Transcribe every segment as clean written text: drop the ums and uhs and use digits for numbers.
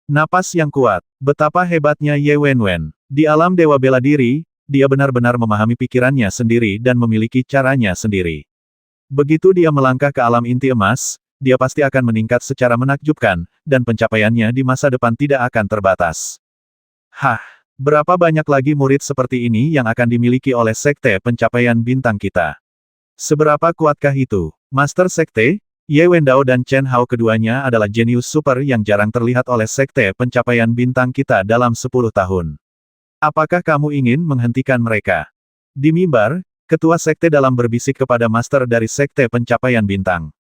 Napas yang kuat. Betapa hebatnya Ye Wenwen. Di alam Dewa Bela Diri, dia benar-benar memahami pikirannya sendiri dan memiliki caranya sendiri. Begitu dia melangkah ke alam inti emas, dia pasti akan meningkat secara menakjubkan, dan pencapaiannya di masa depan tidak akan terbatas. Hah, berapa banyak lagi murid seperti ini yang akan dimiliki oleh Sekte Pencapaian Bintang kita? Seberapa kuatkah itu? Master Sekte, Ye Wendao dan Chen Hao keduanya adalah jenius super yang jarang terlihat oleh Sekte Pencapaian Bintang kita dalam 10 tahun. Apakah kamu ingin menghentikan mereka? Di mimbar, Ketua Sekte dalam berbisik kepada Master dari Sekte Pencapaian Bintang.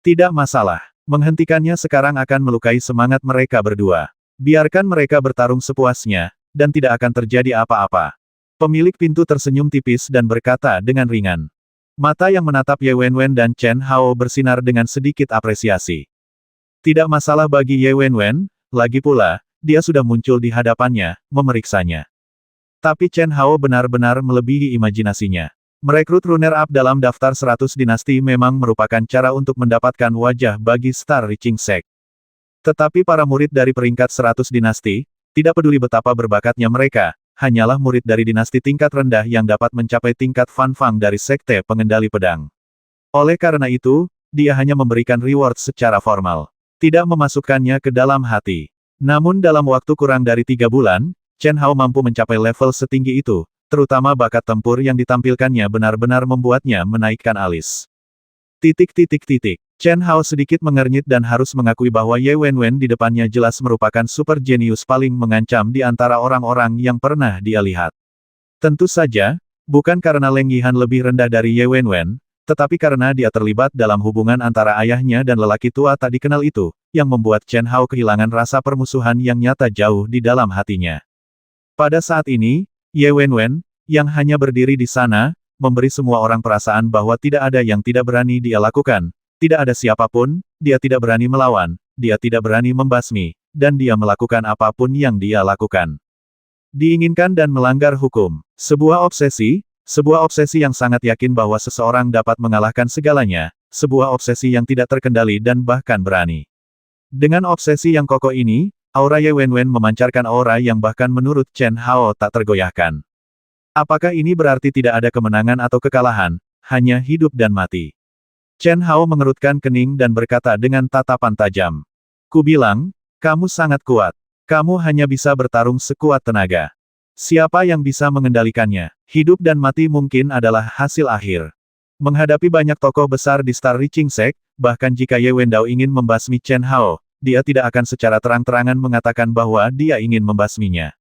Tidak masalah. Menghentikannya sekarang akan melukai semangat mereka berdua. Biarkan mereka bertarung sepuasnya, dan tidak akan terjadi apa-apa. Pemilik pintu tersenyum tipis dan berkata dengan ringan. Mata yang menatap Ye Wenwen dan Chen Hao bersinar dengan sedikit apresiasi. Tidak masalah bagi Ye Wenwen, lagi pula, dia sudah muncul di hadapannya, memeriksanya. Tapi Chen Hao benar-benar melebihi imajinasinya. Merekrut runner-up dalam daftar 100 dinasti memang merupakan cara untuk mendapatkan wajah bagi Star Reaching Sect. Tetapi para murid dari peringkat 100 dinasti, tidak peduli betapa berbakatnya mereka, hanyalah murid dari dinasti tingkat rendah yang dapat mencapai tingkat Fan Fang dari Sekte Pengendali Pedang. Oleh karena itu, dia hanya memberikan reward secara formal. Tidak memasukkannya ke dalam hati. Namun dalam waktu kurang dari 3 bulan, Chen Hao mampu mencapai level setinggi itu, terutama bakat tempur yang ditampilkannya benar-benar membuatnya menaikkan alis. Chen Hao sedikit mengernyit dan harus mengakui bahwa Ye Wenwen di depannya jelas merupakan super jenius paling mengancam di antara orang-orang yang pernah dia lihat. Tentu saja, bukan karena Leng Yihan lebih rendah dari Ye Wenwen, tetapi karena dia terlibat dalam hubungan antara ayahnya dan lelaki tua tak dikenal itu, yang membuat Chen Hao kehilangan rasa permusuhan yang nyata jauh di dalam hatinya. Pada saat ini, Ye Wenwen, yang hanya berdiri di sana, memberi semua orang perasaan bahwa tidak ada yang tidak berani dia lakukan, tidak ada siapapun, dia tidak berani melawan, dia tidak berani membasmi, dan dia melakukan apapun yang dia lakukan. Diinginkan dan melanggar hukum. Sebuah obsesi yang sangat yakin bahwa seseorang dapat mengalahkan segalanya, sebuah obsesi yang tidak terkendali dan bahkan berani. Dengan obsesi yang kokoh ini, aura Ye Wenwen memancarkan aura yang bahkan menurut Chen Hao tak tergoyahkan. Apakah ini berarti tidak ada kemenangan atau kekalahan, hanya hidup dan mati? Chen Hao mengerutkan kening dan berkata dengan tatapan tajam. Kubilang, kamu sangat kuat. Kamu hanya bisa bertarung sekuat tenaga. Siapa yang bisa mengendalikannya? Hidup dan mati mungkin adalah hasil akhir. Menghadapi banyak tokoh besar di Star Reaching Sect, bahkan jika Ye Wendao ingin membasmi Chen Hao, dia tidak akan secara terang-terangan mengatakan bahwa dia ingin membasminya.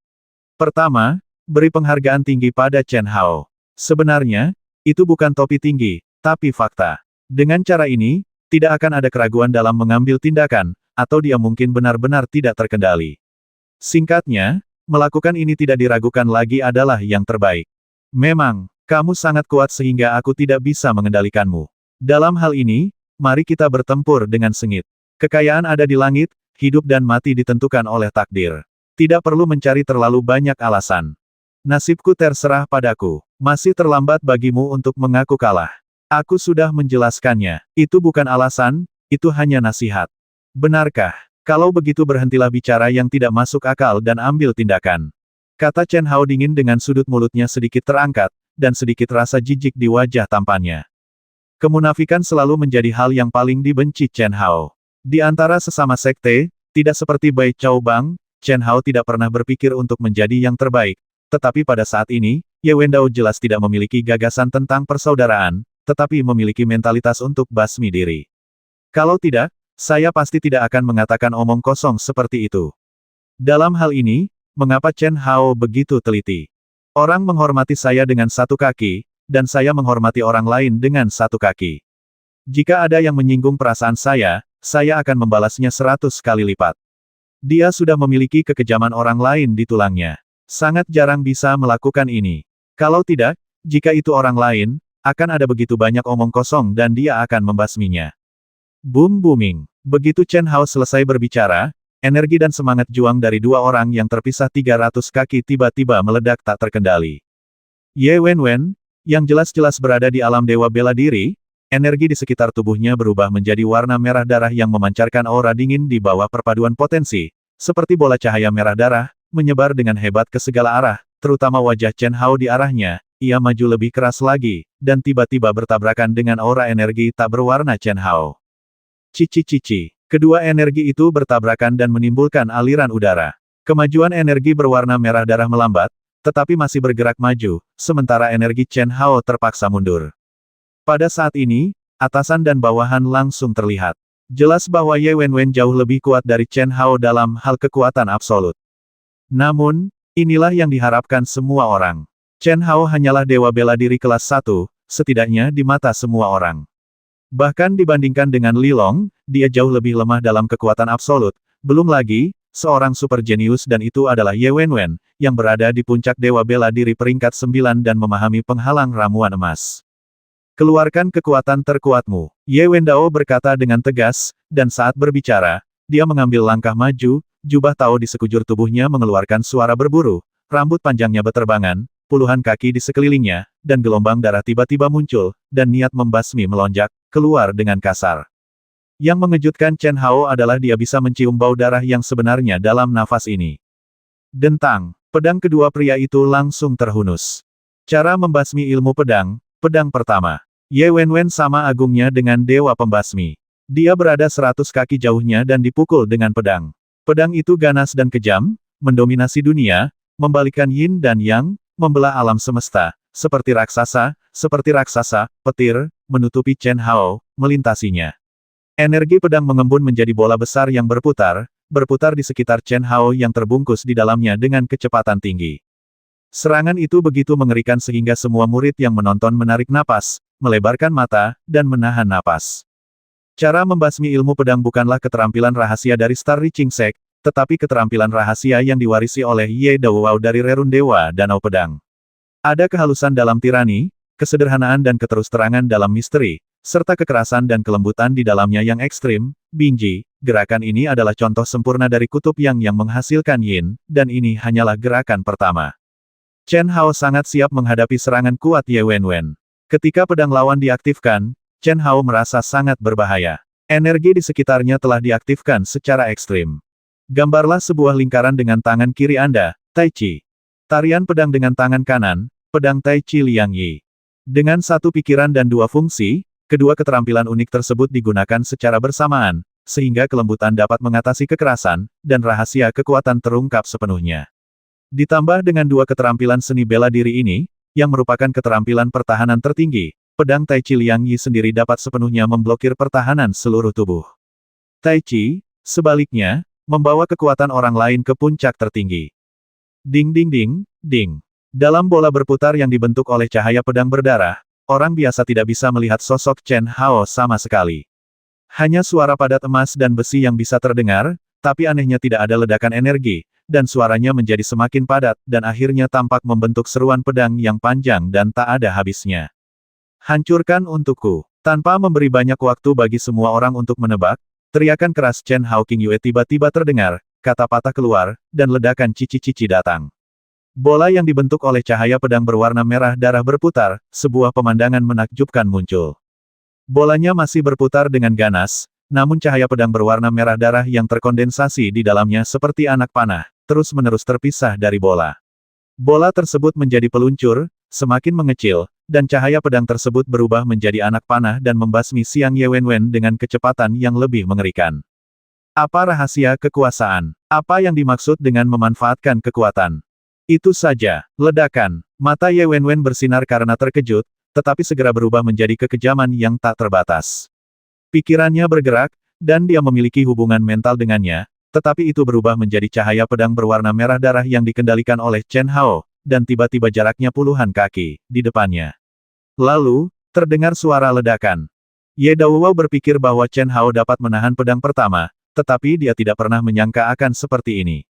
Pertama, beri penghargaan tinggi pada Chen Hao. Sebenarnya, itu bukan topi tinggi, tapi fakta. Dengan cara ini, tidak akan ada keraguan dalam mengambil tindakan, atau dia mungkin benar-benar tidak terkendali. Singkatnya, melakukan ini tidak diragukan lagi adalah yang terbaik. Memang, kamu sangat kuat sehingga aku tidak bisa mengendalikanmu. Dalam hal ini, mari kita bertempur dengan sengit. Kekayaan ada di langit, hidup dan mati ditentukan oleh takdir. Tidak perlu mencari terlalu banyak alasan. Nasibku terserah padaku. Masih terlambat bagimu untuk mengaku kalah. Aku sudah menjelaskannya. Itu bukan alasan, itu hanya nasihat. Benarkah? Kalau begitu berhentilah bicara yang tidak masuk akal dan ambil tindakan. Kata Chen Hao dingin dengan sudut mulutnya sedikit terangkat, dan sedikit rasa jijik di wajah tampannya. Kemunafikan selalu menjadi hal yang paling dibenci Chen Hao. Di antara sesama sekte, tidak seperti Bai Chao Bang, Chen Hao tidak pernah berpikir untuk menjadi yang terbaik, tetapi pada saat ini, Ye Wendao jelas tidak memiliki gagasan tentang persaudaraan, tetapi memiliki mentalitas untuk basmi diri. Kalau tidak, saya pasti tidak akan mengatakan omong kosong seperti itu. Dalam hal ini, mengapa Chen Hao begitu teliti? Orang menghormati saya dengan satu kaki, dan saya menghormati orang lain dengan satu kaki. Jika ada yang menyinggung perasaan saya akan membalasnya 100 kali lipat. Dia sudah memiliki kekejaman orang lain di tulangnya. Sangat jarang bisa melakukan ini. Kalau tidak, jika itu orang lain, akan ada begitu banyak omong kosong dan dia akan membasminya. Boom booming. Begitu Chen Hao selesai berbicara, energi dan semangat juang dari dua orang yang terpisah 300 kaki tiba-tiba meledak tak terkendali. Ye Wenwen, yang jelas-jelas berada di alam dewa bela diri, energi di sekitar tubuhnya berubah menjadi warna merah darah yang memancarkan aura dingin di bawah perpaduan potensi, Seperti bola cahaya merah darah, menyebar dengan hebat ke segala arah, terutama wajah Chen Hao di arahnya, ia maju lebih keras lagi, dan tiba-tiba bertabrakan dengan aura energi tak berwarna Chen Hao. Cici-cici. Kedua energi itu bertabrakan dan menimbulkan aliran udara. Kemajuan energi berwarna merah darah melambat, tetapi masih bergerak maju, sementara energi Chen Hao terpaksa mundur. Pada saat ini, atasan dan bawahan langsung terlihat. Jelas bahwa Ye Wenwen jauh lebih kuat dari Chen Hao dalam hal kekuatan absolut. Namun, inilah yang diharapkan semua orang. Chen Hao hanyalah dewa bela diri kelas 1, setidaknya di mata semua orang. Bahkan dibandingkan dengan Li Long, dia jauh lebih lemah dalam kekuatan absolut. Belum lagi, seorang super jenius dan itu adalah Ye Wenwen, yang berada di puncak dewa bela diri peringkat 9 dan memahami penghalang ramuan emas. Keluarkan kekuatan terkuatmu. Ye Wendao berkata dengan tegas, dan saat berbicara, dia mengambil langkah maju, jubah Tao di sekujur tubuhnya mengeluarkan suara berburu, rambut panjangnya beterbangan, puluhan kaki di sekelilingnya, dan gelombang darah tiba-tiba muncul, dan niat membasmi melonjak, keluar dengan kasar. Yang mengejutkan Chen Hao adalah dia bisa mencium bau darah yang sebenarnya dalam nafas ini. Dentang, pedang kedua pria itu langsung terhunus. Cara membasmi ilmu pedang, pedang pertama. Ye Wenwen sama agungnya dengan dewa pembasmi. Dia berada 100 kaki jauhnya dan dipukul dengan pedang. Pedang itu ganas dan kejam, mendominasi dunia, membalikkan yin dan yang, membelah alam semesta, seperti raksasa, petir, menutupi Chen Hao, melintasinya. Energi pedang mengembun menjadi bola besar yang berputar di sekitar Chen Hao yang terbungkus di dalamnya dengan kecepatan tinggi. Serangan itu begitu mengerikan sehingga semua murid yang menonton menarik napas, melebarkan mata, dan menahan napas. Cara membasmi ilmu pedang bukanlah keterampilan rahasia dari Star Reaching Sect, tetapi keterampilan rahasia yang diwarisi oleh Ye Dawao dari Rerun Dewa Danau Pedang. Ada kehalusan dalam tirani, kesederhanaan dan keterus-terangan dalam misteri, serta kekerasan dan kelembutan di dalamnya yang ekstrim. Binji, gerakan ini adalah contoh sempurna dari kutub yang menghasilkan yin, dan ini hanyalah gerakan pertama. Chen Hao sangat siap menghadapi serangan kuat Ye Wenwen. Ketika pedang lawan diaktifkan, Chen Hao merasa sangat berbahaya. Energi di sekitarnya telah diaktifkan secara ekstrim. Gambarlah sebuah lingkaran dengan tangan kiri Anda, Tai Chi. Tarian pedang dengan tangan kanan, pedang Tai Chi Liang Yi. Dengan satu pikiran dan dua fungsi, kedua keterampilan unik tersebut digunakan secara bersamaan, sehingga kelembutan dapat mengatasi kekerasan, dan rahasia kekuatan terungkap sepenuhnya. Ditambah dengan dua keterampilan seni bela diri ini, yang merupakan keterampilan pertahanan tertinggi, pedang Tai Chi Liang Yi sendiri dapat sepenuhnya memblokir pertahanan seluruh tubuh. Tai Chi, sebaliknya, membawa kekuatan orang lain ke puncak tertinggi. Ding ding ding, ding. Dalam bola berputar yang dibentuk oleh cahaya pedang berdarah, orang biasa tidak bisa melihat sosok Chen Hao sama sekali. Hanya suara padat emas dan besi yang bisa terdengar, tapi anehnya tidak ada ledakan energi, dan suaranya menjadi semakin padat dan akhirnya tampak membentuk seruan pedang yang panjang dan tak ada habisnya. Hancurkan untukku. Tanpa memberi banyak waktu bagi semua orang untuk menebak, teriakan keras Chen Hao King Yue tiba-tiba terdengar, kata patah keluar, dan ledakan cici-cici datang. Bola yang dibentuk oleh cahaya pedang berwarna merah darah berputar, sebuah pemandangan menakjubkan muncul. Bolanya masih berputar dengan ganas, namun cahaya pedang berwarna merah darah yang terkondensasi di dalamnya seperti anak panah, terus-menerus terpisah dari bola. Bola tersebut menjadi peluncur, semakin mengecil, dan cahaya pedang tersebut berubah menjadi anak panah dan membasmi Xiang Ye Wenwen dengan kecepatan yang lebih mengerikan. Apa rahasia kekuasaan? Apa yang dimaksud dengan memanfaatkan kekuatan? Itu saja, ledakan. Mata Ye Wenwen bersinar karena terkejut, tetapi segera berubah menjadi kekejaman yang tak terbatas. Pikirannya bergerak, dan dia memiliki hubungan mental dengannya, tetapi itu berubah menjadi cahaya pedang berwarna merah darah yang dikendalikan oleh Chen Hao, dan tiba-tiba jaraknya puluhan kaki, di depannya. Lalu, terdengar suara ledakan. Ye Dawao berpikir bahwa Chen Hao dapat menahan pedang pertama, tetapi dia tidak pernah menyangka akan seperti ini.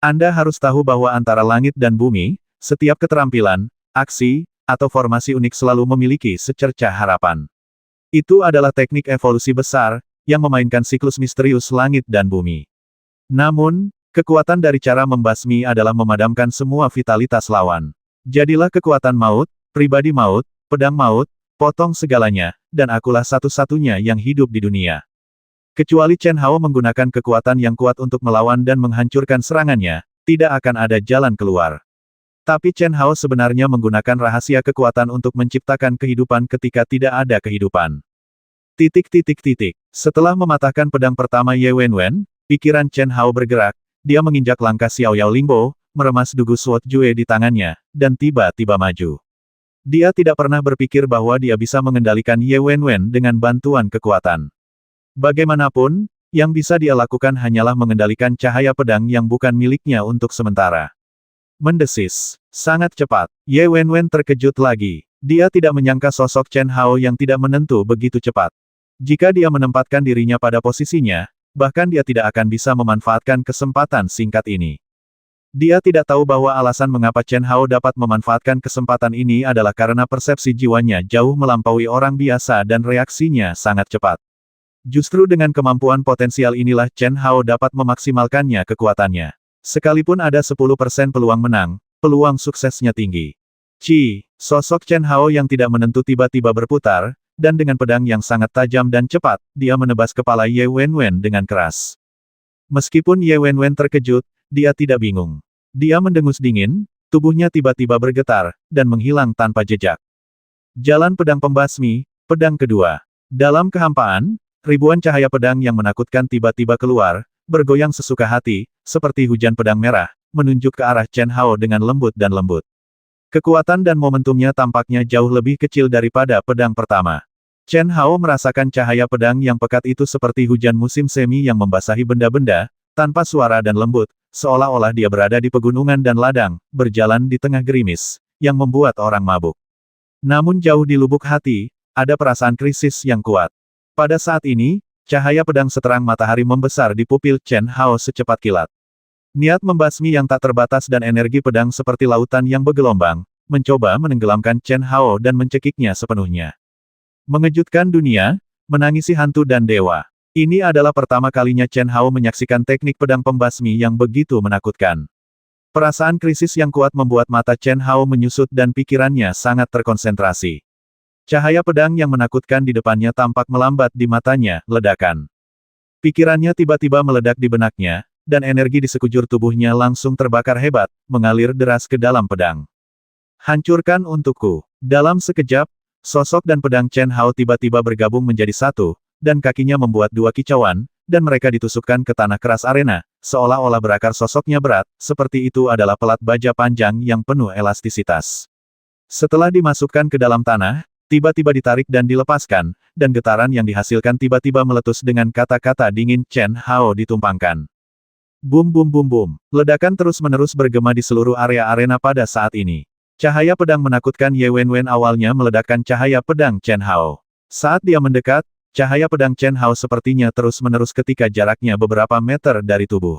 Anda harus tahu bahwa antara langit dan bumi, setiap keterampilan, aksi, atau formasi unik selalu memiliki secercah harapan. Itu adalah teknik evolusi besar, yang memainkan siklus misterius langit dan bumi. Namun, kekuatan dari cara membasmi adalah memadamkan semua vitalitas lawan. Jadilah kekuatan maut, pribadi maut, pedang maut, potong segalanya, dan akulah satu-satunya yang hidup di dunia. Kecuali Chen Hao menggunakan kekuatan yang kuat untuk melawan dan menghancurkan serangannya, tidak akan ada jalan keluar. Tapi Chen Hao sebenarnya menggunakan rahasia kekuatan untuk menciptakan kehidupan ketika tidak ada kehidupan. Setelah mematahkan pedang pertama Ye Wenwen, pikiran Chen Hao bergerak, dia menginjak langkah Xiao Yao Lingbo, meremas dugu Sword Jue di tangannya, dan tiba-tiba maju. Dia tidak pernah berpikir bahwa dia bisa mengendalikan Ye Wenwen dengan bantuan kekuatan. Bagaimanapun, yang bisa dia lakukan hanyalah mengendalikan cahaya pedang yang bukan miliknya untuk sementara. Mendesis. Sangat cepat. Ye Wenwen terkejut lagi. Dia tidak menyangka sosok Chen Hao yang tidak menentu begitu cepat. Jika dia menempatkan dirinya pada posisinya, bahkan dia tidak akan bisa memanfaatkan kesempatan singkat ini. Dia tidak tahu bahwa alasan mengapa Chen Hao dapat memanfaatkan kesempatan ini adalah karena persepsi jiwanya jauh melampaui orang biasa dan reaksinya sangat cepat. Justru dengan kemampuan potensial inilah Chen Hao dapat memaksimalkannya kekuatannya. Sekalipun ada 10% peluang menang, peluang suksesnya tinggi. Sosok Chen Hao yang tidak menentu tiba-tiba berputar, dan dengan pedang yang sangat tajam dan cepat, dia menebas kepala Ye Wenwen dengan keras. Meskipun Ye Wenwen terkejut, dia tidak bingung. Dia mendengus dingin, tubuhnya tiba-tiba bergetar, dan menghilang tanpa jejak. Jalan pedang pembasmi, pedang kedua. Dalam kehampaan, ribuan cahaya pedang yang menakutkan tiba-tiba keluar, bergoyang sesuka hati, seperti hujan pedang merah, menunjuk ke arah Chen Hao dengan lembut dan lembut. Kekuatan dan momentumnya tampaknya jauh lebih kecil daripada pedang pertama. Chen Hao merasakan cahaya pedang yang pekat itu seperti hujan musim semi yang membasahi benda-benda, tanpa suara dan lembut, seolah-olah dia berada di pegunungan dan ladang, berjalan di tengah gerimis, yang membuat orang mabuk. Namun jauh di lubuk hati, ada perasaan krisis yang kuat. Pada saat ini, cahaya pedang seterang matahari membesar di pupil Chen Hao secepat kilat. Niat membasmi yang tak terbatas dan energi pedang seperti lautan yang bergelombang, mencoba menenggelamkan Chen Hao dan mencekiknya sepenuhnya. Mengejutkan dunia, menangisi hantu dan dewa. Ini adalah pertama kalinya Chen Hao menyaksikan teknik pedang pembasmi yang begitu menakutkan. Perasaan krisis yang kuat membuat mata Chen Hao menyusut dan pikirannya sangat terkonsentrasi. Cahaya pedang yang menakutkan di depannya tampak melambat di matanya, ledakan. Pikirannya tiba-tiba meledak di benaknya, dan energi di sekujur tubuhnya langsung terbakar hebat, mengalir deras ke dalam pedang. Hancurkan untukku. Dalam sekejap, sosok dan pedang Chen Hao tiba-tiba bergabung menjadi satu, dan kakinya membuat dua kicauan, dan mereka ditusukkan ke tanah keras arena, seolah-olah berakar sosoknya berat, seperti itu adalah pelat baja panjang yang penuh elastisitas. Setelah dimasukkan ke dalam tanah, tiba-tiba ditarik dan dilepaskan, dan getaran yang dihasilkan tiba-tiba meletus dengan kata-kata dingin Chen Hao ditumpangkan. Bum bum bum bum. Ledakan terus-menerus bergema di seluruh area arena pada saat ini. Cahaya pedang menakutkan Ye Wenwen awalnya meledakkan cahaya pedang Chen Hao. Saat dia mendekat, cahaya pedang Chen Hao sepertinya terus-menerus ketika jaraknya beberapa meter dari tubuh.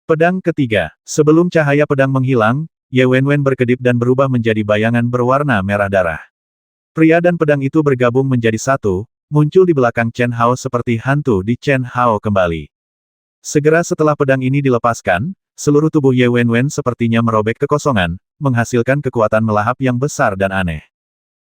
Pedang ketiga. Sebelum cahaya pedang menghilang, Ye Wenwen berkedip dan berubah menjadi bayangan berwarna merah darah. Pria dan pedang itu bergabung menjadi satu, muncul di belakang Chen Hao seperti hantu di Chen Hao kembali. Segera setelah pedang ini dilepaskan, seluruh tubuh Ye Wenwen sepertinya merobek kekosongan, menghasilkan kekuatan melahap yang besar dan aneh.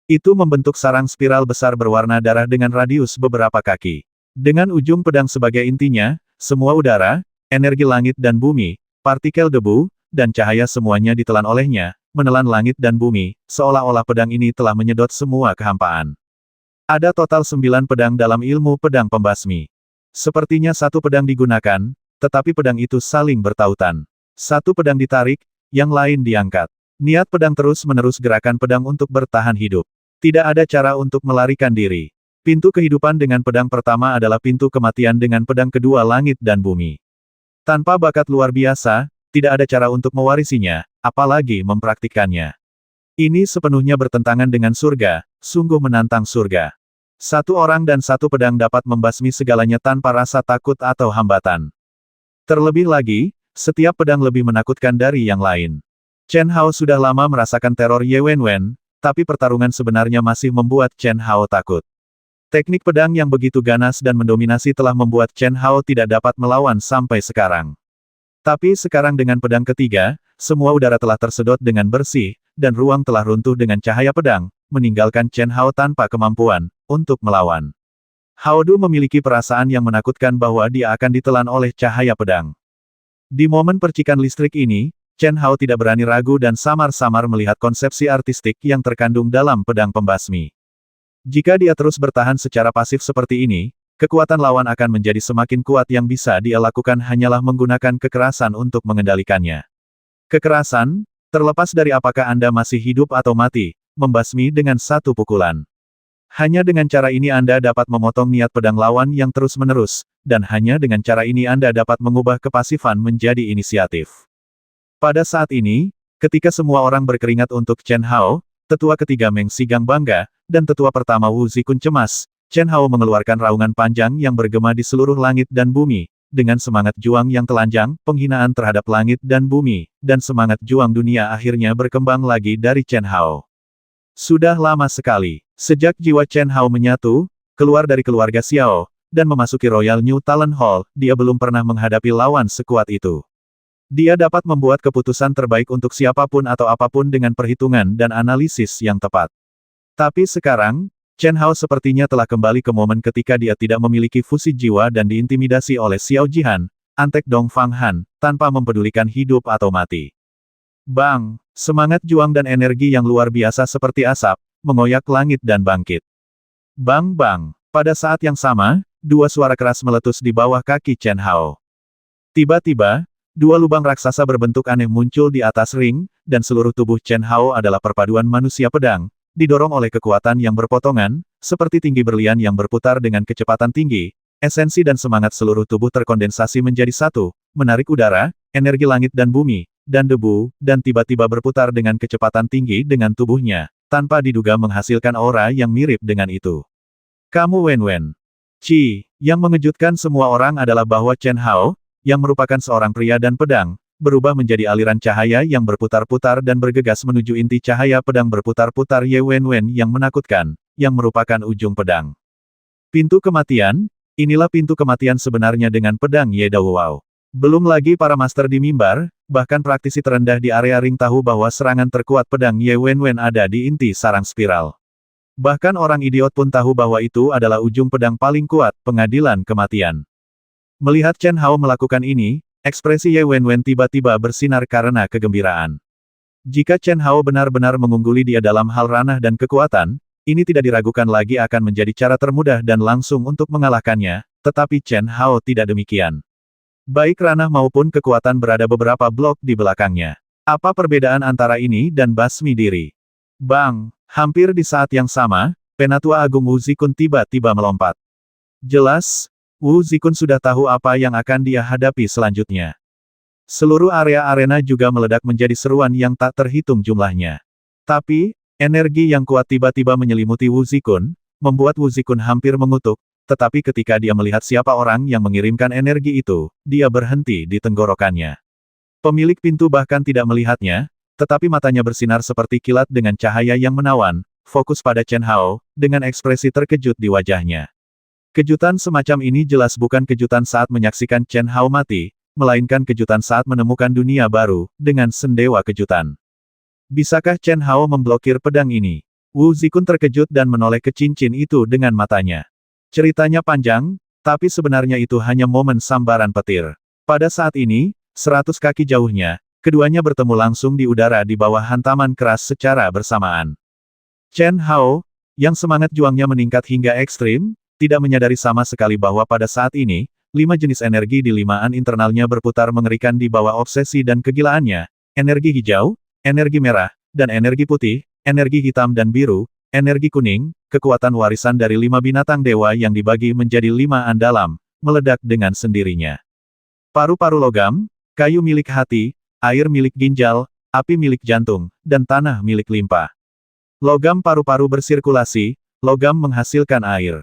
Itu membentuk sarang spiral besar berwarna darah dengan radius beberapa kaki. Dengan ujung pedang sebagai intinya, semua udara, energi langit dan bumi, partikel debu, dan cahaya semuanya ditelan olehnya, menelan langit dan bumi, seolah-olah pedang ini telah menyedot semua kehampaan. Ada total 9 pedang dalam ilmu pedang pembasmi. Sepertinya satu pedang digunakan, tetapi pedang itu saling bertautan. Satu pedang ditarik, yang lain diangkat. Niat pedang terus-menerus gerakan pedang untuk bertahan hidup. Tidak ada cara untuk melarikan diri. Pintu kehidupan dengan pedang pertama adalah pintu kematian dengan pedang kedua langit dan bumi. Tanpa bakat luar biasa, tidak ada cara untuk mewarisinya, apalagi mempraktikkannya. Ini sepenuhnya bertentangan dengan surga, sungguh menantang surga. Satu orang dan satu pedang dapat membasmi segalanya tanpa rasa takut atau hambatan. Terlebih lagi, setiap pedang lebih menakutkan dari yang lain. Chen Hao sudah lama merasakan teror Ye Wenwen, tapi pertarungan sebenarnya masih membuat Chen Hao takut. Teknik pedang yang begitu ganas dan mendominasi telah membuat Chen Hao tidak dapat melawan sampai sekarang. Tapi sekarang dengan pedang ketiga, semua udara telah tersedot dengan bersih, dan ruang telah runtuh dengan cahaya pedang, meninggalkan Chen Hao tanpa kemampuan untuk melawan. Hao Du memiliki perasaan yang menakutkan bahwa dia akan ditelan oleh cahaya pedang. Di momen percikan listrik ini, Chen Hao tidak berani ragu dan samar-samar melihat konsepsi artistik yang terkandung dalam pedang pembasmi. Jika dia terus bertahan secara pasif seperti ini, kekuatan lawan akan menjadi semakin kuat. Yang bisa dia lakukan hanyalah menggunakan kekerasan untuk mengendalikannya. Kekerasan, terlepas dari apakah Anda masih hidup atau mati, membasmi dengan satu pukulan. Hanya dengan cara ini Anda dapat memotong niat pedang lawan yang terus-menerus, dan hanya dengan cara ini Anda dapat mengubah kepasifan menjadi inisiatif. Pada saat ini, ketika semua orang berkeringat untuk Chen Hao, tetua ketiga Meng Sigang bangga, dan tetua pertama Wu Zikun cemas, Chen Hao mengeluarkan raungan panjang yang bergema di seluruh langit dan bumi, dengan semangat juang yang telanjang, penghinaan terhadap langit dan bumi, dan semangat juang dunia akhirnya berkembang lagi dari Chen Hao. Sudah lama sekali, sejak jiwa Chen Hao menyatu, keluar dari keluarga Xiao, dan memasuki Royal New Talent Hall, dia belum pernah menghadapi lawan sekuat itu. Dia dapat membuat keputusan terbaik untuk siapapun atau apapun dengan perhitungan dan analisis yang tepat. Tapi sekarang, Chen Hao sepertinya telah kembali ke momen ketika dia tidak memiliki fusi jiwa dan diintimidasi oleh Xiao Jihan, Antek Dong Fang Han, tanpa mempedulikan hidup atau mati. Bang! Semangat juang dan energi yang luar biasa seperti asap, mengoyak langit dan bangkit. Bang bang! Pada saat yang sama, dua suara keras meletus di bawah kaki Chen Hao. Tiba-tiba, dua lubang raksasa berbentuk aneh muncul di atas ring, dan seluruh tubuh Chen Hao adalah perpaduan manusia pedang, didorong oleh kekuatan yang berpotongan, seperti tinggi berlian yang berputar dengan kecepatan tinggi, esensi dan semangat seluruh tubuh terkondensasi menjadi satu, menarik udara, energi langit dan bumi, dan debu, dan tiba-tiba berputar dengan kecepatan tinggi dengan tubuhnya, tanpa diduga menghasilkan aura yang mirip dengan itu. Kamu Wen. Yang mengejutkan semua orang adalah bahwa Chen Hao, yang merupakan seorang pria dan pedang, berubah menjadi aliran cahaya yang berputar-putar dan bergegas menuju inti cahaya pedang berputar-putar Ye Wen yang menakutkan, yang merupakan ujung pedang. Pintu kematian, inilah pintu kematian sebenarnya dengan pedang Ye Dao Wow. Belum lagi para master di mimbar, bahkan praktisi terendah di area ring tahu bahwa serangan terkuat pedang Ye Wen ada di inti sarang spiral. Bahkan orang idiot pun tahu bahwa itu adalah ujung pedang paling kuat, pengadilan kematian. Melihat Chen Hao melakukan ini, ekspresi Ye Wen tiba-tiba bersinar karena kegembiraan. Jika Chen Hao benar-benar mengungguli dia dalam hal ranah dan kekuatan, ini tidak diragukan lagi akan menjadi cara termudah dan langsung untuk mengalahkannya, tetapi Chen Hao tidak demikian. Baik ranah maupun kekuatan berada beberapa blok di belakangnya. Apa perbedaan antara ini dan basmi diri? Bang! Hampir di saat yang sama, Penatua Agung Wu Zikun tiba-tiba melompat. Jelas, Wu Zikun sudah tahu apa yang akan dia hadapi selanjutnya. Seluruh area arena juga meledak menjadi seruan yang tak terhitung jumlahnya. Tapi, energi yang kuat tiba-tiba menyelimuti Wu Zikun, membuat Wu Zikun hampir mengutuk. Tetapi ketika dia melihat siapa orang yang mengirimkan energi itu, dia berhenti di tenggorokannya. Pemilik pintu bahkan tidak melihatnya, tetapi matanya bersinar seperti kilat dengan cahaya yang menawan, fokus pada Chen Hao, dengan ekspresi terkejut di wajahnya. Kejutan semacam ini jelas bukan kejutan saat menyaksikan Chen Hao mati, melainkan kejutan saat menemukan dunia baru, dengan sendewa kejutan. Bisakah Chen Hao memblokir pedang ini? Wu Zikun terkejut dan menoleh ke cincin itu dengan matanya. Ceritanya panjang, tapi sebenarnya itu hanya momen sambaran petir. Pada saat ini, 100 kaki jauhnya, keduanya bertemu langsung di udara di bawah hantaman keras secara bersamaan. Chen Hao, yang semangat juangnya meningkat hingga ekstrim, tidak menyadari sama sekali bahwa pada saat ini, 5 jenis energi di limaan internalnya berputar mengerikan di bawah obsesi dan kegilaannya, energi hijau, energi merah, dan energi putih, energi hitam dan biru, energi kuning, kekuatan warisan dari 5 binatang dewa yang dibagi menjadi 5 andalam, meledak dengan sendirinya. Paru-paru logam, kayu milik hati, air milik ginjal, api milik jantung, dan tanah milik limpa. Logam paru-paru bersirkulasi, logam menghasilkan air.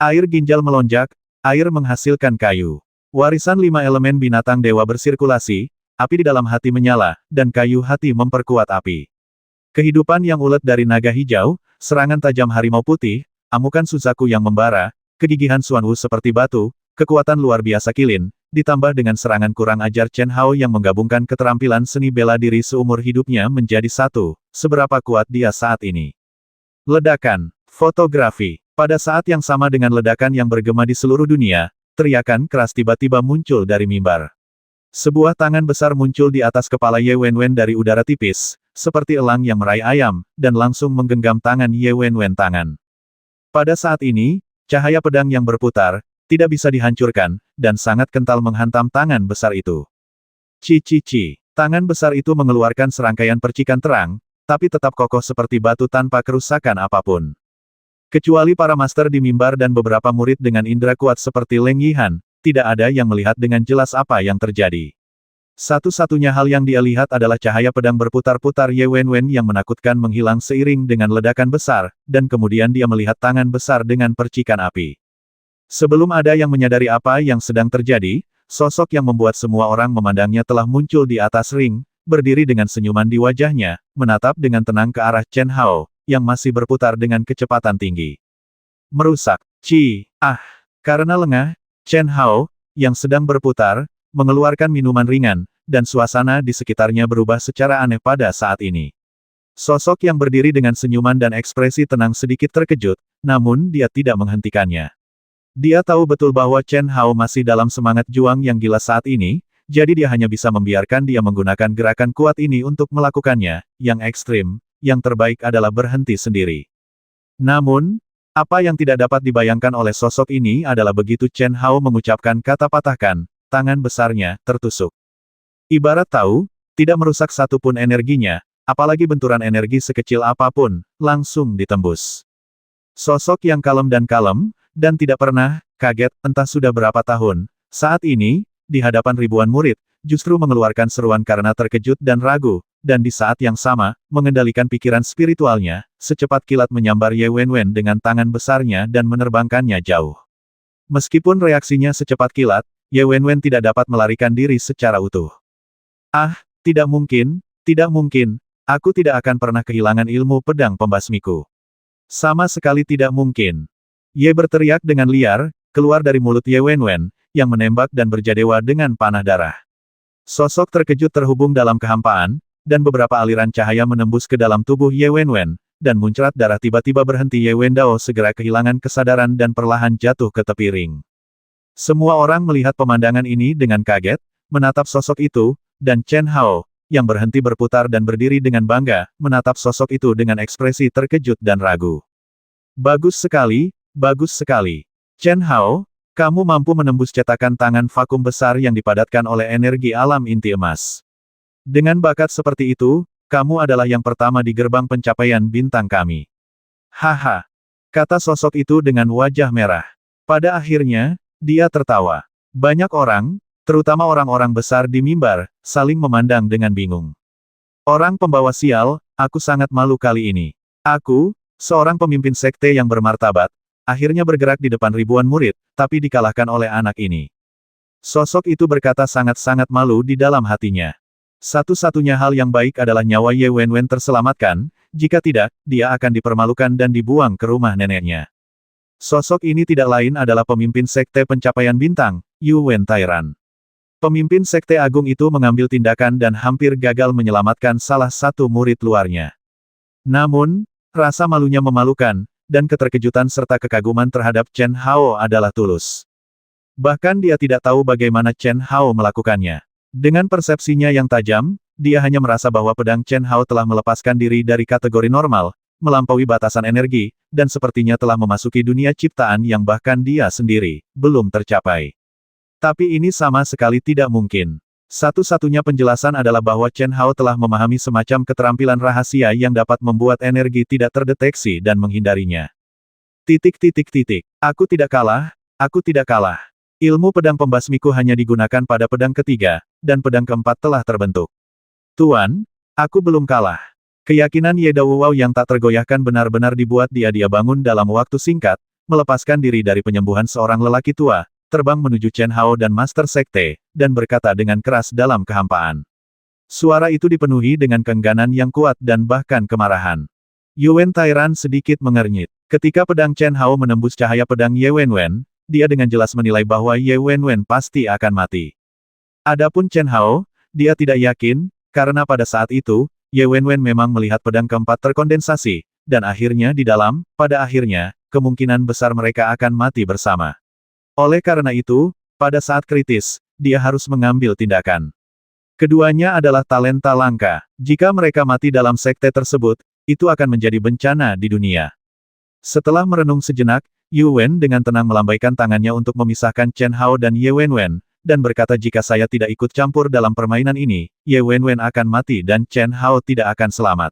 Air ginjal melonjak, air menghasilkan kayu. Warisan 5 elemen binatang dewa bersirkulasi, api di dalam hati menyala, dan kayu hati memperkuat api. Kehidupan yang ulet dari naga hijau, serangan tajam harimau putih, amukan Suzaku yang membara, kegigihan Xuan Wu seperti batu, kekuatan luar biasa Kilin, ditambah dengan serangan kurang ajar Chen Hao yang menggabungkan keterampilan seni bela diri seumur hidupnya menjadi satu, seberapa kuat dia saat ini. Ledakan, fotografi. Pada saat yang sama dengan ledakan yang bergema di seluruh dunia, teriakan keras tiba-tiba muncul dari mimbar. Sebuah tangan besar muncul di atas kepala Ye Wenwen dari udara tipis, seperti elang yang meraih ayam, dan langsung menggenggam tangan Ye Wenwen tangan. Pada saat ini, cahaya pedang yang berputar, tidak bisa dihancurkan, dan sangat kental menghantam tangan besar itu. Ci. Tangan besar itu mengeluarkan serangkaian percikan terang, tapi tetap kokoh seperti batu tanpa kerusakan apapun. Kecuali para master di mimbar dan beberapa murid dengan indera kuat seperti Leng Yihan, tidak ada yang melihat dengan jelas apa yang terjadi. Satu-satunya hal yang dia lihat adalah cahaya pedang berputar-putar Ye Wenwen yang menakutkan menghilang seiring dengan ledakan besar, dan kemudian dia melihat tangan besar dengan percikan api. Sebelum ada yang menyadari apa yang sedang terjadi, sosok yang membuat semua orang memandangnya telah muncul di atas ring, berdiri dengan senyuman di wajahnya, menatap dengan tenang ke arah Chen Hao, yang masih berputar dengan kecepatan tinggi. Merusak. Karena lengah, Chen Hao, yang sedang berputar, mengeluarkan minuman ringan, dan suasana di sekitarnya berubah secara aneh pada saat ini. Sosok yang berdiri dengan senyuman dan ekspresi tenang sedikit terkejut, namun dia tidak menghentikannya. Dia tahu betul bahwa Chen Hao masih dalam semangat juang yang gila saat ini, jadi dia hanya bisa membiarkan dia menggunakan gerakan kuat ini untuk melakukannya, yang ekstrim. Yang terbaik adalah berhenti sendiri. Namun, apa yang tidak dapat dibayangkan oleh sosok ini adalah begitu Chen Hao mengucapkan kata patahkan, tangan besarnya tertusuk. Ibarat tahu, tidak merusak satupun energinya, apalagi benturan energi sekecil apapun, langsung ditembus. Sosok yang kalem, dan tidak pernah kaget, entah sudah berapa tahun, saat ini, di hadapan ribuan murid, justru mengeluarkan seruan karena terkejut dan ragu, dan di saat yang sama, mengendalikan pikiran spiritualnya, secepat kilat menyambar Ye Wenwen dengan tangan besarnya dan menerbangkannya jauh. Meskipun reaksinya secepat kilat, Ye Wenwen tidak dapat melarikan diri secara utuh. Tidak mungkin, aku tidak akan pernah kehilangan ilmu pedang pembasmiku. Sama sekali tidak mungkin. Ye berteriak dengan liar, keluar dari mulut Ye Wenwen, yang menembak dan berjadewa dengan panah darah. Sosok terkejut terhubung dalam kehampaan, dan beberapa aliran cahaya menembus ke dalam tubuh Ye Wenwen, dan muncrat darah tiba-tiba berhenti. Ye Wendao segera kehilangan kesadaran dan perlahan jatuh ke tepi ring. Semua orang melihat pemandangan ini dengan kaget, menatap sosok itu, dan Chen Hao, yang berhenti berputar dan berdiri dengan bangga, menatap sosok itu dengan ekspresi terkejut dan ragu. Bagus sekali. Chen Hao, kamu mampu menembus cetakan tangan vakum besar yang dipadatkan oleh energi alam inti emas. Dengan bakat seperti itu, kamu adalah yang pertama di gerbang pencapaian bintang kami. Haha, kata sosok itu dengan wajah merah. Pada akhirnya, dia tertawa. Banyak orang, terutama orang-orang besar di mimbar, saling memandang dengan bingung. Orang pembawa sial, aku sangat malu kali ini. Aku, seorang pemimpin sekte yang bermartabat, akhirnya bergerak di depan ribuan murid, tapi dikalahkan oleh anak ini. Sosok itu berkata sangat-sangat malu di dalam hatinya. Satu-satunya hal yang baik adalah nyawa Ye Wenwen terselamatkan, jika tidak, dia akan dipermalukan dan dibuang ke rumah neneknya. Sosok ini tidak lain adalah pemimpin sekte pencapaian bintang, Yu Wen Tairan. Pemimpin sekte agung itu mengambil tindakan dan hampir gagal menyelamatkan salah satu murid luarnya. Namun, rasa malunya memalukan, dan keterkejutan serta kekaguman terhadap Chen Hao adalah tulus. Bahkan dia tidak tahu bagaimana Chen Hao melakukannya. Dengan persepsinya yang tajam, dia hanya merasa bahwa pedang Chen Hao telah melepaskan diri dari kategori normal, melampaui batasan energi, dan sepertinya telah memasuki dunia ciptaan yang bahkan dia sendiri belum tercapai. Tapi ini sama sekali tidak mungkin. Satu-satunya penjelasan adalah bahwa Chen Hao telah memahami semacam keterampilan rahasia yang dapat membuat energi tidak terdeteksi dan menghindarinya. Aku tidak kalah. Ilmu pedang pembasmiku hanya digunakan pada pedang ketiga, dan pedang keempat telah terbentuk. Tuan, aku belum kalah. Keyakinan Ye Dawuwao yang tak tergoyahkan benar-benar dibuat dia bangun dalam waktu singkat, melepaskan diri dari penyembuhan seorang lelaki tua, terbang menuju Chen Hao dan Master Sekte, dan berkata dengan keras dalam kehampaan. Suara itu dipenuhi dengan keengganan yang kuat dan bahkan kemarahan. Yuan Tairan sedikit mengernyit. Ketika pedang Chen Hao menembus cahaya pedang Ye Wenwen, dia dengan jelas menilai bahwa Ye Wenwen pasti akan mati. Adapun Chen Hao, dia tidak yakin, karena pada saat itu, Ye Wenwen memang melihat pedang keempat terkondensasi, dan pada akhirnya, kemungkinan besar mereka akan mati bersama. Oleh karena itu, pada saat kritis, dia harus mengambil tindakan. Keduanya adalah talenta langka. Jika mereka mati dalam sekte tersebut, itu akan menjadi bencana di dunia. Setelah merenung sejenak, Yu Wen dengan tenang melambaikan tangannya untuk memisahkan Chen Hao dan Ye Wenwen, dan berkata jika saya tidak ikut campur dalam permainan ini, Ye Wenwen akan mati dan Chen Hao tidak akan selamat.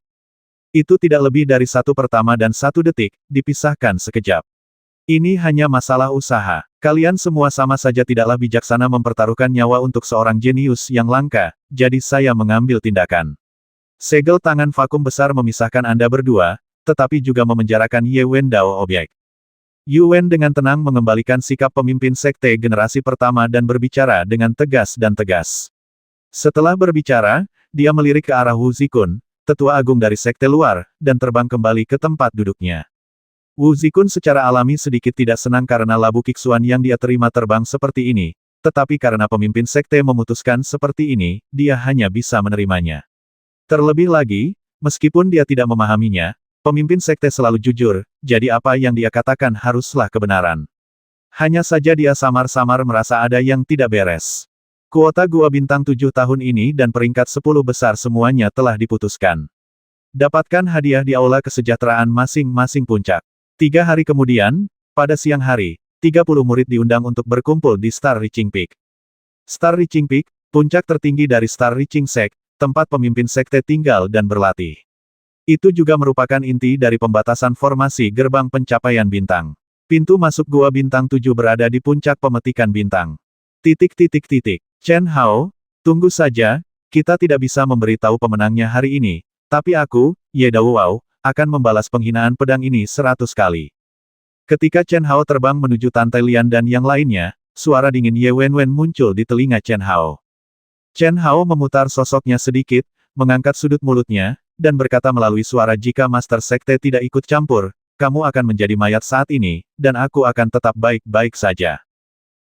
Itu tidak lebih dari 1 pertama dan 1 detik, dipisahkan sekejap. Ini hanya masalah usaha. Kalian semua sama saja tidaklah bijaksana mempertaruhkan nyawa untuk seorang jenius yang langka, jadi saya mengambil tindakan. Segel tangan vakum besar memisahkan Anda berdua, tetapi juga memenjarakan Ye Wendao objek. Yu Wen dengan tenang mengembalikan sikap pemimpin sekte generasi pertama dan berbicara dengan tegas dan tegas. Setelah berbicara, dia melirik ke arah Wu Zikun, tetua agung dari sekte luar, dan terbang kembali ke tempat duduknya. Wu Zikun secara alami sedikit tidak senang karena labu kiksuan yang dia terima terbang seperti ini, tetapi karena pemimpin sekte memutuskan seperti ini, dia hanya bisa menerimanya. Terlebih lagi, meskipun dia tidak memahaminya, pemimpin sekte selalu jujur, jadi apa yang dia katakan haruslah kebenaran. Hanya saja dia samar-samar merasa ada yang tidak beres. Kuota Gua Bintang 7 tahun ini dan peringkat 10 besar semuanya telah diputuskan. Dapatkan hadiah di aula kesejahteraan masing-masing puncak. 3 hari kemudian, pada siang hari, 30 murid diundang untuk berkumpul di Star Reaching Peak. Star Reaching Peak, puncak tertinggi dari Star Reaching Sect, tempat pemimpin sekte tinggal dan berlatih. Itu juga merupakan inti dari pembatasan formasi gerbang pencapaian bintang. Pintu masuk Gua Bintang 7 berada di puncak pemetikan bintang. Chen Hao, tunggu saja, kita tidak bisa memberitahu pemenangnya hari ini, tapi aku, Ye Dao, akan membalas penghinaan pedang ini 100 kali. Ketika Chen Hao terbang menuju Tantai Lian dan yang lainnya, suara dingin Ye Wenwen muncul di telinga Chen Hao. Chen Hao memutar sosoknya sedikit, mengangkat sudut mulutnya, dan berkata melalui suara jika Master Sekte tidak ikut campur, kamu akan menjadi mayat saat ini, dan aku akan tetap baik-baik saja.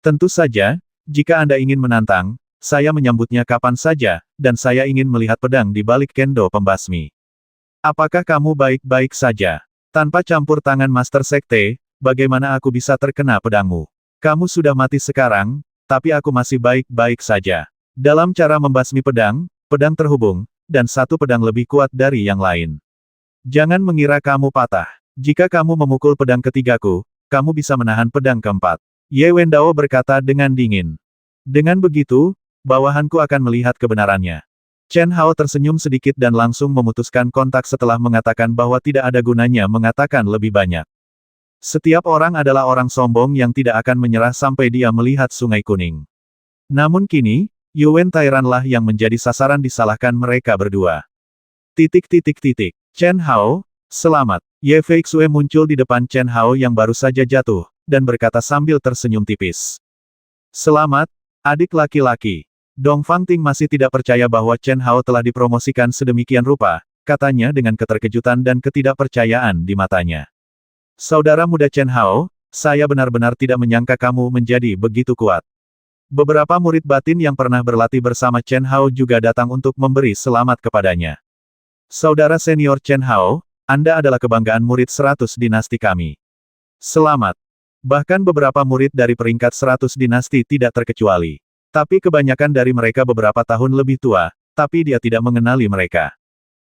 Tentu saja, jika Anda ingin menantang, saya menyambutnya kapan saja, dan saya ingin melihat pedang di balik kendo pembasmi. Apakah kamu baik-baik saja? Tanpa campur tangan Master Sekte, bagaimana aku bisa terkena pedangmu? Kamu sudah mati sekarang, tapi aku masih baik-baik saja. Dalam cara membasmi pedang, pedang terhubung, dan satu pedang lebih kuat dari yang lain. Jangan mengira kamu patah. Jika kamu memukul pedang ketigaku, kamu bisa menahan pedang keempat. Ye Wendao berkata dengan dingin. Dengan begitu, bawahanku akan melihat kebenarannya. Chen Hao tersenyum sedikit dan langsung memutuskan kontak setelah mengatakan bahwa tidak ada gunanya mengatakan lebih banyak. Setiap orang adalah orang sombong yang tidak akan menyerah sampai dia melihat Sungai Kuning. Namun kini, Yuan Tairanlah yang menjadi sasaran disalahkan mereka berdua. Chen Hao, selamat. Ye Feixue muncul di depan Chen Hao yang baru saja jatuh, dan berkata sambil tersenyum tipis. Selamat, adik laki-laki. Dong Fangting masih tidak percaya bahwa Chen Hao telah dipromosikan sedemikian rupa, katanya dengan keterkejutan dan ketidakpercayaan di matanya. Saudara muda Chen Hao, saya benar-benar tidak menyangka kamu menjadi begitu kuat. Beberapa murid batin yang pernah berlatih bersama Chen Hao juga datang untuk memberi selamat kepadanya. Saudara senior Chen Hao, Anda adalah kebanggaan murid 100 dinasti kami. Selamat. Bahkan beberapa murid dari peringkat 100 dinasti tidak terkecuali. Tapi kebanyakan dari mereka beberapa tahun lebih tua, tapi dia tidak mengenali mereka.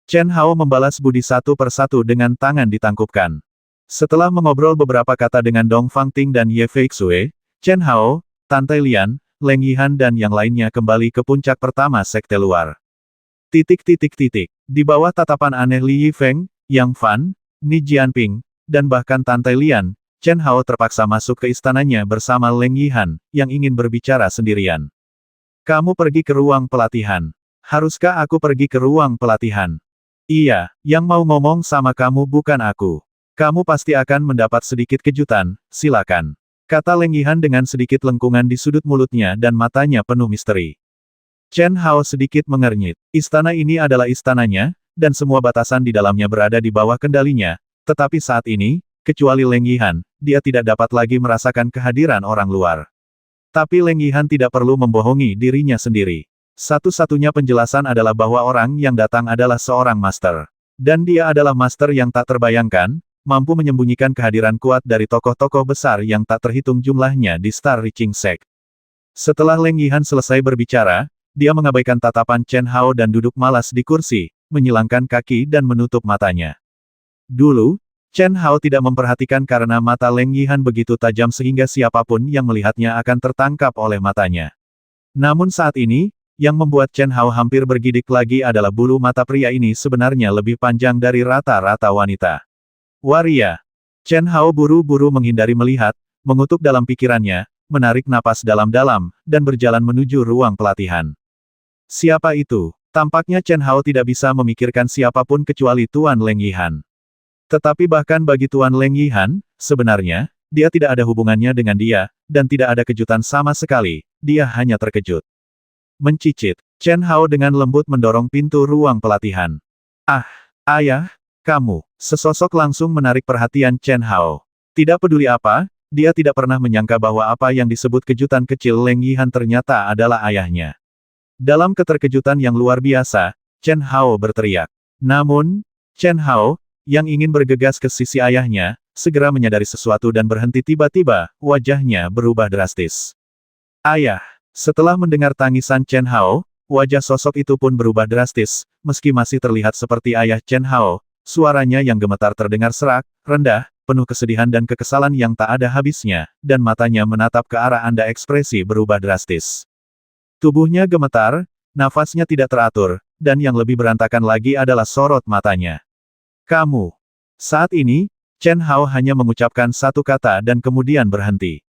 Chen Hao membalas budi satu persatu dengan tangan ditangkupkan. Setelah mengobrol beberapa kata dengan Dong Fangting dan Ye Feixue, Chen Hao, Tantai Lian, Leng Yihan dan yang lainnya kembali ke puncak pertama sekte luar. Di bawah tatapan aneh Li Yifeng, Yang Fan, Ni Jianping, dan bahkan Tantai Lian, Chen Hao terpaksa masuk ke istananya bersama Leng Yihan, yang ingin berbicara sendirian. Kamu pergi ke ruang pelatihan. Haruskah aku pergi ke ruang pelatihan? Iya, yang mau ngomong sama kamu bukan aku. Kamu pasti akan mendapat sedikit kejutan, silakan. Kata Leng Yihan dengan sedikit lengkungan di sudut mulutnya dan matanya penuh misteri. Chen Hao sedikit mengernyit. Istana ini adalah istananya, dan semua batasan di dalamnya berada di bawah kendalinya, tetapi saat ini, kecuali Leng Yihan, dia tidak dapat lagi merasakan kehadiran orang luar. Tapi Leng Yihan tidak perlu membohongi dirinya sendiri. Satu-satunya penjelasan adalah bahwa orang yang datang adalah seorang master. Dan dia adalah master yang tak terbayangkan, mampu menyembunyikan kehadiran kuat dari tokoh-tokoh besar yang tak terhitung jumlahnya di Star Reaching Sect. Setelah Leng Yihan selesai berbicara, dia mengabaikan tatapan Chen Hao dan duduk malas di kursi, menyilangkan kaki dan menutup matanya. Dulu, Chen Hao tidak memperhatikan karena mata Leng Yihan begitu tajam sehingga siapapun yang melihatnya akan tertangkap oleh matanya. Namun saat ini, yang membuat Chen Hao hampir bergidik lagi adalah bulu mata pria ini sebenarnya lebih panjang dari rata-rata wanita. Waria. Chen Hao buru-buru menghindari melihat, mengutuk dalam pikirannya, menarik napas dalam-dalam, dan berjalan menuju ruang pelatihan. Siapa itu? Tampaknya Chen Hao tidak bisa memikirkan siapapun kecuali Tuan Leng Yihan. Tetapi bahkan bagi Tuan Leng Yihan, sebenarnya, dia tidak ada hubungannya dengan dia, dan tidak ada kejutan sama sekali, dia hanya terkejut. Mencicit, Chen Hao dengan lembut mendorong pintu ruang pelatihan. Ah, ayah, kamu. Sesosok langsung menarik perhatian Chen Hao. Tidak peduli apa, dia tidak pernah menyangka bahwa apa yang disebut kejutan kecil Leng Yihan ternyata adalah ayahnya. Dalam keterkejutan yang luar biasa, Chen Hao berteriak. Namun, Chen Hao, yang ingin bergegas ke sisi ayahnya, segera menyadari sesuatu dan berhenti tiba-tiba, wajahnya berubah drastis. Ayah. Setelah mendengar tangisan Chen Hao, wajah sosok itu pun berubah drastis, meski masih terlihat seperti ayah Chen Hao, suaranya yang gemetar terdengar serak, rendah, penuh kesedihan dan kekesalan yang tak ada habisnya, dan matanya menatap ke arah Anda ekspresi berubah drastis. Tubuhnya gemetar, nafasnya tidak teratur, dan yang lebih berantakan lagi adalah sorot matanya. Kamu. Saat ini, Chen Hao hanya mengucapkan satu kata dan kemudian berhenti.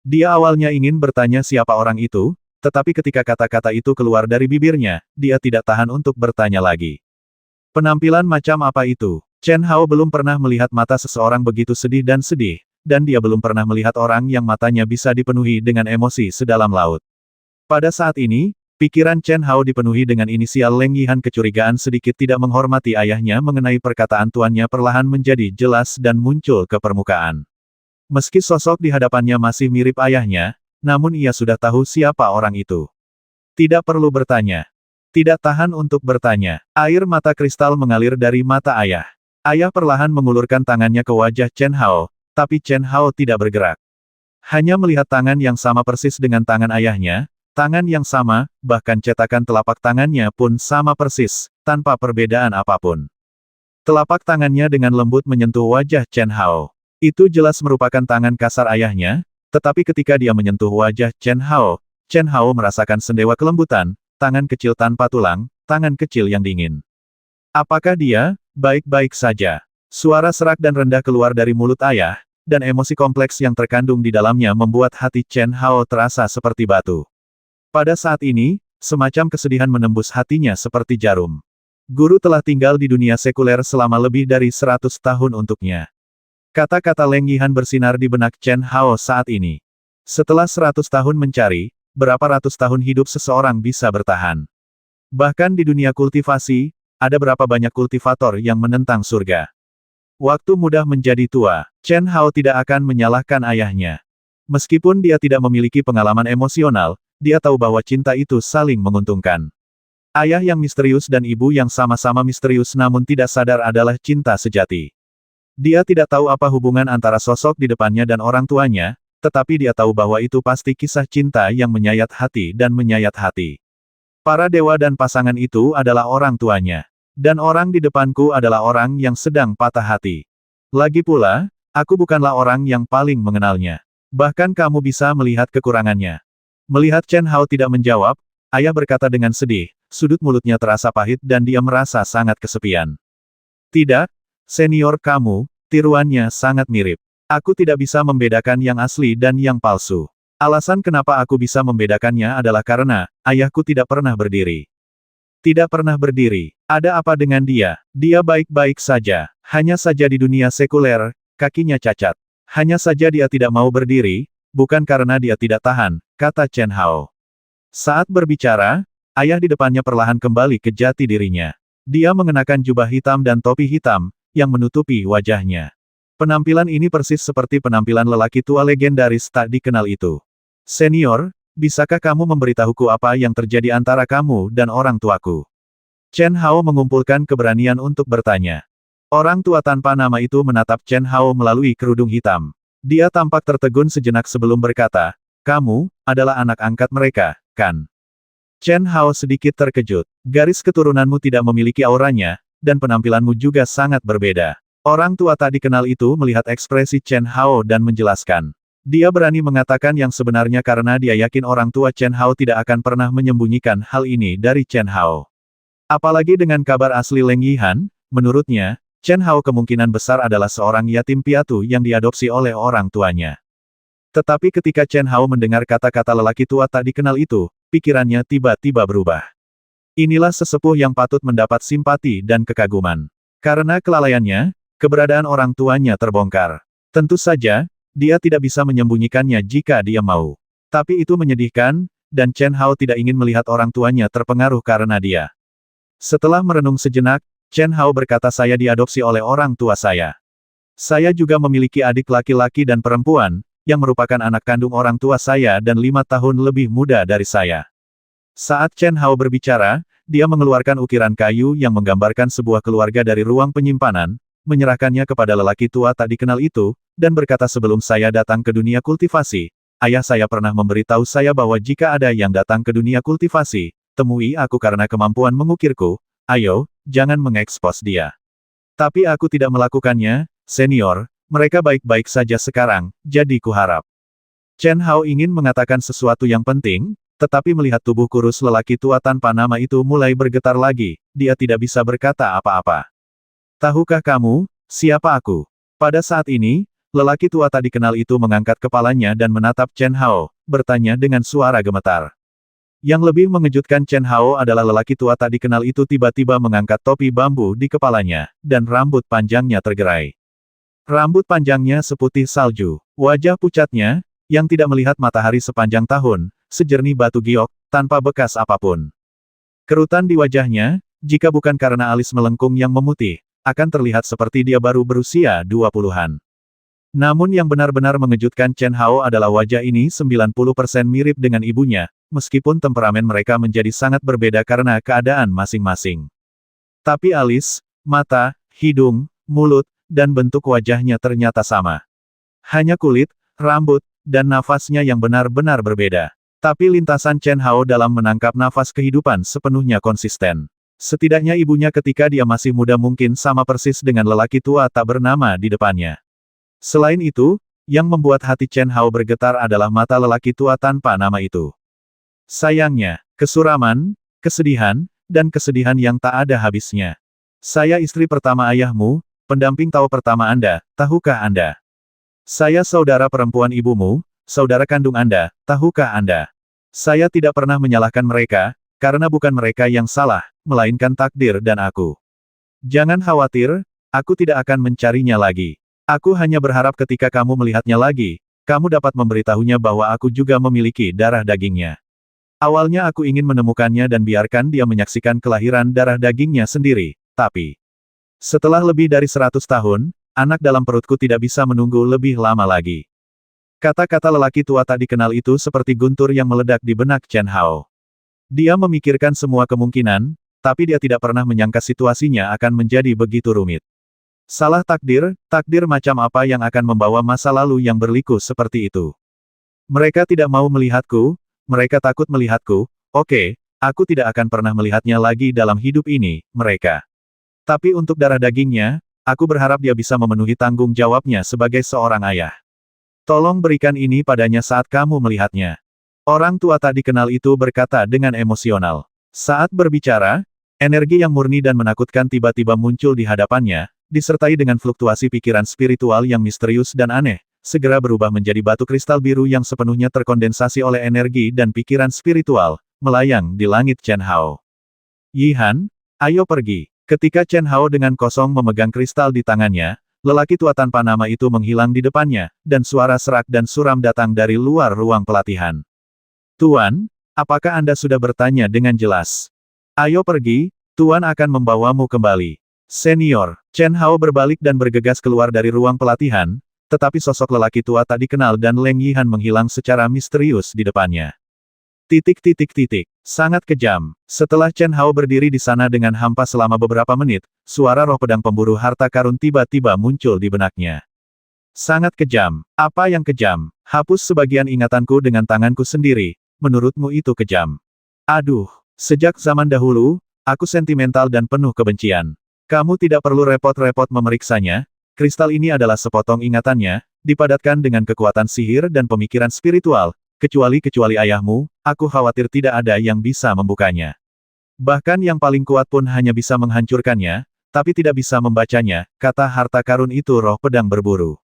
Dia awalnya ingin bertanya siapa orang itu, tetapi ketika kata-kata itu keluar dari bibirnya, dia tidak tahan untuk bertanya lagi. Penampilan macam apa itu? Chen Hao belum pernah melihat mata seseorang begitu sedih, dan dia belum pernah melihat orang yang matanya bisa dipenuhi dengan emosi sedalam laut. Pada saat ini, pikiran Chen Hao dipenuhi dengan inisial Leng Yihan. Kecurigaan sedikit tidak menghormati ayahnya mengenai perkataan tuannya perlahan menjadi jelas dan muncul ke permukaan. Meski sosok di hadapannya masih mirip ayahnya, namun ia sudah tahu siapa orang itu. Tidak perlu bertanya. Tidak tahan untuk bertanya. Air mata kristal mengalir dari mata ayah. Ayah perlahan mengulurkan tangannya ke wajah Chen Hao, tapi Chen Hao tidak bergerak. Hanya melihat tangan yang sama persis dengan tangan ayahnya, tangan yang sama, bahkan cetakan telapak tangannya pun sama persis, tanpa perbedaan apapun. Telapak tangannya dengan lembut menyentuh wajah Chen Hao. Itu jelas merupakan tangan kasar ayahnya, tetapi ketika dia menyentuh wajah Chen Hao merasakan sendewa kelembutan, tangan kecil tanpa tulang, tangan kecil yang dingin. Apakah dia baik-baik saja? Suara serak dan rendah keluar dari mulut ayah, dan emosi kompleks yang terkandung di dalamnya membuat hati Chen Hao terasa seperti batu. Pada saat ini, semacam kesedihan menembus hatinya seperti jarum. Guru telah tinggal di dunia sekuler selama lebih dari 100 tahun untuknya. Kata-kata Leng Yihan bersinar di benak Chen Hao saat ini. Setelah 100 tahun mencari, berapa ratus tahun hidup seseorang bisa bertahan? Bahkan di dunia kultivasi, ada berapa banyak kultivator yang menentang surga? Waktu mudah menjadi tua, Chen Hao tidak akan menyalahkan ayahnya. Meskipun dia tidak memiliki pengalaman emosional, dia tahu bahwa cinta itu saling menguntungkan. Ayah yang misterius dan ibu yang sama-sama misterius namun tidak sadar adalah cinta sejati. Dia tidak tahu apa hubungan antara sosok di depannya dan orang tuanya, tetapi dia tahu bahwa itu pasti kisah cinta yang menyayat hati dan menyayat hati. Para dewa dan pasangan itu adalah orang tuanya. Dan orang di depanku adalah orang yang sedang patah hati. Lagi pula, aku bukanlah orang yang paling mengenalnya. Bahkan kamu bisa melihat kekurangannya. Melihat Chen Hao tidak menjawab, ayah berkata dengan sedih, sudut mulutnya terasa pahit dan dia merasa sangat kesepian. Tidak, senior kamu, tiruannya sangat mirip. Aku tidak bisa membedakan yang asli dan yang palsu. Alasan kenapa aku bisa membedakannya adalah karena, ayahku tidak pernah berdiri. Tidak pernah berdiri. Ada apa dengan dia? Dia baik-baik saja. Hanya saja di dunia sekuler, kakinya cacat. Hanya saja dia tidak mau berdiri, bukan karena dia tidak tahan, kata Chen Hao. Saat berbicara, ayah di depannya perlahan kembali ke jati dirinya. Dia mengenakan jubah hitam dan topi hitam, yang menutupi wajahnya. Penampilan ini persis seperti penampilan lelaki tua legendaris tak dikenal itu. Senior, bisakah kamu memberitahuku apa yang terjadi antara kamu dan orang tuaku? Chen Hao mengumpulkan keberanian untuk bertanya. Orang tua tanpa nama itu menatap Chen Hao melalui kerudung hitam. Dia tampak tertegun sejenak sebelum berkata, "Kamu adalah anak angkat mereka, kan?" Chen Hao sedikit terkejut. Garis keturunanmu tidak memiliki auranya, dan penampilanmu juga sangat berbeda. Orang tua tak dikenal itu melihat ekspresi Chen Hao dan menjelaskan. Dia berani mengatakan yang sebenarnya karena dia yakin orang tua Chen Hao tidak akan pernah menyembunyikan hal ini dari Chen Hao. Apalagi dengan kabar asli Leng Yihan, menurutnya, Chen Hao kemungkinan besar adalah seorang yatim piatu yang diadopsi oleh orang tuanya. Tetapi ketika Chen Hao mendengar kata-kata lelaki tua tak dikenal itu, pikirannya tiba-tiba berubah. Inilah sesepuh yang patut mendapat simpati dan kekaguman. Karena kelalaiannya, keberadaan orang tuanya terbongkar. Tentu saja, dia tidak bisa menyembunyikannya jika dia mau. Tapi itu menyedihkan, dan Chen Hao tidak ingin melihat orang tuanya terpengaruh karena dia. Setelah merenung sejenak, Chen Hao berkata, "Saya diadopsi oleh orang tua saya. Saya juga memiliki adik laki-laki dan perempuan, yang merupakan anak kandung orang tua saya dan 5 tahun lebih muda dari saya." Saat Chen Hao berbicara, dia mengeluarkan ukiran kayu yang menggambarkan sebuah keluarga dari ruang penyimpanan, menyerahkannya kepada lelaki tua tak dikenal itu, dan berkata, "Sebelum saya datang ke dunia kultivasi, ayah saya pernah memberitahu saya bahwa jika ada yang datang ke dunia kultivasi, temui aku karena kemampuan mengukirku. Ayo, jangan mengekspos dia." Tapi aku tidak melakukannya, senior, mereka baik-baik saja sekarang, jadi kuharap. Chen Hao ingin mengatakan sesuatu yang penting, tetapi melihat tubuh kurus lelaki tua tanpa nama itu mulai bergetar lagi, dia tidak bisa berkata apa-apa. "Tahukah kamu, siapa aku?" Pada saat ini, lelaki tua tak dikenal itu mengangkat kepalanya dan menatap Chen Hao, bertanya dengan suara gemetar. Yang lebih mengejutkan Chen Hao adalah lelaki tua tak dikenal itu tiba-tiba mengangkat topi bambu di kepalanya, dan rambut panjangnya tergerai. Rambut panjangnya seputih salju, wajah pucatnya, yang tidak melihat matahari sepanjang tahun, sejernih batu giok, tanpa bekas apapun. Kerutan di wajahnya, jika bukan karena alis melengkung yang memutih, akan terlihat seperti dia baru berusia 20-an. Namun yang benar-benar mengejutkan Chen Hao adalah wajah ini 90% mirip dengan ibunya, meskipun temperamen mereka menjadi sangat berbeda karena keadaan masing-masing. Tapi alis, mata, hidung, mulut, dan bentuk wajahnya ternyata sama. Hanya kulit, rambut, dan nafasnya yang benar-benar berbeda. Tapi lintasan Chen Hao dalam menangkap nafas kehidupan sepenuhnya konsisten. Setidaknya ibunya ketika dia masih muda mungkin sama persis dengan lelaki tua tak bernama di depannya. Selain itu, yang membuat hati Chen Hao bergetar adalah mata lelaki tua tanpa nama itu. Sayangnya, kesuraman, kesedihan, dan kesedihan yang tak ada habisnya. "Saya istri pertama ayahmu, pendamping Tao pertama Anda, tahukah Anda? Saya saudara perempuan ibumu, saudara kandung Anda, tahukah Anda? Saya tidak pernah menyalahkan mereka, karena bukan mereka yang salah, melainkan takdir dan aku. Jangan khawatir, aku tidak akan mencarinya lagi. Aku hanya berharap ketika kamu melihatnya lagi, kamu dapat memberitahunya bahwa aku juga memiliki darah dagingnya. Awalnya aku ingin menemukannya dan biarkan dia menyaksikan kelahiran darah dagingnya sendiri, tapi setelah lebih dari 100 tahun, anak dalam perutku tidak bisa menunggu lebih lama lagi." Kata-kata lelaki tua tak dikenal itu seperti guntur yang meledak di benak Chen Hao. Dia memikirkan semua kemungkinan, tapi dia tidak pernah menyangka situasinya akan menjadi begitu rumit. Salah takdir, takdir macam apa yang akan membawa masa lalu yang berliku seperti itu? Mereka tidak mau melihatku, mereka takut melihatku, oke, aku tidak akan pernah melihatnya lagi dalam hidup ini, mereka. Tapi untuk darah dagingnya, aku berharap dia bisa memenuhi tanggung jawabnya sebagai seorang ayah. Tolong berikan ini padanya saat kamu melihatnya. Orang tua tak dikenal itu berkata dengan emosional. Saat berbicara, energi yang murni dan menakutkan tiba-tiba muncul di hadapannya, disertai dengan fluktuasi pikiran spiritual yang misterius dan aneh, segera berubah menjadi batu kristal biru yang sepenuhnya terkondensasi oleh energi dan pikiran spiritual, melayang di langit Chen Hao. "Yihan, ayo pergi." Ketika Chen Hao dengan kosong memegang kristal di tangannya, lelaki tua tanpa nama itu menghilang di depannya, dan suara serak dan suram datang dari luar ruang pelatihan. "Tuan, apakah Anda sudah bertanya dengan jelas? Ayo pergi, Tuan akan membawamu kembali." "Senior." Chen Hao berbalik dan bergegas keluar dari ruang pelatihan, tetapi sosok lelaki tua tak dikenal dan Leng Yihan menghilang secara misterius di depannya. Titik titik titik. Sangat kejam. Setelah Chen Hao berdiri di sana dengan hampa selama beberapa menit, suara roh pedang pemburu harta karun tiba-tiba muncul di benaknya. Sangat kejam. Apa yang kejam? Hapus sebagian ingatanku dengan tanganku sendiri. Menurutmu itu kejam? Aduh. Sejak zaman dahulu, aku sentimental dan penuh kebencian. Kamu tidak perlu repot-repot memeriksanya. Kristal ini adalah sepotong ingatannya, dipadatkan dengan kekuatan sihir dan pemikiran spiritual. Kecuali ayahmu, aku khawatir tidak ada yang bisa membukanya. Bahkan yang paling kuat pun hanya bisa menghancurkannya, tapi tidak bisa membacanya, kata harta karun itu roh pedang berburu.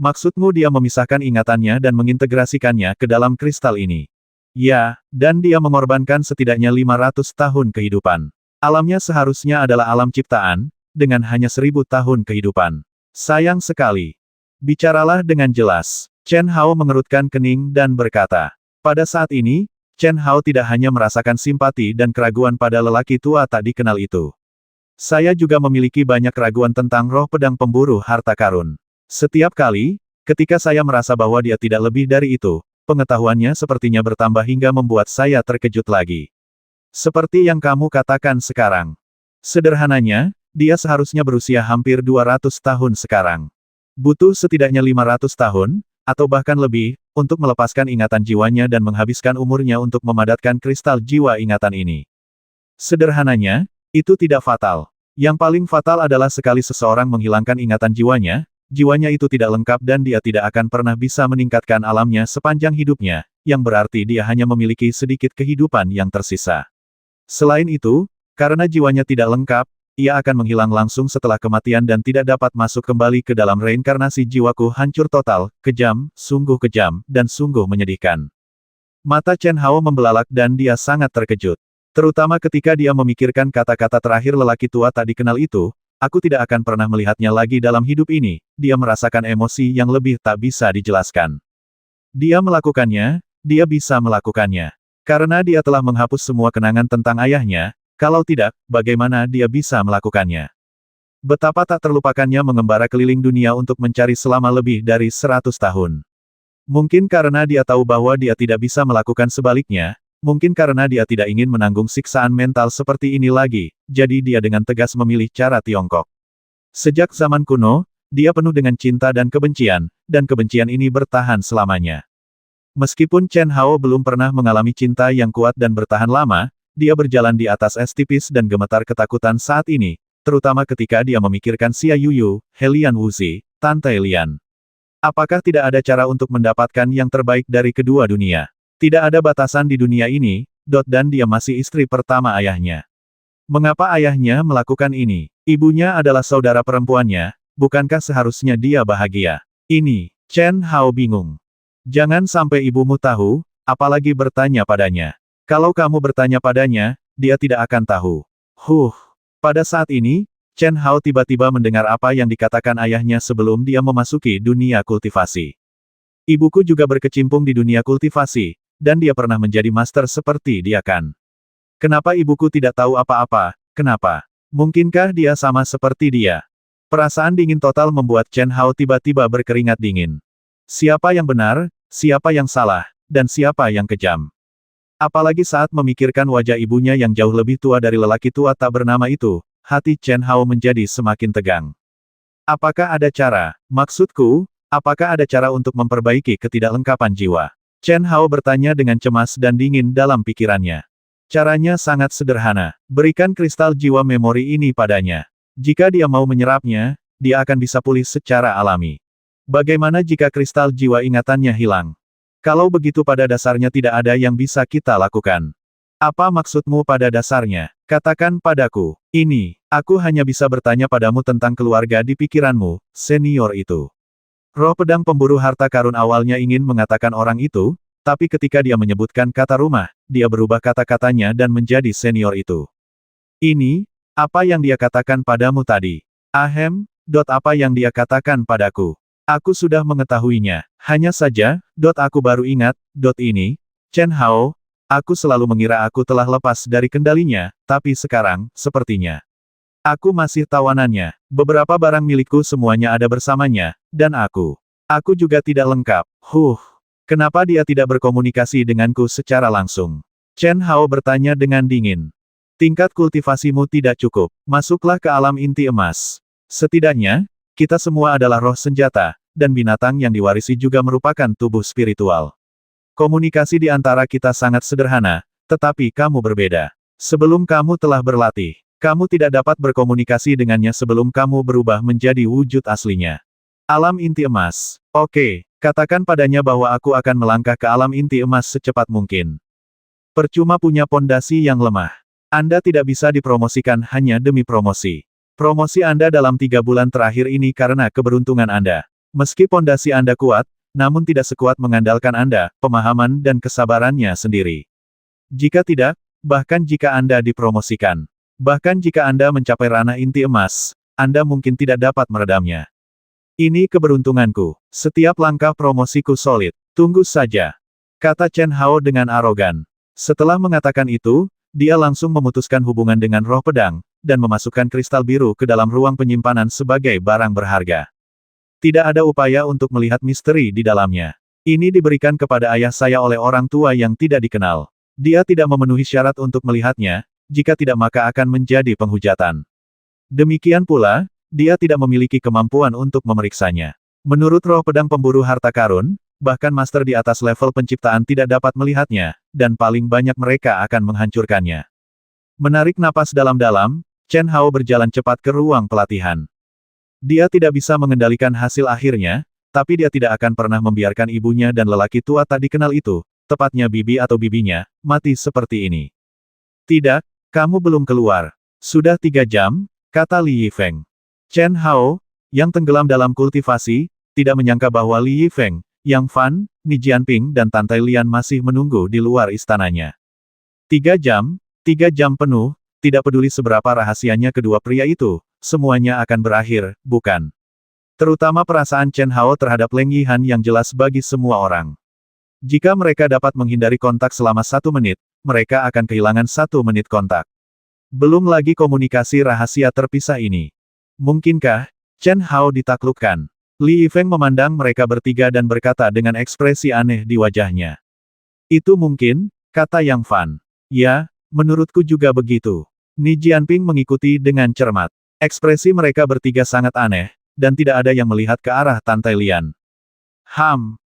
Maksudmu dia memisahkan ingatannya dan mengintegrasikannya ke dalam kristal ini. Ya, dan dia mengorbankan setidaknya 500 tahun kehidupan. Alamnya seharusnya adalah alam ciptaan, dengan hanya 1000 tahun kehidupan. Sayang sekali. Bicaralah dengan jelas. Chen Hao mengerutkan kening dan berkata. Pada saat ini, Chen Hao tidak hanya merasakan simpati dan keraguan pada lelaki tua tak dikenal itu. Saya juga memiliki banyak keraguan tentang roh pedang pemburu harta karun. Setiap kali, ketika saya merasa bahwa dia tidak lebih dari itu, pengetahuannya sepertinya bertambah hingga membuat saya terkejut lagi. Seperti yang kamu katakan sekarang. Sederhananya, dia seharusnya berusia hampir 200 tahun sekarang. Butuh setidaknya 500 tahun, atau bahkan lebih, untuk melepaskan ingatan jiwanya dan menghabiskan umurnya untuk memadatkan kristal jiwa ingatan ini. Sederhananya, itu tidak fatal. Yang paling fatal adalah sekali seseorang menghilangkan ingatan jiwanya itu tidak lengkap dan dia tidak akan pernah bisa meningkatkan alamnya sepanjang hidupnya, yang berarti dia hanya memiliki sedikit kehidupan yang tersisa. Selain itu, karena jiwanya tidak lengkap, ia akan menghilang langsung setelah kematian dan tidak dapat masuk kembali ke dalam reinkarnasi. Jiwaku hancur total, kejam, dan sungguh menyedihkan. Mata Chen Hao membelalak dan dia sangat terkejut. Terutama ketika dia memikirkan kata-kata terakhir lelaki tua tak dikenal itu, aku tidak akan pernah melihatnya lagi dalam hidup ini, dia merasakan emosi yang lebih tak bisa dijelaskan. Dia melakukannya, dia bisa melakukannya. Karena dia telah menghapus semua kenangan tentang ayahnya, kalau tidak, bagaimana dia bisa melakukannya? Betapa tak terlupakannya mengembara keliling dunia untuk mencari selama lebih dari 100 tahun. Mungkin karena dia tahu bahwa dia tidak bisa melakukan sebaliknya, mungkin karena dia tidak ingin menanggung siksaan mental seperti ini lagi, jadi dia dengan tegas memilih cara Tiongkok. Sejak zaman kuno, dia penuh dengan cinta dan kebencian ini bertahan selamanya. Meskipun Chen Hao belum pernah mengalami cinta yang kuat dan bertahan lama, dia berjalan di atas es tipis dan gemetar ketakutan saat ini, terutama ketika dia memikirkan Xia Yuyu, Helian Wuzi, Tante Lian. Apakah tidak ada cara untuk mendapatkan yang terbaik dari kedua dunia? Tidak ada batasan di dunia ini, dan dia masih istri pertama ayahnya. Mengapa ayahnya melakukan ini? Ibunya adalah saudara perempuannya, bukankah seharusnya dia bahagia? Ini, Chen Hao bingung. Jangan sampai ibumu tahu, apalagi bertanya padanya. Kalau kamu bertanya padanya, dia tidak akan tahu. Pada saat ini, Chen Hao tiba-tiba mendengar apa yang dikatakan ayahnya sebelum dia memasuki dunia kultivasi. Ibuku juga berkecimpung di dunia kultivasi, dan dia pernah menjadi master seperti dia kan. Kenapa ibuku tidak tahu apa-apa? Kenapa? Mungkinkah dia sama seperti dia? Perasaan dingin total membuat Chen Hao tiba-tiba berkeringat dingin. Siapa yang benar, siapa yang salah, dan siapa yang kejam? Apalagi saat memikirkan wajah ibunya yang jauh lebih tua dari lelaki tua tak bernama itu, hati Chen Hao menjadi semakin tegang. Apakah ada cara? Maksudku, apakah ada cara untuk memperbaiki ketidaklengkapan jiwa? Chen Hao bertanya dengan cemas dan dingin dalam pikirannya. Caranya sangat sederhana. Berikan kristal jiwa memori ini padanya. Jika dia mau menyerapnya, dia akan bisa pulih secara alami. Bagaimana jika kristal jiwa ingatannya hilang? Kalau begitu pada dasarnya tidak ada yang bisa kita lakukan. Apa maksudmu pada dasarnya? Katakan padaku. Ini, aku hanya bisa bertanya padamu tentang keluarga di pikiranmu, senior itu. Roh pedang pemburu harta karun awalnya ingin mengatakan orang itu, tapi ketika dia menyebutkan kata rumah, dia berubah kata-katanya dan menjadi senior itu. Ini, apa yang dia katakan padamu tadi? Apa yang dia katakan padaku? Aku sudah mengetahuinya. Hanya saja, aku baru ingat, ini, Chen Hao, aku selalu mengira aku telah lepas dari kendalinya, tapi sekarang, sepertinya. Aku masih tawanannya. Beberapa barang milikku semuanya ada bersamanya, dan aku juga tidak lengkap. Kenapa dia tidak berkomunikasi denganku secara langsung? Chen Hao bertanya dengan dingin. Tingkat kultivasimu tidak cukup. Masuklah ke alam inti emas. Setidaknya, kita semua adalah roh senjata, dan binatang yang diwarisi juga merupakan tubuh spiritual. Komunikasi di antara kita sangat sederhana, tetapi kamu berbeda. Sebelum kamu telah berlatih, kamu tidak dapat berkomunikasi dengannya sebelum kamu berubah menjadi wujud aslinya. Alam inti emas. Oke, katakan padanya bahwa aku akan melangkah ke alam inti emas secepat mungkin. Percuma punya pondasi yang lemah. Anda tidak bisa dipromosikan hanya demi promosi. Promosi Anda dalam 3 bulan terakhir ini karena keberuntungan Anda. Meski pondasi Anda kuat, namun tidak sekuat mengandalkan Anda, pemahaman dan kesabarannya sendiri. Jika tidak, bahkan jika Anda dipromosikan, bahkan jika Anda mencapai ranah inti emas, Anda mungkin tidak dapat meredamnya. Ini keberuntunganku. Setiap langkah promosiku solid. Tunggu saja. Kata Chen Hao dengan arogan. Setelah mengatakan itu, dia langsung memutuskan hubungan dengan roh pedang, dan memasukkan kristal biru ke dalam ruang penyimpanan sebagai barang berharga. Tidak ada upaya untuk melihat misteri di dalamnya. Ini diberikan kepada ayah saya oleh orang tua yang tidak dikenal. Dia tidak memenuhi syarat untuk melihatnya, jika tidak maka akan menjadi penghujatan. Demikian pula, dia tidak memiliki kemampuan untuk memeriksanya. Menurut roh pedang pemburu harta karun, bahkan master di atas level penciptaan tidak dapat melihatnya, dan paling banyak mereka akan menghancurkannya. Menarik napas dalam-dalam, Chen Hao berjalan cepat ke ruang pelatihan. Dia tidak bisa mengendalikan hasil akhirnya, tapi dia tidak akan pernah membiarkan ibunya dan lelaki tua tak dikenal itu, tepatnya bibi atau bibinya, mati seperti ini. Tidak, kamu belum keluar. Sudah 3 jam, kata Li Yifeng. Chen Hao, yang tenggelam dalam kultivasi, tidak menyangka bahwa Li Yifeng, Yang Fan, Ni Jianping dan Tantai Lian masih menunggu di luar istananya. 3 jam penuh, tidak peduli seberapa rahasianya kedua pria itu, semuanya akan berakhir, bukan? Terutama perasaan Chen Hao terhadap Leng Yihan yang jelas bagi semua orang. Jika mereka dapat menghindari kontak selama 1 menit, mereka akan kehilangan 1 menit kontak. Belum lagi komunikasi rahasia terpisah ini. Mungkinkah Chen Hao ditaklukkan? Li Yifeng memandang mereka bertiga dan berkata dengan ekspresi aneh di wajahnya. Itu mungkin, kata Yang Fan. Ya, menurutku juga begitu. Ni Jianping mengikuti dengan cermat. Ekspresi mereka bertiga sangat aneh, dan tidak ada yang melihat ke arah Tantai Lian.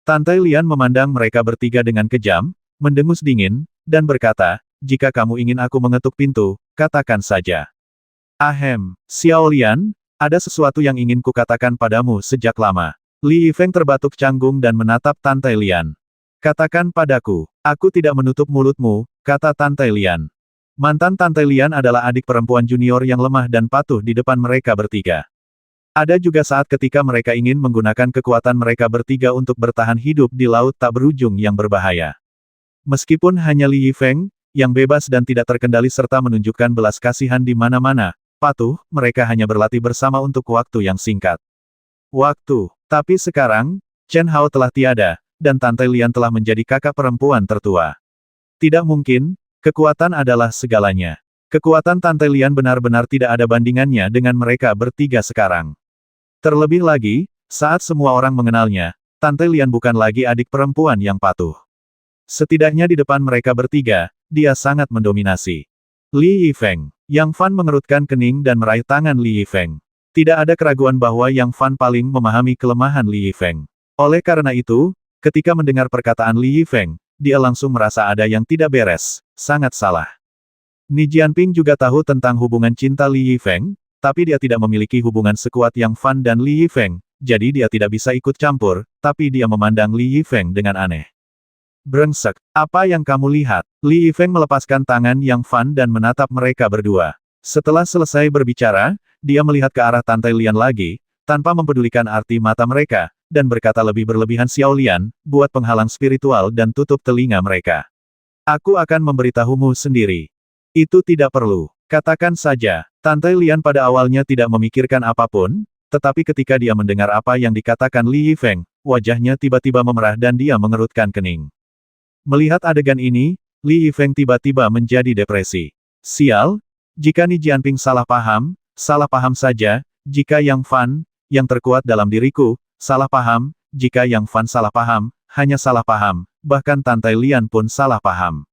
Tantai Lian memandang mereka bertiga dengan kejam, mendengus dingin, dan berkata, jika kamu ingin aku mengetuk pintu, katakan saja. Xiao Lian, ada sesuatu yang ingin kukatakan padamu sejak lama. Li Yifeng terbatuk canggung dan menatap Tantai Lian. Katakan padaku, aku tidak menutup mulutmu, kata Tantai Lian. Mantan Tantai Lian adalah adik perempuan junior yang lemah dan patuh di depan mereka bertiga. Ada juga saat ketika mereka ingin menggunakan kekuatan mereka bertiga untuk bertahan hidup di laut tak berujung yang berbahaya. Meskipun hanya Li Yifeng, yang bebas dan tidak terkendali serta menunjukkan belas kasihan di mana-mana, patuh, mereka hanya berlatih bersama untuk waktu yang singkat. Tapi sekarang, Chen Hao telah tiada, dan Tantai Lian telah menjadi kakak perempuan tertua. Tidak mungkin, kekuatan adalah segalanya. Kekuatan Tantai Lian benar-benar tidak ada bandingannya dengan mereka bertiga sekarang. Terlebih lagi, saat semua orang mengenalnya, Tantai Lian bukan lagi adik perempuan yang patuh. Setidaknya di depan mereka bertiga, dia sangat mendominasi. Li Yifeng. Yang Fan mengerutkan kening dan meraih tangan Li Yifeng. Tidak ada keraguan bahwa Yang Fan paling memahami kelemahan Li Yifeng. Oleh karena itu, ketika mendengar perkataan Li Yifeng, dia langsung merasa ada yang tidak beres, sangat salah. Ni Jianping juga tahu tentang hubungan cinta Li Yifeng, tapi dia tidak memiliki hubungan sekuat Yang Fan dan Li Yifeng, jadi dia tidak bisa ikut campur, tapi dia memandang Li Yifeng dengan aneh. Brengsek, apa yang kamu lihat? Li Yifeng melepaskan tangan Yang Fan dan menatap mereka berdua. Setelah selesai berbicara, dia melihat ke arah Tantai Lian lagi, tanpa mempedulikan arti mata mereka, dan berkata lebih berlebihan Xiao Lian, buat penghalang spiritual dan tutup telinga mereka. Aku akan memberitahumu sendiri. Itu tidak perlu. Katakan saja, Tantai Lian pada awalnya tidak memikirkan apapun, tetapi ketika dia mendengar apa yang dikatakan Li Yifeng, wajahnya tiba-tiba memerah dan dia mengerutkan kening. Melihat adegan ini, Li Yifeng tiba-tiba menjadi depresi. Sial, jika Ni Jianping salah paham saja, jika Yang Fan, yang terkuat dalam diriku, salah paham, jika Yang Fan salah paham, hanya salah paham, bahkan Tante Lian pun salah paham.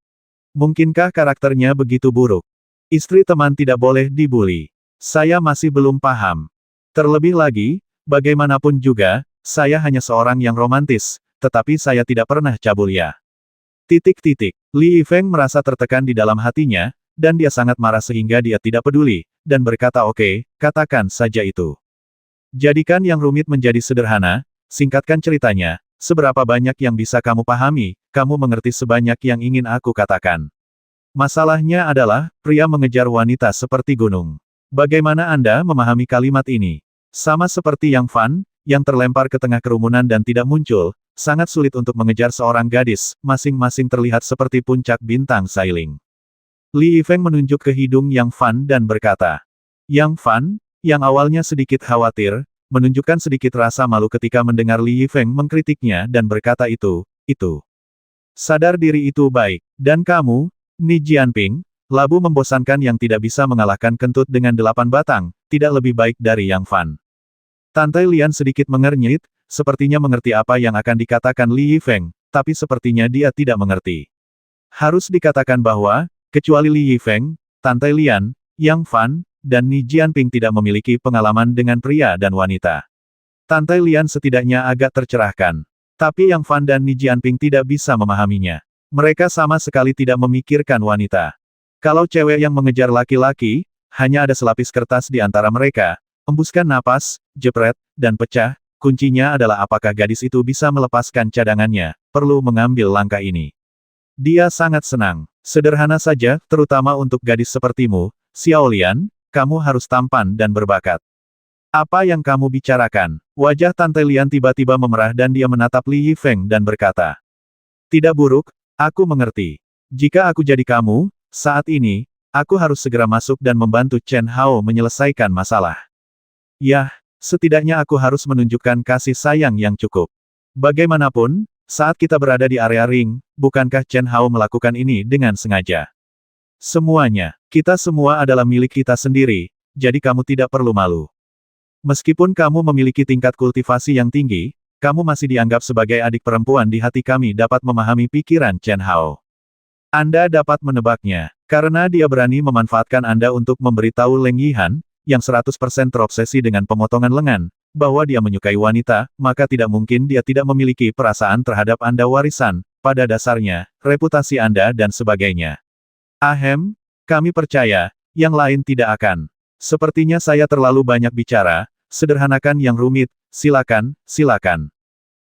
Mungkinkah karakternya begitu buruk? Istri teman tidak boleh dibully. Saya masih belum paham. Terlebih lagi, bagaimanapun juga, saya hanya seorang yang romantis, tetapi saya tidak pernah cabul ya. Li Yifeng merasa tertekan di dalam hatinya, dan dia sangat marah sehingga dia tidak peduli, dan berkata oke, katakan saja itu. Jadikan yang rumit menjadi sederhana, singkatkan ceritanya, seberapa banyak yang bisa kamu pahami, kamu mengerti sebanyak yang ingin aku katakan. Masalahnya adalah, pria mengejar wanita seperti gunung. Bagaimana Anda memahami kalimat ini? Sama seperti Yang Fan, yang terlempar ke tengah kerumunan dan tidak muncul, sangat sulit untuk mengejar seorang gadis, masing-masing terlihat seperti puncak bintang sailing. Li Yifeng menunjuk ke hidung Yang Fan dan berkata. Yang Fan, yang awalnya sedikit khawatir, menunjukkan sedikit rasa malu ketika mendengar Li Yifeng mengkritiknya dan berkata itu. Sadar diri itu baik. Dan kamu, Ni Jianping, labu membosankan yang tidak bisa mengalahkan kentut dengan 8 batang, tidak lebih baik dari Yang Fan. Tante Lian sedikit mengernyit, sepertinya mengerti apa yang akan dikatakan Li Yifeng, tapi sepertinya dia tidak mengerti. Harus dikatakan bahwa, kecuali Li Yifeng, Tante Lian, Yang Fan, dan Ni Jianping tidak memiliki pengalaman dengan pria dan wanita. Tante Lian setidaknya agak tercerahkan. Tapi Yang Fan dan Ni Jianping tidak bisa memahaminya. Mereka sama sekali tidak memikirkan wanita. Kalau cewek yang mengejar laki-laki, hanya ada selapis kertas di antara mereka, embuskan napas, jepret, dan pecah, kuncinya adalah apakah gadis itu bisa melepaskan cadangannya, perlu mengambil langkah ini. Dia sangat senang. Sederhana saja, terutama untuk gadis sepertimu, Xiao Lian, kamu harus tampan dan berbakat. Apa yang kamu bicarakan? Wajah Tante Lian tiba-tiba memerah dan dia menatap Li Yifeng dan berkata. Tidak buruk, aku mengerti. Jika aku jadi kamu, saat ini, aku harus segera masuk dan membantu Chen Hao menyelesaikan masalah. Yah, setidaknya aku harus menunjukkan kasih sayang yang cukup. Bagaimanapun, saat kita berada di area ring, bukankah Chen Hao melakukan ini dengan sengaja? Semuanya, kita semua adalah milik kita sendiri, jadi kamu tidak perlu malu. Meskipun kamu memiliki tingkat kultivasi yang tinggi, kamu masih dianggap sebagai adik perempuan di hati kami dapat memahami pikiran Chen Hao. Anda dapat menebaknya, karena dia berani memanfaatkan Anda untuk memberitahu Leng Yihan, yang 100% terobsesi dengan pemotongan lengan, bahwa dia menyukai wanita, maka tidak mungkin dia tidak memiliki perasaan terhadap Anda warisan, pada dasarnya, reputasi Anda dan sebagainya. Ahem, kami percaya, yang lain tidak akan. Sepertinya saya terlalu banyak bicara, sederhanakan yang rumit, silakan.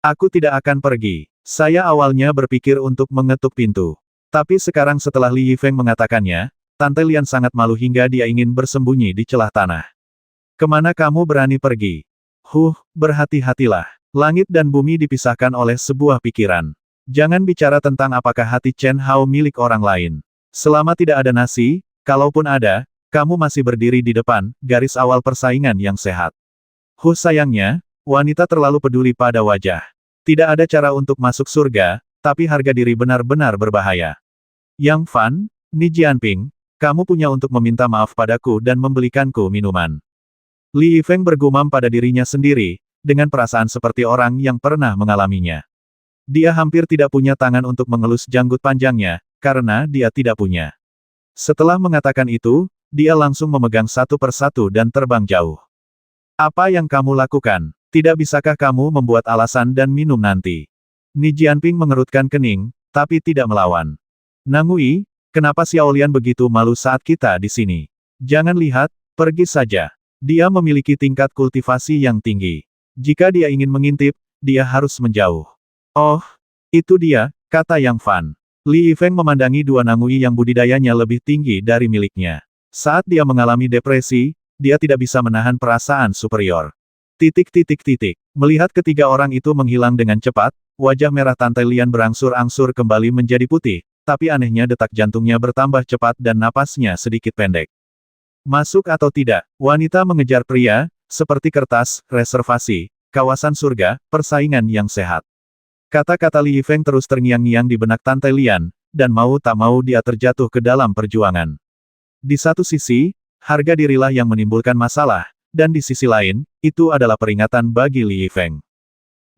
Aku tidak akan pergi. Saya awalnya berpikir untuk mengetuk pintu. Tapi sekarang setelah Li Yifeng mengatakannya, Tante Lian sangat malu hingga dia ingin bersembunyi di celah tanah. Kemana kamu berani pergi? Berhati-hatilah. Langit dan bumi dipisahkan oleh sebuah pikiran. Jangan bicara tentang apakah hati Chen Hao milik orang lain. Selama tidak ada nasi, kalaupun ada, kamu masih berdiri di depan, garis awal persaingan yang sehat. Sayangnya, wanita terlalu peduli pada wajah. Tidak ada cara untuk masuk surga, tapi harga diri benar-benar berbahaya. Yang Fan, Ni Jianping, kamu punya untuk meminta maaf padaku dan membelikanku minuman. Li Yifeng bergumam pada dirinya sendiri, dengan perasaan seperti orang yang pernah mengalaminya. Dia hampir tidak punya tangan untuk mengelus janggut panjangnya, karena dia tidak punya. Setelah mengatakan itu, dia langsung memegang satu persatu dan terbang jauh. Apa yang kamu lakukan? Tidak bisakah kamu membuat alasan dan minum nanti? Ni Jianping mengerutkan kening, tapi tidak melawan. Nangui, kenapa Xiao Lian begitu malu saat kita di sini? Jangan lihat, pergi saja. Dia memiliki tingkat kultivasi yang tinggi. Jika dia ingin mengintip, dia harus menjauh. Oh, itu dia, kata Yang Fan. Li Yifeng memandangi dua Nangui yang budidayanya lebih tinggi dari miliknya. Saat dia mengalami depresi, dia tidak bisa menahan perasaan superior. Melihat ketiga orang itu menghilang dengan cepat, wajah merah Tante Lian berangsur-angsur kembali menjadi putih, tapi anehnya detak jantungnya bertambah cepat dan napasnya sedikit pendek. Masuk atau tidak, wanita mengejar pria, seperti kertas, reservasi, kawasan surga, persaingan yang sehat. Kata-kata Li Yifeng terus terngiang-ngiang di benak Tante Lian, dan mau tak mau dia terjatuh ke dalam perjuangan. Di satu sisi, harga dirilah yang menimbulkan masalah, dan di sisi lain, itu adalah peringatan bagi Li Yifeng.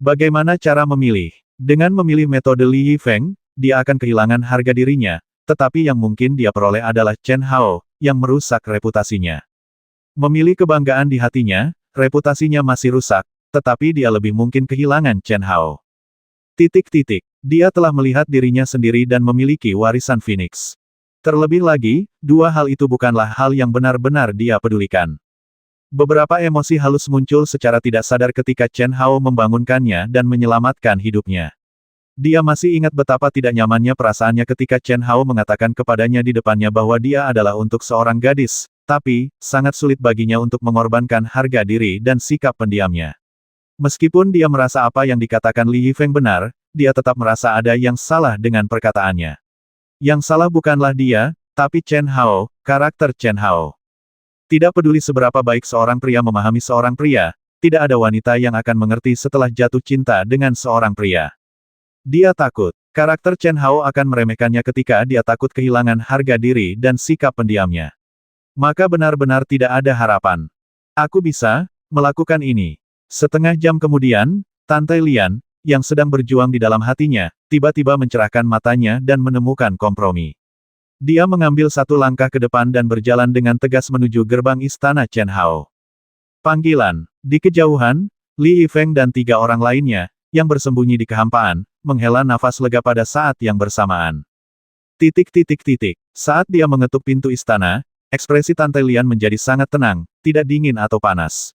Bagaimana cara memilih? Dengan memilih metode Li Yifeng, dia akan kehilangan harga dirinya, tetapi yang mungkin dia peroleh adalah Chen Hao, yang merusak reputasinya. Memilih kebanggaan di hatinya, reputasinya masih rusak, tetapi dia lebih mungkin kehilangan Chen Hao. Dia telah melihat dirinya sendiri dan memiliki warisan Phoenix. Terlebih lagi, dua hal itu bukanlah hal yang benar-benar dia pedulikan. Beberapa emosi halus muncul secara tidak sadar ketika Chen Hao membangunkannya dan menyelamatkan hidupnya. Dia masih ingat betapa tidak nyamannya perasaannya ketika Chen Hao mengatakan kepadanya di depannya bahwa dia adalah untuk seorang gadis, tapi, sangat sulit baginya untuk mengorbankan harga diri dan sikap pendiamnya. Meskipun dia merasa apa yang dikatakan Li Yifeng benar, dia tetap merasa ada yang salah dengan perkataannya. Yang salah bukanlah dia, tapi Chen Hao, karakter Chen Hao. Tidak peduli seberapa baik seorang pria memahami seorang pria, tidak ada wanita yang akan mengerti setelah jatuh cinta dengan seorang pria. Dia takut. Karakter Chen Hao akan meremehkannya ketika dia takut kehilangan harga diri dan sikap pendiamnya. Maka benar-benar tidak ada harapan. Aku bisa melakukan ini. Setengah jam kemudian, Tante Lian, yang sedang berjuang di dalam hatinya, tiba-tiba mencerahkan matanya dan menemukan kompromi. Dia mengambil satu langkah ke depan dan berjalan dengan tegas menuju gerbang istana Chen Hao. Panggilan. Di kejauhan, Li Yifeng dan tiga orang lainnya, yang bersembunyi di kehampaan, menghela nafas lega pada saat yang bersamaan. Saat dia mengetuk pintu istana, ekspresi Tante Lian menjadi sangat tenang, tidak dingin atau panas.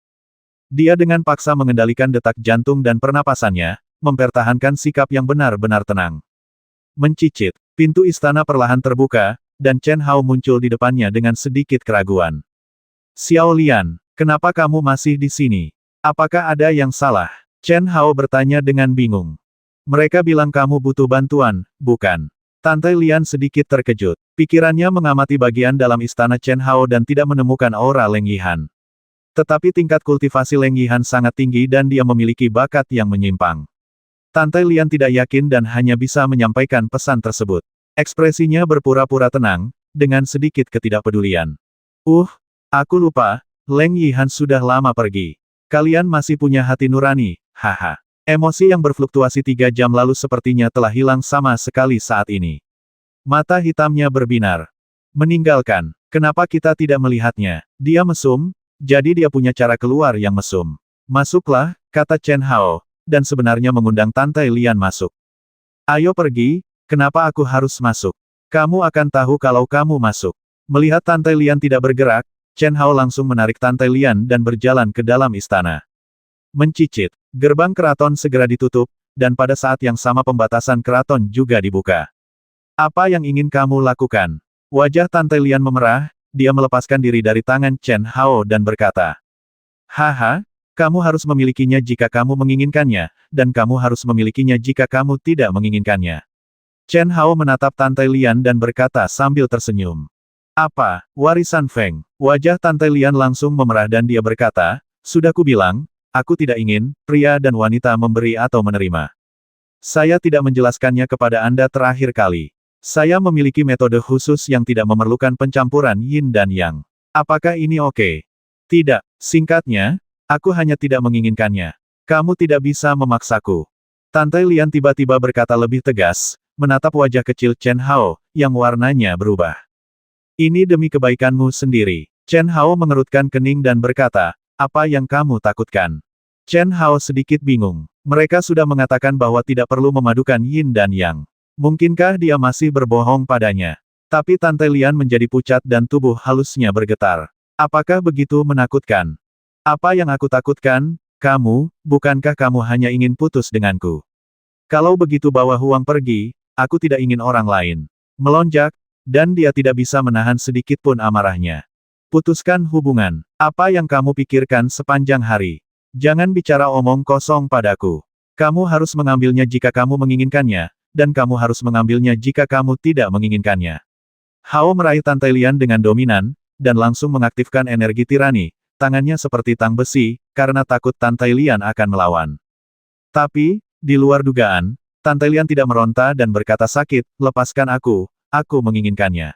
Dia dengan paksa mengendalikan detak jantung dan pernapasannya, mempertahankan sikap yang benar-benar tenang. Mencicit. Pintu istana perlahan terbuka, dan Chen Hao muncul di depannya dengan sedikit keraguan. Xiao Lian, kenapa kamu masih di sini? Apakah ada yang salah? Chen Hao bertanya dengan bingung. Mereka bilang kamu butuh bantuan, bukan? Tante Lian sedikit terkejut. Pikirannya mengamati bagian dalam istana Chen Hao dan tidak menemukan aura Leng Yihan. Tetapi tingkat kultivasi Leng Yihan sangat tinggi dan dia memiliki bakat yang menyimpang. Tante Lian tidak yakin dan hanya bisa menyampaikan pesan tersebut. Ekspresinya berpura-pura tenang, dengan sedikit ketidakpedulian. Aku lupa, Leng Yihan sudah lama pergi. Kalian masih punya hati nurani, haha. Emosi yang berfluktuasi 3 jam lalu sepertinya telah hilang sama sekali saat ini. Mata hitamnya berbinar. Meninggalkan, kenapa kita tidak melihatnya? Dia mesum, jadi dia punya cara keluar yang mesum. Masuklah, kata Chen Hao. Dan sebenarnya mengundang Tante Lian masuk. Ayo pergi, kenapa aku harus masuk? Kamu akan tahu kalau kamu masuk. Melihat Tante Lian tidak bergerak, Chen Hao langsung menarik Tante Lian dan berjalan ke dalam istana. Mencicit, gerbang keraton segera ditutup, dan pada saat yang sama pembatasan keraton juga dibuka. Apa yang ingin kamu lakukan? Wajah Tante Lian memerah, dia melepaskan diri dari tangan Chen Hao dan berkata, haha, kamu harus memilikinya jika kamu menginginkannya, dan kamu harus memilikinya jika kamu tidak menginginkannya. Chen Hao menatap Tante Lian dan berkata sambil tersenyum. Apa, warisan Feng? Wajah Tante Lian langsung memerah dan dia berkata, sudah kubilang, aku tidak ingin, pria dan wanita memberi atau menerima. Saya tidak menjelaskannya kepada Anda terakhir kali. Saya memiliki metode khusus yang tidak memerlukan pencampuran yin dan yang. Apakah ini oke? Tidak, singkatnya, aku hanya tidak menginginkannya. Kamu tidak bisa memaksaku. Tante Lian tiba-tiba berkata lebih tegas, menatap wajah kecil Chen Hao, yang warnanya berubah. Ini demi kebaikanmu sendiri. Chen Hao mengerutkan kening dan berkata, apa yang kamu takutkan? Chen Hao sedikit bingung. Mereka sudah mengatakan bahwa tidak perlu memadukan yin dan yang. Mungkinkah dia masih berbohong padanya? Tapi Tante Lian menjadi pucat dan tubuh halusnya bergetar. Apakah begitu menakutkan? Apa yang aku takutkan, kamu, bukankah kamu hanya ingin putus denganku? Kalau begitu bawa Huang pergi, aku tidak ingin orang lain. Melonjak, dan dia tidak bisa menahan sedikit pun amarahnya. Putuskan hubungan. Apa yang kamu pikirkan sepanjang hari? Jangan bicara omong kosong padaku. Kamu harus mengambilnya jika kamu menginginkannya, dan kamu harus mengambilnya jika kamu tidak menginginkannya. Hao meraih Tante Lian dengan dominan, dan langsung mengaktifkan energi tirani. Tangannya seperti tang besi, karena takut Tante Lian akan melawan. Tapi, di luar dugaan, Tante Lian tidak meronta dan berkata sakit, lepaskan aku menginginkannya.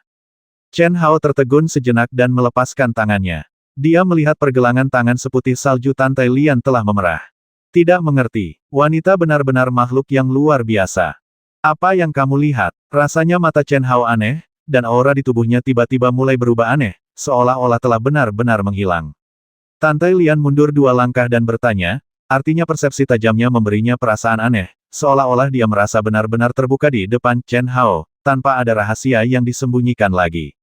Chen Hao tertegun sejenak dan melepaskan tangannya. Dia melihat pergelangan tangan seputih salju Tante Lian telah memerah. Tidak mengerti. Wanita benar-benar makhluk yang luar biasa. Apa yang kamu lihat? Rasanya mata Chen Hao aneh, dan aura di tubuhnya tiba-tiba mulai berubah aneh, seolah-olah telah benar-benar menghilang. Tante Lian mundur 2 langkah dan bertanya, artinya persepsi tajamnya memberinya perasaan aneh, seolah-olah dia merasa benar-benar terbuka di depan Chen Hao, tanpa ada rahasia yang disembunyikan lagi.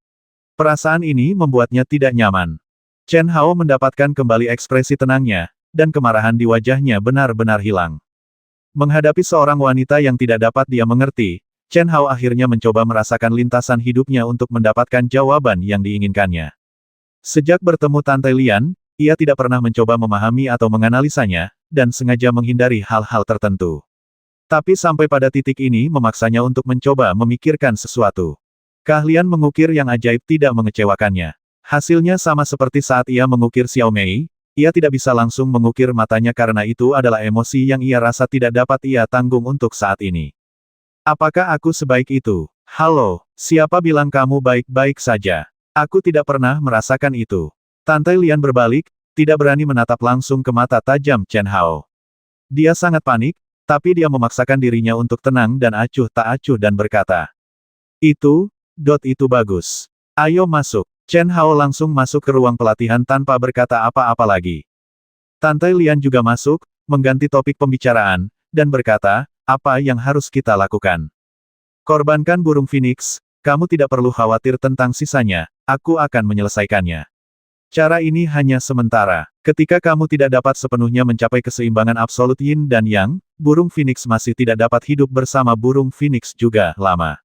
Perasaan ini membuatnya tidak nyaman. Chen Hao mendapatkan kembali ekspresi tenangnya, dan kemarahan di wajahnya benar-benar hilang. Menghadapi seorang wanita yang tidak dapat dia mengerti, Chen Hao akhirnya mencoba merasakan lintasan hidupnya untuk mendapatkan jawaban yang diinginkannya. Sejak bertemu Tante Lian, ia tidak pernah mencoba memahami atau menganalisanya, dan sengaja menghindari hal-hal tertentu. Tapi sampai pada titik ini memaksanya untuk mencoba memikirkan sesuatu. Keahlian mengukir yang ajaib tidak mengecewakannya. Hasilnya sama seperti saat ia mengukir Xiao Mei, ia tidak bisa langsung mengukir matanya karena itu adalah emosi yang ia rasa tidak dapat ia tanggung untuk saat ini. Apakah aku sebaik itu? Halo, siapa bilang kamu baik-baik saja? Aku tidak pernah merasakan itu. Tante Lian berbalik, tidak berani menatap langsung ke mata tajam Chen Hao. Dia sangat panik, tapi dia memaksakan dirinya untuk tenang dan acuh tak acuh dan berkata, itu bagus. Ayo masuk. Chen Hao langsung masuk ke ruang pelatihan tanpa berkata apa-apa lagi. Tante Lian juga masuk, mengganti topik pembicaraan, dan berkata, apa yang harus kita lakukan? Korbankan burung Phoenix, kamu tidak perlu khawatir tentang sisanya, aku akan menyelesaikannya. Cara ini hanya sementara. Ketika kamu tidak dapat sepenuhnya mencapai keseimbangan absolut Yin dan Yang, burung Phoenix masih tidak dapat hidup bersama burung Phoenix juga lama.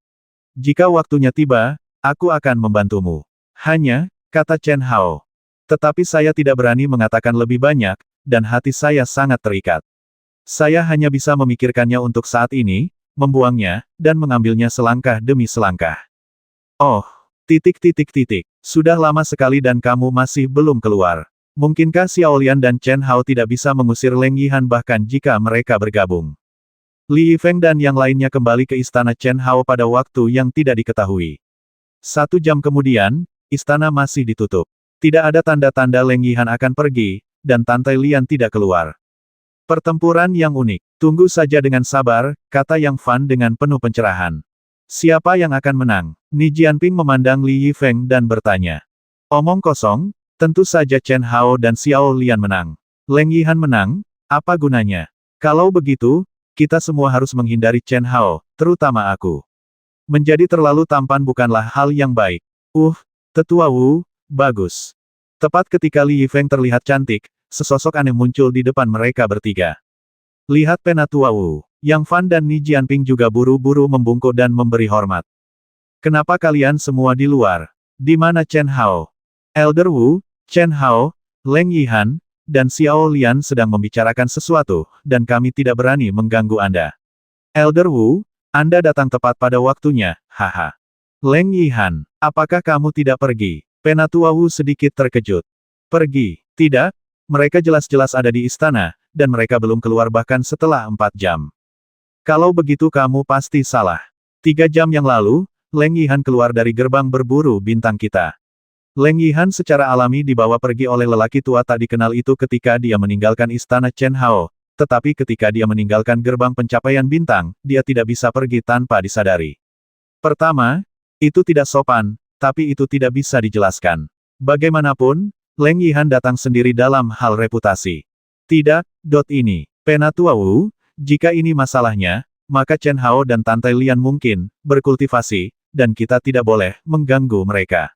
Jika waktunya tiba, aku akan membantumu. Hanya, kata Chen Hao. Tetapi saya tidak berani mengatakan lebih banyak, dan hati saya sangat terikat. Saya hanya bisa memikirkannya untuk saat ini, membuangnya, dan mengambilnya selangkah demi selangkah. Oh. Sudah lama sekali dan kamu masih belum keluar. Mungkinkah Xiao Lian dan Chen Hao tidak bisa mengusir Leng Yihan bahkan jika mereka bergabung? Li Yifeng dan yang lainnya kembali ke istana Chen Hao pada waktu yang tidak diketahui. 1 jam kemudian, istana masih ditutup. Tidak ada tanda-tanda Leng Yihan akan pergi, dan Tante Lian tidak keluar. Pertempuran yang unik. Tunggu saja dengan sabar, kata Yang Fan dengan penuh pencerahan. Siapa yang akan menang? Ni Jianping memandang Li Yifeng dan bertanya. Omong kosong, tentu saja Chen Hao dan Xiao Lian menang. Leng Yihan menang, apa gunanya? Kalau begitu, kita semua harus menghindari Chen Hao, terutama aku. Menjadi terlalu tampan bukanlah hal yang baik. Tetua Wu, bagus. Tepat ketika Li Yifeng terlihat cantik, sesosok aneh muncul di depan mereka bertiga. Lihat Penatua Wu. Yang Fan dan Ni Jianping juga buru-buru membungkuk dan memberi hormat. Kenapa kalian semua di luar? Di mana Chen Hao? Elder Wu, Chen Hao, Leng Yihan, dan Xiao Lian sedang membicarakan sesuatu, dan kami tidak berani mengganggu Anda. Elder Wu, Anda datang tepat pada waktunya, haha. Leng Yihan, apakah kamu tidak pergi? Penatua Wu sedikit terkejut. Pergi? Tidak, mereka jelas-jelas ada di istana, dan mereka belum keluar bahkan setelah 4 jam. Kalau begitu kamu pasti salah. 3 jam yang lalu, Leng Yihan keluar dari gerbang berburu bintang kita. Leng Yihan secara alami dibawa pergi oleh lelaki tua tak dikenal itu ketika dia meninggalkan istana Chen Hao, tetapi ketika dia meninggalkan gerbang pencapaian bintang, dia tidak bisa pergi tanpa disadari. Pertama, itu tidak sopan, tapi itu tidak bisa dijelaskan. Bagaimanapun, Leng Yihan datang sendiri dalam hal reputasi. Tidak, ini. Penatua Wu, jika ini masalahnya, maka Chen Hao dan Tante Lian mungkin berkultivasi, dan kita tidak boleh mengganggu mereka.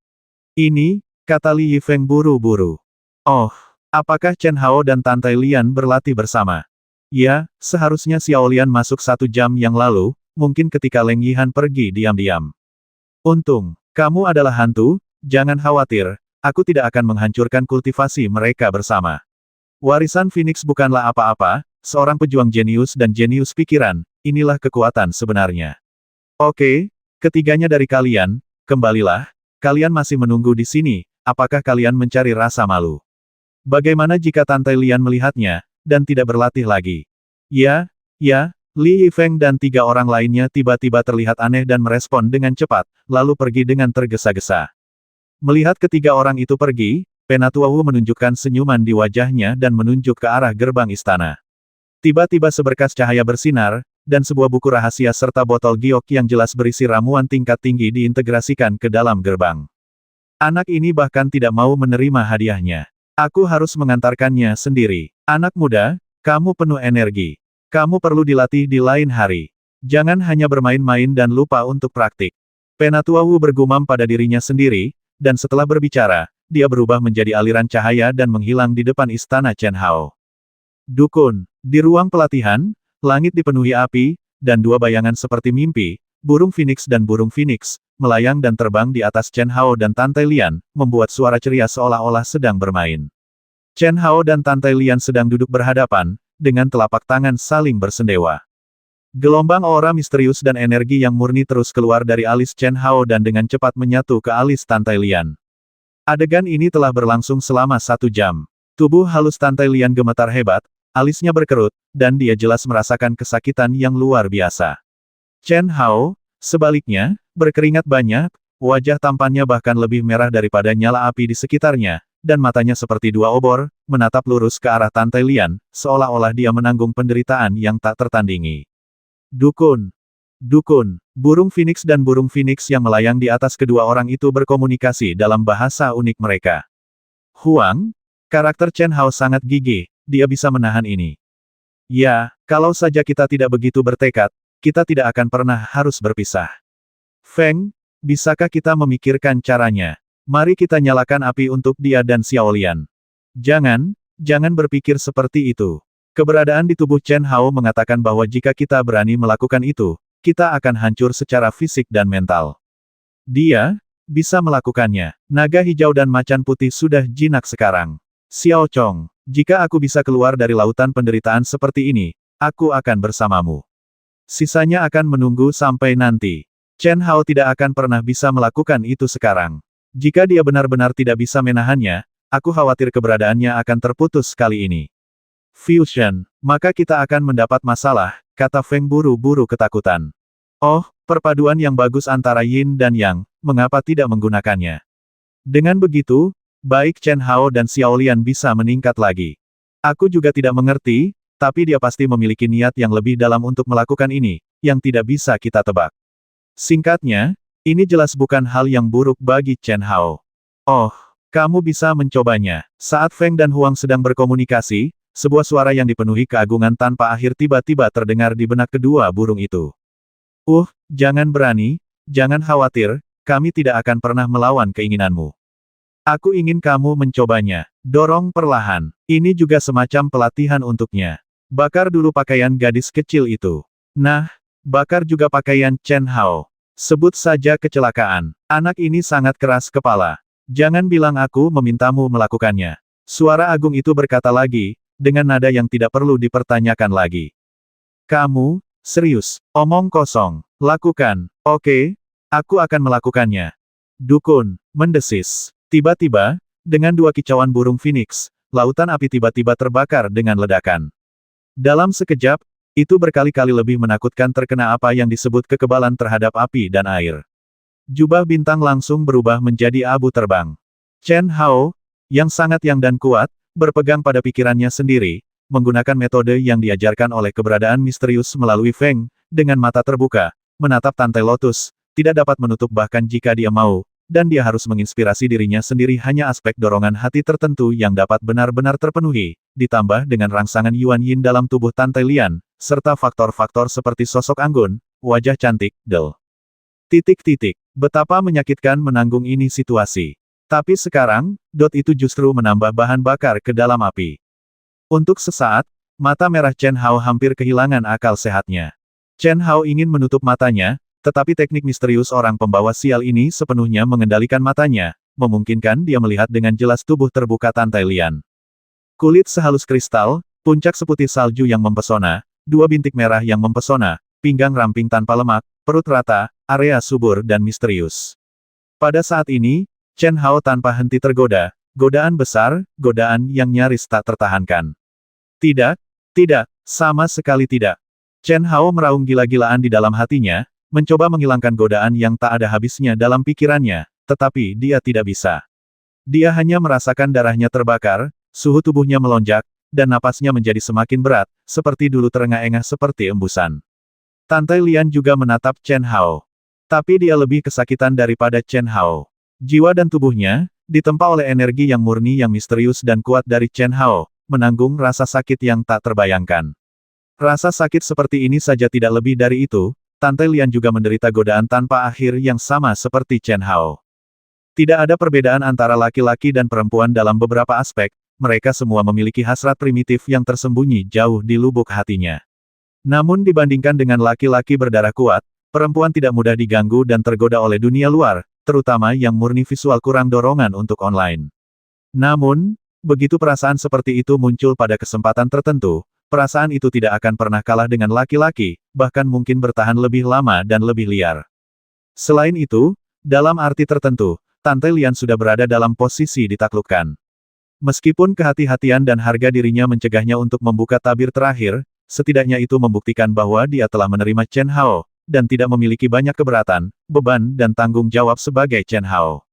Ini, kata Li Yifeng buru-buru. Oh, apakah Chen Hao dan Tante Lian berlatih bersama? Ya, seharusnya Xiao Lian masuk 1 jam yang lalu, mungkin ketika Leng Yihan pergi diam-diam. Untung, kamu adalah hantu, jangan khawatir, aku tidak akan menghancurkan kultivasi mereka bersama. Warisan Phoenix bukanlah apa-apa, seorang pejuang jenius dan jenius pikiran, inilah kekuatan sebenarnya. Oke, ketiganya dari kalian, kembalilah, kalian masih menunggu di sini, apakah kalian mencari rasa malu? Bagaimana jika Tante Lian melihatnya, dan tidak berlatih lagi? Ya, Li Yifeng dan 3 orang lainnya tiba-tiba terlihat aneh dan merespon dengan cepat, lalu pergi dengan tergesa-gesa. Melihat ketiga orang itu pergi, Penatua Wu menunjukkan senyuman di wajahnya dan menunjuk ke arah gerbang istana. Tiba-tiba seberkas cahaya bersinar, dan sebuah buku rahasia serta botol giok yang jelas berisi ramuan tingkat tinggi diintegrasikan ke dalam gerbang. Anak ini bahkan tidak mau menerima hadiahnya. Aku harus mengantarkannya sendiri. Anak muda, kamu penuh energi. Kamu perlu dilatih di lain hari. Jangan hanya bermain-main dan lupa untuk praktik. Penatua Wu bergumam pada dirinya sendiri, dan setelah berbicara, dia berubah menjadi aliran cahaya dan menghilang di depan istana Chen Hao. Dukun, di ruang pelatihan, langit dipenuhi api, dan dua bayangan seperti mimpi, burung phoenix dan burung phoenix, melayang dan terbang di atas Chen Hao dan Tantai Lian, membuat suara ceria seolah-olah sedang bermain. Chen Hao dan Tantai Lian sedang duduk berhadapan, dengan telapak tangan saling bersendewa. Gelombang aura misterius dan energi yang murni terus keluar dari alis Chen Hao dan dengan cepat menyatu ke alis Tantai Lian. Adegan ini telah berlangsung selama 1 jam. Tubuh halus Tantai Lian gemetar hebat, alisnya berkerut, dan dia jelas merasakan kesakitan yang luar biasa. Chen Hao, sebaliknya, berkeringat banyak, wajah tampannya bahkan lebih merah daripada nyala api di sekitarnya, dan matanya seperti dua obor, menatap lurus ke arah Tantai Lian, seolah-olah dia menanggung penderitaan yang tak tertandingi. Dukun. Dukun, burung phoenix dan burung phoenix yang melayang di atas kedua orang itu berkomunikasi dalam bahasa unik mereka. Huang, karakter Chen Hao sangat gigih, dia bisa menahan ini. Ya, kalau saja kita tidak begitu bertekad, kita tidak akan pernah harus berpisah. Feng, bisakah kita memikirkan caranya? Mari kita nyalakan api untuk dia dan Xiao Lian. Jangan berpikir seperti itu. Keberadaan di tubuh Chen Hao mengatakan bahwa jika kita berani melakukan itu, kita akan hancur secara fisik dan mental. Dia bisa melakukannya. Naga hijau dan macan putih sudah jinak sekarang. Xiao Chong, jika aku bisa keluar dari lautan penderitaan seperti ini, aku akan bersamamu. Sisanya akan menunggu sampai nanti. Chen Hao tidak akan pernah bisa melakukan itu sekarang. Jika dia benar-benar tidak bisa menahannya, aku khawatir keberadaannya akan terputus kali ini. Fusion, maka kita akan mendapat masalah, kata Feng buru-buru ketakutan. Oh, perpaduan yang bagus antara Yin dan Yang, mengapa tidak menggunakannya? Dengan begitu, baik Chen Hao dan Xiao Lian bisa meningkat lagi. Aku juga tidak mengerti, tapi dia pasti memiliki niat yang lebih dalam untuk melakukan ini, yang tidak bisa kita tebak. Singkatnya, ini jelas bukan hal yang buruk bagi Chen Hao. Oh, kamu bisa mencobanya. Saat Feng dan Huang sedang berkomunikasi, sebuah suara yang dipenuhi keagungan tanpa akhir tiba-tiba terdengar di benak kedua burung itu. Jangan berani, jangan khawatir, kami tidak akan pernah melawan keinginanmu. Aku ingin kamu mencobanya. Dorong perlahan. Ini juga semacam pelatihan untuknya. Bakar dulu pakaian gadis kecil itu. Nah, bakar juga pakaian Chen Hao. Sebut saja kecelakaan. Anak ini sangat keras kepala. Jangan bilang aku memintamu melakukannya. Suara agung itu berkata lagi, dengan nada yang tidak perlu dipertanyakan lagi. Kamu, serius, omong kosong, lakukan, oke, aku akan melakukannya. Dukun, mendesis. Tiba-tiba, dengan dua kicauan burung phoenix, lautan api tiba-tiba terbakar dengan ledakan. Dalam sekejap, itu berkali-kali lebih menakutkan terkena apa yang disebut kekebalan terhadap api dan air. Jubah bintang langsung berubah menjadi abu terbang. Chen Hao, yang sangat yang dan kuat, berpegang pada pikirannya sendiri, menggunakan metode yang diajarkan oleh keberadaan misterius melalui Feng, dengan mata terbuka, menatap Tantai Lotus, tidak dapat menutup bahkan jika dia mau, dan dia harus menginspirasi dirinya sendiri hanya aspek dorongan hati tertentu yang dapat benar-benar terpenuhi, ditambah dengan rangsangan Yuan Yin dalam tubuh Tantai Lian, serta faktor-faktor seperti sosok anggun, wajah cantik, Betapa menyakitkan menanggung ini situasi. Tapi sekarang, itu justru menambah bahan bakar ke dalam api. Untuk sesaat, mata merah Chen Hao hampir kehilangan akal sehatnya. Chen Hao ingin menutup matanya, tetapi teknik misterius orang pembawa sial ini sepenuhnya mengendalikan matanya, memungkinkan dia melihat dengan jelas tubuh terbuka Tantai Lian. Kulit sehalus kristal, puncak seputih salju yang mempesona, dua bintik merah yang mempesona, pinggang ramping tanpa lemak, perut rata, area subur dan misterius. Pada saat ini, Chen Hao tanpa henti tergoda, godaan besar, godaan yang nyaris tak tertahankan. Tidak, sama sekali tidak. Chen Hao meraung gila-gilaan di dalam hatinya, mencoba menghilangkan godaan yang tak ada habisnya dalam pikirannya, tetapi dia tidak bisa. Dia hanya merasakan darahnya terbakar, suhu tubuhnya melonjak, dan napasnya menjadi semakin berat, seperti dulu terengah-engah seperti embusan. Tante Lian juga menatap Chen Hao. Tapi dia lebih kesakitan daripada Chen Hao. Jiwa dan tubuhnya, ditempa oleh energi yang murni yang misterius dan kuat dari Chen Hao, menanggung rasa sakit yang tak terbayangkan. Rasa sakit seperti ini saja tidak lebih dari itu, Tante Lian juga menderita godaan tanpa akhir yang sama seperti Chen Hao. Tidak ada perbedaan antara laki-laki dan perempuan dalam beberapa aspek, mereka semua memiliki hasrat primitif yang tersembunyi jauh di lubuk hatinya. Namun dibandingkan dengan laki-laki berdarah kuat, perempuan tidak mudah diganggu dan tergoda oleh dunia luar, terutama yang murni visual kurang dorongan untuk online. Namun, begitu perasaan seperti itu muncul pada kesempatan tertentu, perasaan itu tidak akan pernah kalah dengan laki-laki, bahkan mungkin bertahan lebih lama dan lebih liar. Selain itu, dalam arti tertentu, Tante Lian sudah berada dalam posisi ditaklukkan. Meskipun kehati-hatian dan harga dirinya mencegahnya untuk membuka tabir terakhir, setidaknya itu membuktikan bahwa dia telah menerima Chen Hao, dan tidak memiliki banyak keberatan, beban dan tanggung jawab sebagai Chen Hao.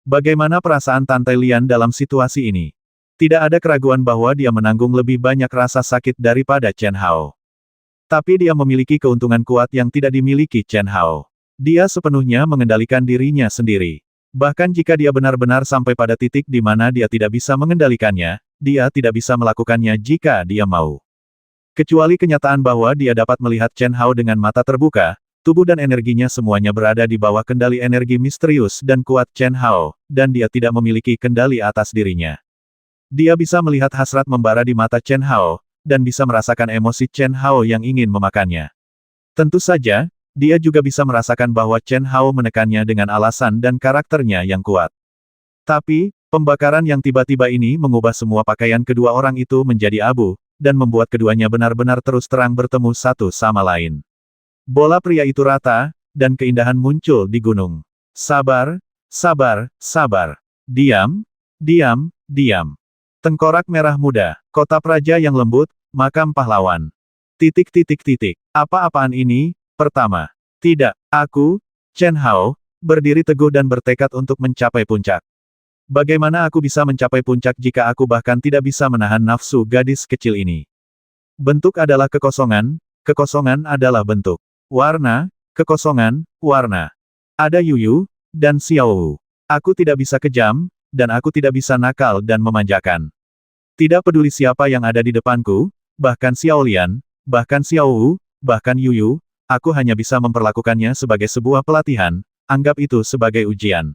Bagaimana perasaan Tante Lian dalam situasi ini? Tidak ada keraguan bahwa dia menanggung lebih banyak rasa sakit daripada Chen Hao. Tapi dia memiliki keuntungan kuat yang tidak dimiliki Chen Hao. Dia sepenuhnya mengendalikan dirinya sendiri. Bahkan jika dia benar-benar sampai pada titik di mana dia tidak bisa mengendalikannya, dia tidak bisa melakukannya jika dia mau. Kecuali kenyataan bahwa dia dapat melihat Chen Hao dengan mata terbuka, tubuh dan energinya semuanya berada di bawah kendali energi misterius dan kuat Chen Hao, dan dia tidak memiliki kendali atas dirinya. Dia bisa melihat hasrat membara di mata Chen Hao, dan bisa merasakan emosi Chen Hao yang ingin memakannya. Tentu saja, dia juga bisa merasakan bahwa Chen Hao menekannya dengan alasan dan karakternya yang kuat. Tapi, pembakaran yang tiba-tiba ini mengubah semua pakaian kedua orang itu menjadi abu, dan membuat keduanya benar-benar terus terang bertemu satu sama lain. Bola pria itu rata, dan keindahan muncul di gunung. Sabar, sabar, sabar. Diam, diam, diam. Tengkorak merah muda, kota praja yang lembut, makam pahlawan. Titik titik titik. Apa-apaan ini? Pertama, tidak, aku, Chen Hao, berdiri teguh dan bertekad untuk mencapai puncak. Bagaimana aku bisa mencapai puncak jika aku bahkan tidak bisa menahan nafsu gadis kecil ini? Bentuk adalah kekosongan, kekosongan adalah bentuk. Warna, kekosongan, warna. Ada Yuyu, dan Xiaowu. Aku tidak bisa kejam, dan aku tidak bisa nakal dan memanjakan. Tidak peduli siapa yang ada di depanku, bahkan Xiaolian, bahkan Xiaowu, bahkan Yuyu, aku hanya bisa memperlakukannya sebagai sebuah pelatihan, anggap itu sebagai ujian.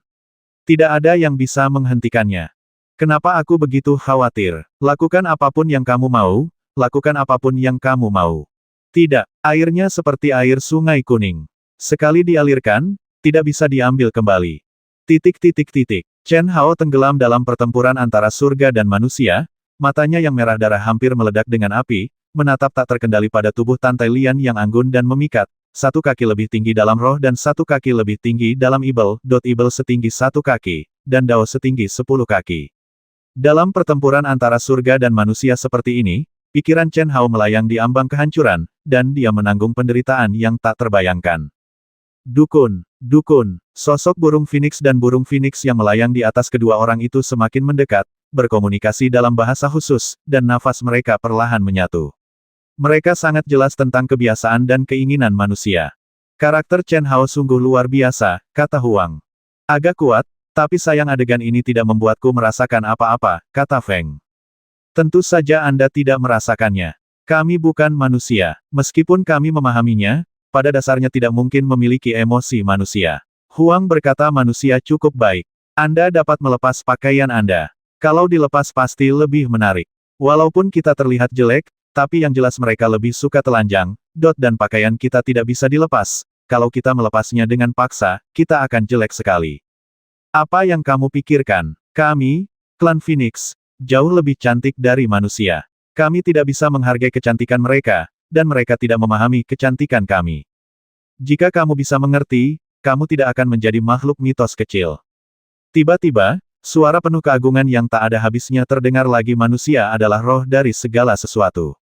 Tidak ada yang bisa menghentikannya. Kenapa aku begitu khawatir? Lakukan apapun yang kamu mau, lakukan apapun yang kamu mau. Tidak, airnya seperti air sungai kuning. Sekali dialirkan, tidak bisa diambil kembali. Titik titik titik. Chen Hao tenggelam dalam pertempuran antara surga dan manusia, matanya yang merah darah hampir meledak dengan api, menatap tak terkendali pada tubuh Tante Lian yang anggun dan memikat, satu kaki lebih tinggi dalam roh dan satu kaki lebih tinggi dalam ibel, ibel setinggi satu kaki, dan Dao setinggi 10 kaki. Dalam pertempuran antara surga dan manusia seperti ini, pikiran Chen Hao melayang di ambang kehancuran, dan dia menanggung penderitaan yang tak terbayangkan. Dukun, dukun, sosok burung phoenix dan burung phoenix yang melayang di atas kedua orang itu semakin mendekat, berkomunikasi dalam bahasa khusus, dan nafas mereka perlahan menyatu. Mereka sangat jelas tentang kebiasaan dan keinginan manusia. Karakter Chen Hao sungguh luar biasa, kata Huang. Agak kuat, tapi sayang adegan ini tidak membuatku merasakan apa-apa, kata Feng. Tentu saja Anda tidak merasakannya. Kami bukan manusia. Meskipun kami memahaminya, pada dasarnya tidak mungkin memiliki emosi manusia. Huang berkata manusia cukup baik. Anda dapat melepas pakaian Anda. Kalau dilepas pasti lebih menarik. Walaupun kita terlihat jelek, tapi yang jelas mereka lebih suka telanjang, dan pakaian kita tidak bisa dilepas. Kalau kita melepasnya dengan paksa, kita akan jelek sekali. Apa yang kamu pikirkan? Kami, klan Phoenix, jauh lebih cantik dari manusia. Kami tidak bisa menghargai kecantikan mereka, dan mereka tidak memahami kecantikan kami. Jika kamu bisa mengerti, kamu tidak akan menjadi makhluk mitos kecil. Tiba-tiba, suara penuh keagungan yang tak ada habisnya terdengar lagi. Manusia adalah roh dari segala sesuatu.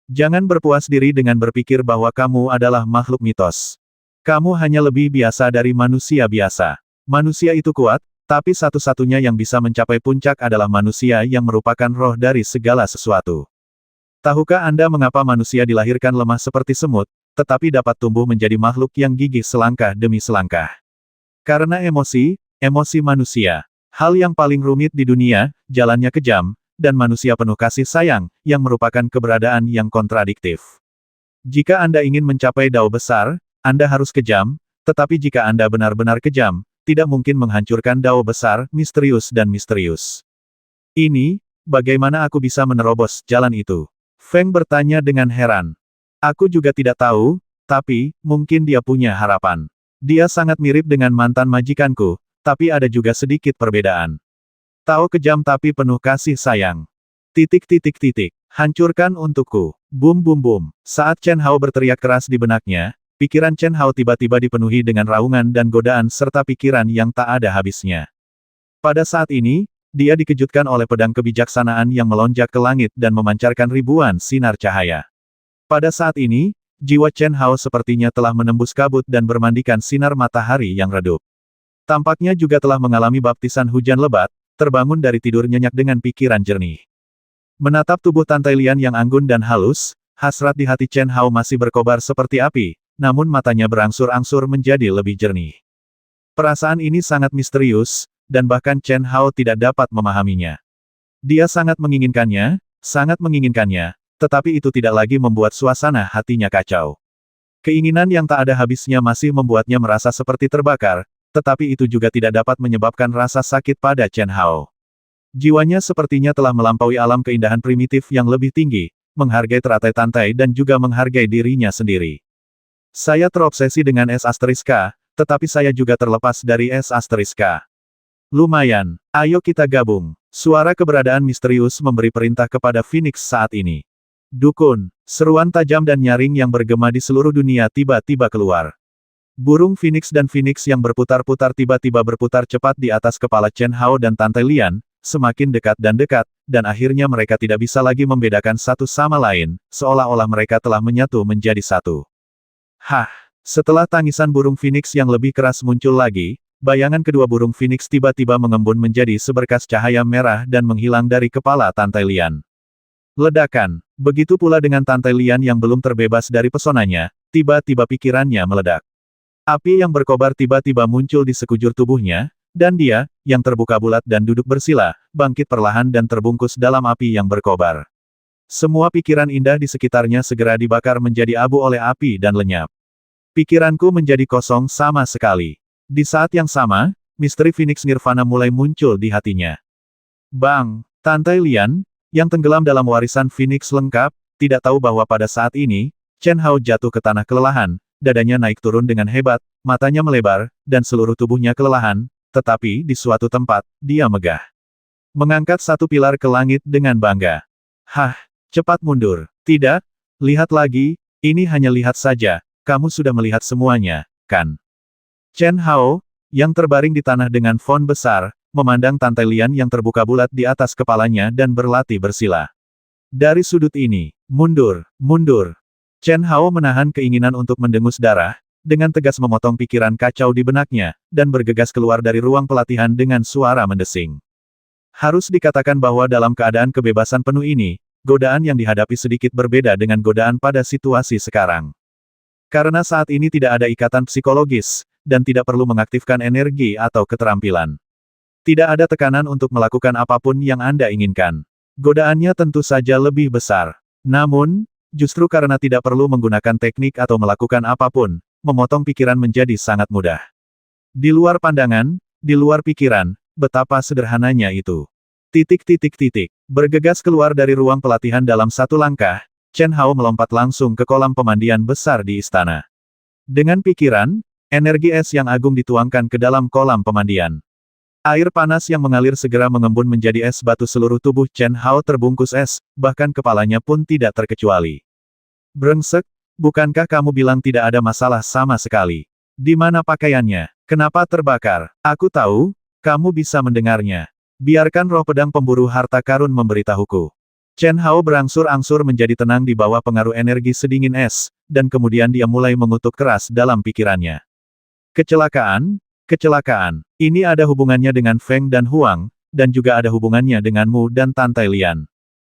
Jangan berpuas diri dengan berpikir bahwa kamu adalah makhluk mitos. Kamu hanya lebih biasa dari manusia biasa. Manusia itu kuat, Tapi satu-satunya yang bisa mencapai puncak adalah manusia yang merupakan roh dari segala sesuatu. Tahukah Anda mengapa manusia dilahirkan lemah seperti semut, tetapi dapat tumbuh menjadi makhluk yang gigih selangkah demi selangkah? Karena emosi, emosi manusia. Hal yang paling rumit di dunia, jalannya kejam, dan manusia penuh kasih sayang, yang merupakan keberadaan yang kontradiktif. Jika Anda ingin mencapai dao besar, Anda harus kejam, tetapi jika Anda benar-benar kejam, tidak mungkin menghancurkan dao besar, misterius dan misterius. Ini, bagaimana aku bisa menerobos jalan itu? Feng bertanya dengan heran. Aku juga tidak tahu, tapi, mungkin dia punya harapan. Dia sangat mirip dengan mantan majikanku, tapi ada juga sedikit perbedaan. Tao kejam tapi penuh kasih sayang. Hancurkan untukku. Bum bum bum. Saat Chen Hao berteriak keras di benaknya, pikiran Chen Hao tiba-tiba dipenuhi dengan raungan dan godaan serta pikiran yang tak ada habisnya. Pada saat ini, dia dikejutkan oleh pedang kebijaksanaan yang melonjak ke langit dan memancarkan ribuan sinar cahaya. Pada saat ini, jiwa Chen Hao sepertinya telah menembus kabut dan bermandikan sinar matahari yang redup. Tampaknya juga telah mengalami baptisan hujan lebat, terbangun dari tidur nyenyak dengan pikiran jernih. Menatap tubuh Tan Tai Lian yang anggun dan halus, hasrat di hati Chen Hao masih berkobar seperti api, namun matanya berangsur-angsur menjadi lebih jernih. Perasaan ini sangat misterius, dan bahkan Chen Hao tidak dapat memahaminya. Dia sangat menginginkannya, tetapi itu tidak lagi membuat suasana hatinya kacau. Keinginan yang tak ada habisnya masih membuatnya merasa seperti terbakar, tetapi itu juga tidak dapat menyebabkan rasa sakit pada Chen Hao. Jiwanya sepertinya telah melampaui alam keindahan primitif yang lebih tinggi, menghargai teratai tantai dan juga menghargai dirinya sendiri. Saya terobsesi dengan S asteriska, tetapi saya juga terlepas dari S asteriska. Lumayan, ayo kita gabung. Suara keberadaan misterius memberi perintah kepada Phoenix saat ini. Dukun, seruan tajam dan nyaring yang bergema di seluruh dunia tiba-tiba keluar. Burung Phoenix dan Phoenix yang berputar-putar tiba-tiba berputar cepat di atas kepala Chen Hao dan Tan Tai Lian, semakin dekat, dan akhirnya mereka tidak bisa lagi membedakan satu sama lain, seolah-olah mereka telah menyatu menjadi satu. Hah! Setelah tangisan burung Phoenix yang lebih keras muncul lagi, bayangan kedua burung Phoenix tiba-tiba mengembun menjadi seberkas cahaya merah dan menghilang dari kepala Tan Tai Lian. Ledakan. Begitu pula dengan Tan Tai Lian yang belum terbebas dari pesonanya, tiba-tiba pikirannya meledak. Api yang berkobar tiba-tiba muncul di sekujur tubuhnya, dan dia, yang terbuka bulat dan duduk bersila, bangkit perlahan dan terbungkus dalam api yang berkobar. Semua pikiran indah di sekitarnya segera dibakar menjadi abu oleh api dan lenyap. Pikiranku menjadi kosong sama sekali. Di saat yang sama, misteri Phoenix Nirvana mulai muncul di hatinya. Bang! Tan Tai Lian, yang tenggelam dalam warisan Phoenix lengkap, tidak tahu bahwa pada saat ini, Chen Hao jatuh ke tanah kelelahan, dadanya naik turun dengan hebat, matanya melebar, dan seluruh tubuhnya kelelahan, tetapi di suatu tempat, dia megah. Mengangkat satu pilar ke langit dengan bangga. Hah, cepat mundur. Tidak, lihat lagi, ini hanya lihat saja, kamu sudah melihat semuanya, kan? Chen Hao, yang terbaring di tanah dengan font besar, memandang Tan Tai Lian yang terbuka bulat di atas kepalanya dan berlatih bersila. Dari sudut ini, mundur, mundur. Chen Hao menahan keinginan untuk mendengus darah, dengan tegas memotong pikiran kacau di benaknya, dan bergegas keluar dari ruang pelatihan dengan suara mendesing. Harus dikatakan bahwa dalam keadaan kebebasan penuh ini, godaan yang dihadapi sedikit berbeda dengan godaan pada situasi sekarang. Karena saat ini tidak ada ikatan psikologis, dan tidak perlu mengaktifkan energi atau keterampilan. Tidak ada tekanan untuk melakukan apapun yang Anda inginkan. Godaannya tentu saja lebih besar. Namun, justru karena tidak perlu menggunakan teknik atau melakukan apapun, memotong pikiran menjadi sangat mudah. Di luar pandangan, di luar pikiran, betapa sederhananya itu. Bergegas keluar dari ruang pelatihan dalam satu langkah, Chen Hao melompat langsung ke kolam pemandian besar di istana. Dengan pikiran, energi es yang agung dituangkan ke dalam kolam pemandian. Air panas yang mengalir segera mengembun menjadi es batu, seluruh tubuh Chen Hao terbungkus es, bahkan kepalanya pun tidak terkecuali. Brengsek, bukankah kamu bilang tidak ada masalah sama sekali? Di mana pakaiannya? Kenapa terbakar? Aku tahu, kamu bisa mendengarnya. Biarkan roh pedang pemburu harta karun memberitahuku. Chen Hao berangsur-angsur menjadi tenang di bawah pengaruh energi sedingin es, dan kemudian dia mulai mengutuk keras dalam pikirannya. Kecelakaan? Kecelakaan. Ini ada hubungannya dengan Feng dan Huang, dan juga ada hubungannya denganmu dan Tante Lian.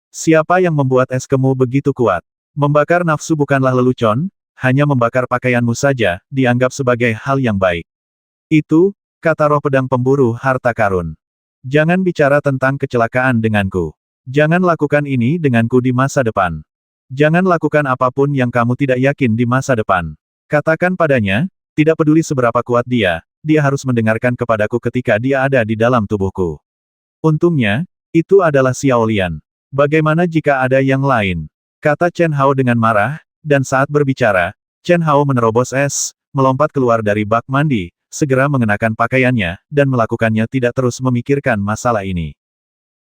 Siapa yang membuat es kemu begitu kuat? Membakar nafsu bukanlah lelucon, hanya membakar pakaianmu saja, dianggap sebagai hal yang baik. Itu, kata roh pedang pemburu harta karun. Jangan bicara tentang kecelakaan denganku. Jangan lakukan ini denganku di masa depan. Jangan lakukan apapun yang kamu tidak yakin di masa depan. Katakan padanya, tidak peduli seberapa kuat dia harus mendengarkan kepadaku ketika dia ada di dalam tubuhku. Untungnya, itu adalah Xiao Lian. Bagaimana jika ada yang lain? Kata Chen Hao dengan marah, dan saat berbicara, Chen Hao menerobos es, melompat keluar dari bak mandi, segera mengenakan pakaiannya, dan melakukannya tidak terus memikirkan masalah ini.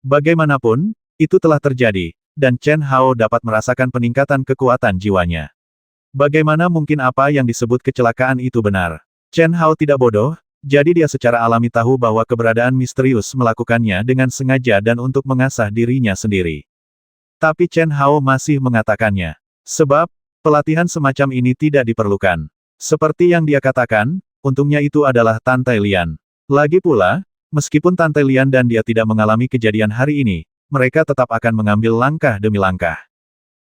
Bagaimanapun, itu telah terjadi, dan Chen Hao dapat merasakan peningkatan kekuatan jiwanya. Bagaimana mungkin apa yang disebut kecelakaan itu benar? Chen Hao tidak bodoh, jadi dia secara alami tahu bahwa keberadaan misterius melakukannya dengan sengaja dan untuk mengasah dirinya sendiri. Tapi Chen Hao masih mengatakannya. Sebab, pelatihan semacam ini tidak diperlukan. Seperti yang dia katakan, untungnya itu adalah Tante Lian. Lagi pula, meskipun Tante Lian dan dia tidak mengalami kejadian hari ini, mereka tetap akan mengambil langkah demi langkah.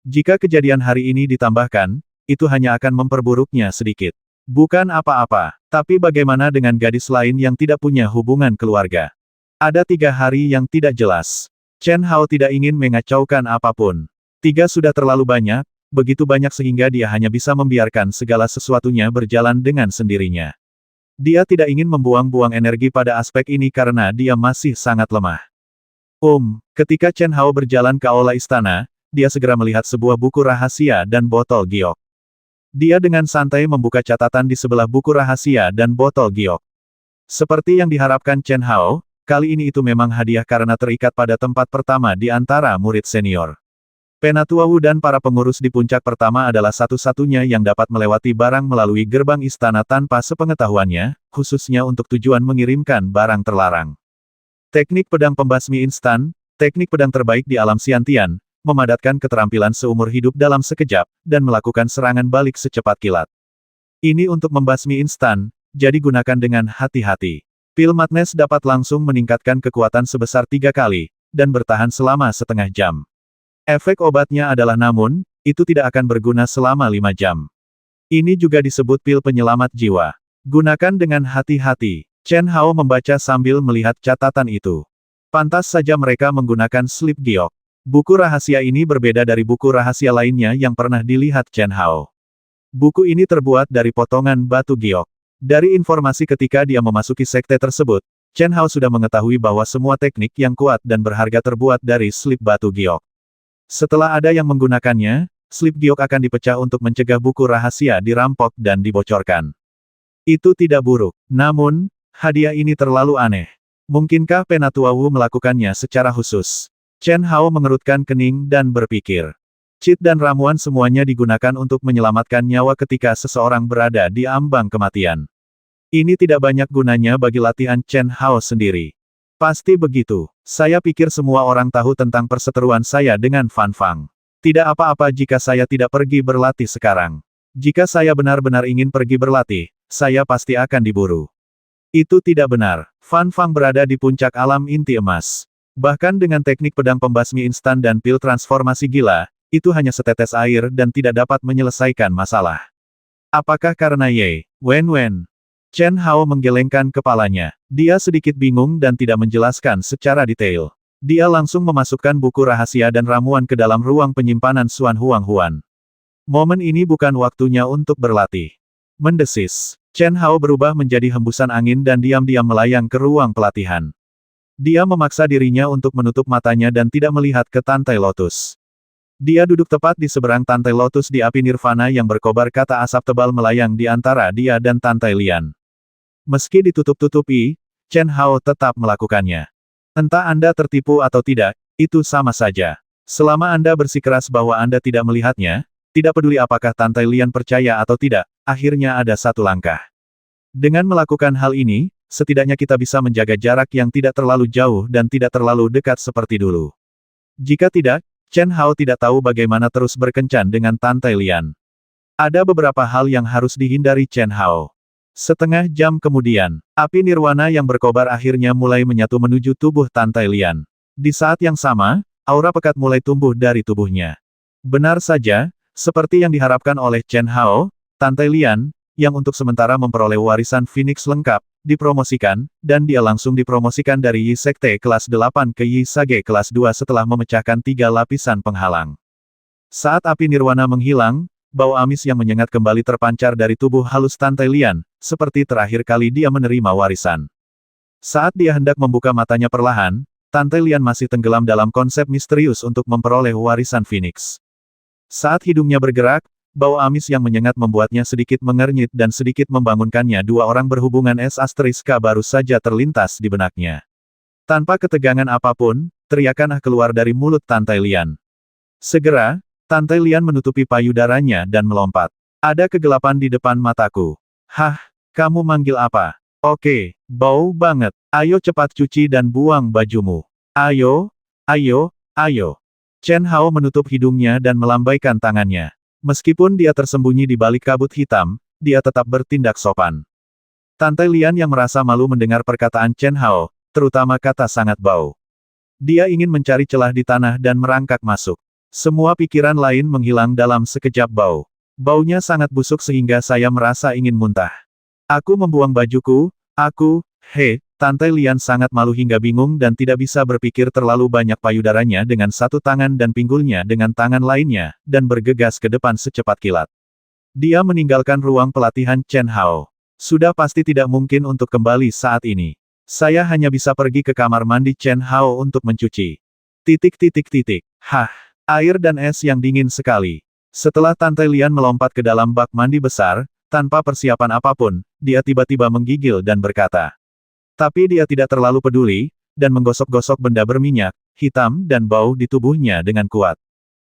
Jika kejadian hari ini ditambahkan, itu hanya akan memperburuknya sedikit. Bukan apa-apa, tapi bagaimana dengan gadis lain yang tidak punya hubungan keluarga? Ada 3 hari yang tidak jelas. Chen Hao tidak ingin mengacaukan apapun. 3 sudah terlalu banyak, begitu banyak sehingga dia hanya bisa membiarkan segala sesuatunya berjalan dengan sendirinya. Dia tidak ingin membuang-buang energi pada aspek ini karena dia masih sangat lemah. Ketika Chen Hao berjalan ke aula istana, dia segera melihat sebuah buku rahasia dan botol giok. Dia dengan santai membuka catatan di sebelah buku rahasia dan botol giok. Seperti yang diharapkan Chen Hao, kali ini itu memang hadiah karena terikat pada tempat pertama di antara murid senior. Penatua Wu dan para pengurus di puncak pertama adalah satu-satunya yang dapat melewati barang melalui gerbang istana tanpa sepengetahuannya, khususnya untuk tujuan mengirimkan barang terlarang. Teknik pedang pembasmi instan, teknik pedang terbaik di alam Xiantian, memadatkan keterampilan seumur hidup dalam sekejap, dan melakukan serangan balik secepat kilat. Ini untuk membasmi instan, jadi gunakan dengan hati-hati. Pil Madness dapat langsung meningkatkan kekuatan sebesar 3 kali, dan bertahan selama setengah jam. Efek obatnya adalah namun, itu tidak akan berguna selama 5 jam. Ini juga disebut pil penyelamat jiwa. Gunakan dengan hati-hati. Chen Hao membaca sambil melihat catatan itu. Pantas saja mereka menggunakan slip giok. Buku rahasia ini berbeda dari buku rahasia lainnya yang pernah dilihat Chen Hao. Buku ini terbuat dari potongan batu giok. Dari informasi ketika dia memasuki sekte tersebut, Chen Hao sudah mengetahui bahwa semua teknik yang kuat dan berharga terbuat dari slip batu giok. Setelah ada yang menggunakannya, slip giok akan dipecah untuk mencegah buku rahasia dirampok dan dibocorkan. Itu tidak buruk. Namun, hadiah ini terlalu aneh. Mungkinkah Penatua Wu melakukannya secara khusus? Chen Hao mengerutkan kening dan berpikir. Cheat dan ramuan semuanya digunakan untuk menyelamatkan nyawa ketika seseorang berada di ambang kematian. Ini tidak banyak gunanya bagi latihan Chen Hao sendiri. Pasti begitu. Saya pikir semua orang tahu tentang perseteruan saya dengan Fan Fang. Tidak apa-apa jika saya tidak pergi berlatih sekarang. Jika saya benar-benar ingin pergi berlatih, saya pasti akan diburu. Itu tidak benar. Fan Fang berada di puncak alam inti emas. Bahkan dengan teknik pedang pembasmi instan dan pil transformasi gila, itu hanya setetes air dan tidak dapat menyelesaikan masalah. Apakah karena Ye Wenwen? Chen Hao menggelengkan kepalanya. Dia sedikit bingung dan tidak menjelaskan secara detail. Dia langsung memasukkan buku rahasia dan ramuan ke dalam ruang penyimpanan Xuan Huang Huan. Momen ini bukan waktunya untuk berlatih. Mendesis. Chen Hao berubah menjadi hembusan angin dan diam-diam melayang ke ruang pelatihan. Dia memaksa dirinya untuk menutup matanya dan tidak melihat ke Tantai Lotus. Dia duduk tepat di seberang Tantai Lotus di api nirvana yang berkobar kata asap tebal melayang di antara dia dan Tantai Lian. Meski ditutup-tutupi, Chen Hao tetap melakukannya. Entah Anda tertipu atau tidak, itu sama saja. Selama Anda bersikeras bahwa Anda tidak melihatnya, tidak peduli apakah Tantai Lian percaya atau tidak, akhirnya ada satu langkah. Dengan melakukan hal ini, setidaknya kita bisa menjaga jarak yang tidak terlalu jauh dan tidak terlalu dekat seperti dulu. Jika tidak, Chen Hao tidak tahu bagaimana terus berkencan dengan Tantai Lian. Ada beberapa hal yang harus dihindari Chen Hao. Setengah jam kemudian, api nirwana yang berkobar akhirnya mulai menyatu menuju tubuh Tantai Lian. Di saat yang sama, aura pekat mulai tumbuh dari tubuhnya. Benar saja, seperti yang diharapkan oleh Chen Hao, Tantai Lian, yang untuk sementara memperoleh warisan Phoenix lengkap, dipromosikan, dan dia langsung dipromosikan dari Yi Sekte kelas 8 ke Yi Sage kelas 2 setelah memecahkan 3 lapisan penghalang. Saat api nirwana menghilang, bau amis yang menyengat kembali terpancar dari tubuh halus Tantai Lian, seperti terakhir kali dia menerima warisan. Saat dia hendak membuka matanya perlahan, Tantai Lian masih tenggelam dalam konsep misterius untuk memperoleh warisan Phoenix. Saat hidungnya bergerak, bau amis yang menyengat membuatnya sedikit mengernyit dan sedikit membangunkannya. Dua orang berhubungan S*K baru saja terlintas di benaknya. Tanpa ketegangan apapun, teriakan keluar dari mulut Tantai Lian. Segera, Tantai Lian menutupi payudaranya dan melompat. Ada kegelapan di depan mataku. Hah, kamu manggil apa? Oke, bau banget. Ayo cepat cuci dan buang bajumu. Ayo, ayo, ayo. Chen Hao menutup hidungnya dan melambaikan tangannya. Meskipun dia tersembunyi di balik kabut hitam, dia tetap bertindak sopan. Tantai Lian yang merasa malu mendengar perkataan Chen Hao, terutama kata sangat bau. Dia ingin mencari celah di tanah dan merangkak masuk. Semua pikiran lain menghilang dalam sekejap bau. Baunya sangat busuk sehingga saya merasa ingin muntah. Aku membuang bajuku, Tantai Lian sangat malu hingga bingung dan tidak bisa berpikir terlalu banyak payudaranya dengan satu tangan dan pinggulnya dengan tangan lainnya, dan bergegas ke depan secepat kilat. Dia meninggalkan ruang pelatihan Chen Hao. Sudah pasti tidak mungkin untuk kembali saat ini. Saya hanya bisa pergi ke kamar mandi Chen Hao untuk mencuci. Hah, air dan es yang dingin sekali. Setelah Tantai Lian melompat ke dalam bak mandi besar, tanpa persiapan apapun, dia tiba-tiba menggigil dan berkata. Tapi dia tidak terlalu peduli, dan menggosok-gosok benda berminyak, hitam dan bau di tubuhnya dengan kuat.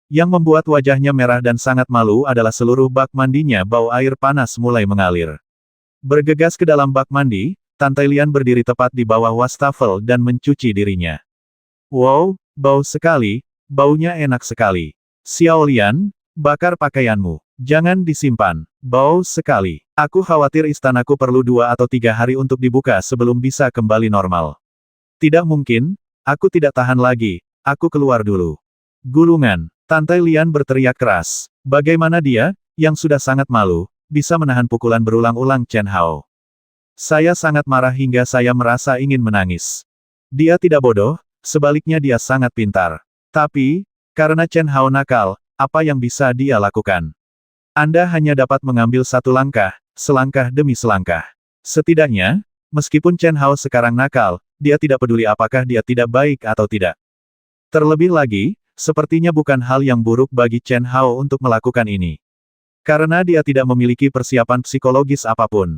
Yang membuat wajahnya merah dan sangat malu adalah seluruh bak mandinya bau air panas mulai mengalir. Bergegas ke dalam bak mandi, Tantai Lian berdiri tepat di bawah wastafel dan mencuci dirinya. Wow, bau sekali, baunya enak sekali. Xiao Lian, bakar pakaianmu. Jangan disimpan. Bau sekali. Aku khawatir istanaku perlu 2 atau 3 hari untuk dibuka sebelum bisa kembali normal. Tidak mungkin, aku tidak tahan lagi, aku keluar dulu. Gulungan. Tantai Lian berteriak keras. Bagaimana dia, yang sudah sangat malu, bisa menahan pukulan berulang-ulang Chen Hao. Saya sangat marah hingga saya merasa ingin menangis. Dia tidak bodoh, sebaliknya dia sangat pintar. Tapi, karena Chen Hao nakal, apa yang bisa dia lakukan? Anda hanya dapat mengambil satu langkah, selangkah demi selangkah. Setidaknya, meskipun Chen Hao sekarang nakal, dia tidak peduli apakah dia tidak baik atau tidak. Terlebih lagi, sepertinya bukan hal yang buruk bagi Chen Hao untuk melakukan ini. Karena dia tidak memiliki persiapan psikologis apapun.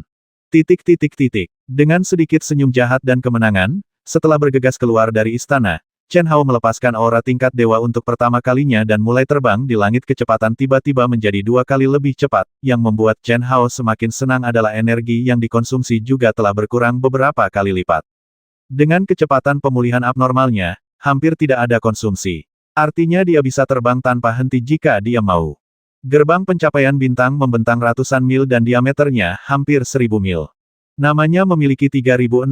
Dengan sedikit senyum jahat dan kemenangan, setelah bergegas keluar dari istana, Chen Hao melepaskan aura tingkat dewa untuk pertama kalinya dan mulai terbang di langit. Kecepatan tiba-tiba menjadi 2 kali lebih cepat, yang membuat Chen Hao semakin senang adalah energi yang dikonsumsi juga telah berkurang beberapa kali lipat. Dengan kecepatan pemulihan abnormalnya, hampir tidak ada konsumsi. Artinya dia bisa terbang tanpa henti jika dia mau. Gerbang pencapaian bintang membentang ratusan mil dan diameternya hampir 1000 mil. Namanya memiliki 3600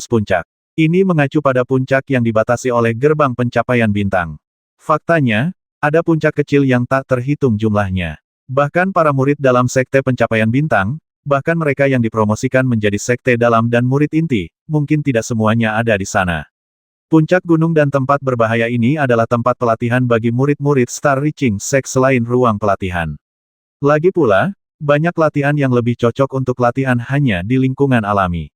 puncak. Ini mengacu pada puncak yang dibatasi oleh gerbang pencapaian bintang. Faktanya, ada puncak kecil yang tak terhitung jumlahnya. Bahkan para murid dalam sekte pencapaian bintang, bahkan mereka yang dipromosikan menjadi sekte dalam dan murid inti, mungkin tidak semuanya ada di sana. Puncak gunung dan tempat berbahaya ini adalah tempat pelatihan bagi murid-murid Star Reaching Sect selain ruang pelatihan. Lagi pula, banyak latihan yang lebih cocok untuk latihan hanya di lingkungan alami.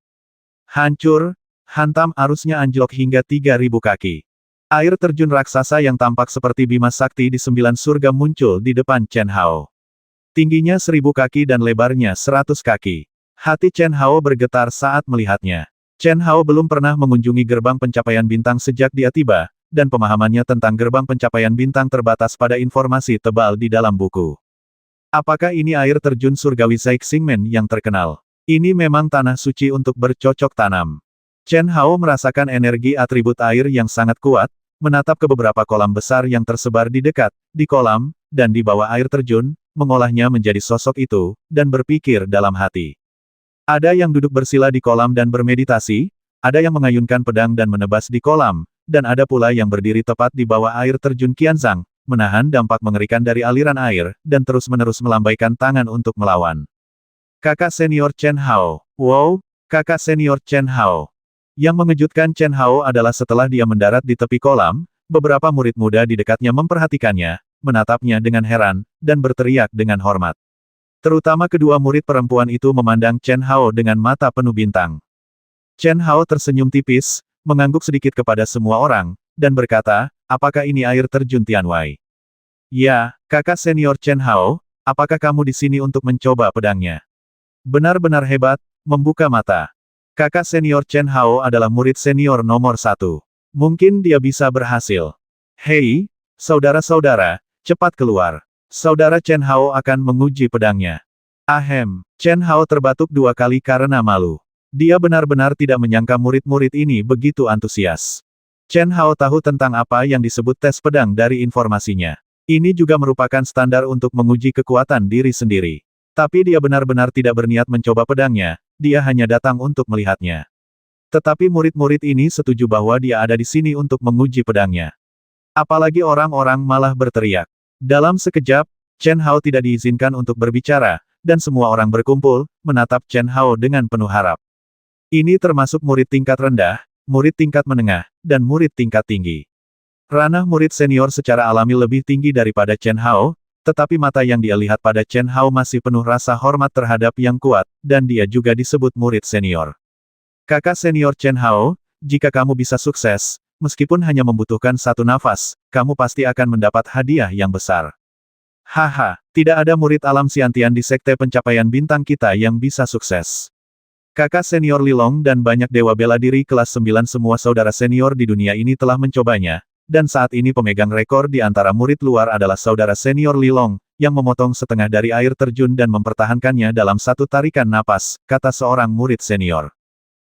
Hancur, hantam arusnya anjlok hingga 3000 kaki. Air terjun raksasa yang tampak seperti Bima Sakti di 9 surga muncul di depan Chen Hao. Tingginya 1000 kaki dan lebarnya 100 kaki. Hati Chen Hao bergetar saat melihatnya. Chen Hao belum pernah mengunjungi gerbang pencapaian bintang sejak dia tiba, dan pemahamannya tentang gerbang pencapaian bintang terbatas pada informasi tebal di dalam buku. Apakah ini air terjun surgawi Zhixingmen yang terkenal? Ini memang tanah suci untuk bercocok tanam. Chen Hao merasakan energi atribut air yang sangat kuat, menatap ke beberapa kolam besar yang tersebar di dekat, di kolam, dan di bawah air terjun, mengolahnya menjadi sosok itu, dan berpikir dalam hati. Ada yang duduk bersila di kolam dan bermeditasi, ada yang mengayunkan pedang dan menebas di kolam, dan ada pula yang berdiri tepat di bawah air terjun Qianzhang, menahan dampak mengerikan dari aliran air, dan terus-menerus melambaikan tangan untuk melawan. Kakak senior Chen Hao. Wow, kakak senior Chen Hao. Yang mengejutkan Chen Hao adalah setelah dia mendarat di tepi kolam, beberapa murid muda di dekatnya memperhatikannya, menatapnya dengan heran, dan berteriak dengan hormat. Terutama kedua murid perempuan itu memandang Chen Hao dengan mata penuh bintang. Chen Hao tersenyum tipis, mengangguk sedikit kepada semua orang, dan berkata, apakah ini air terjun Tianwei? Ya, kakak senior Chen Hao, apakah kamu di sini untuk mencoba pedangnya? Benar-benar hebat, membuka mata. Kakak senior Chen Hao adalah murid senior nomor 1. Mungkin dia bisa berhasil. Hei, saudara-saudara, cepat keluar. Saudara Chen Hao akan menguji pedangnya. Ahem, Chen Hao terbatuk 2 kali karena malu. Dia benar-benar tidak menyangka murid-murid ini begitu antusias. Chen Hao tahu tentang apa yang disebut tes pedang dari informasinya. Ini juga merupakan standar untuk menguji kekuatan diri sendiri. Tapi dia benar-benar tidak berniat mencoba pedangnya, dia hanya datang untuk melihatnya. Tetapi murid-murid ini setuju bahwa dia ada di sini untuk menguji pedangnya. Apalagi orang-orang malah berteriak. Dalam sekejap, Chen Hao tidak diizinkan untuk berbicara, dan semua orang berkumpul, menatap Chen Hao dengan penuh harap. Ini termasuk murid tingkat rendah, murid tingkat menengah, dan murid tingkat tinggi. Ranah murid senior secara alami lebih tinggi daripada Chen Hao, tetapi mata yang dia lihat pada Chen Hao masih penuh rasa hormat terhadap yang kuat, dan dia juga disebut murid senior. Kakak senior Chen Hao, jika kamu bisa sukses, meskipun hanya membutuhkan 1 nafas, kamu pasti akan mendapat hadiah yang besar. Haha, tidak ada murid alam Xiantian di sekte pencapaian bintang kita yang bisa sukses. Kakak senior Lilong dan banyak dewa bela diri kelas 9 semua saudara senior di dunia ini telah mencobanya, dan saat ini pemegang rekor di antara murid luar adalah saudara senior Lilong, yang memotong setengah dari air terjun dan mempertahankannya dalam 1 tarikan napas, kata seorang murid senior.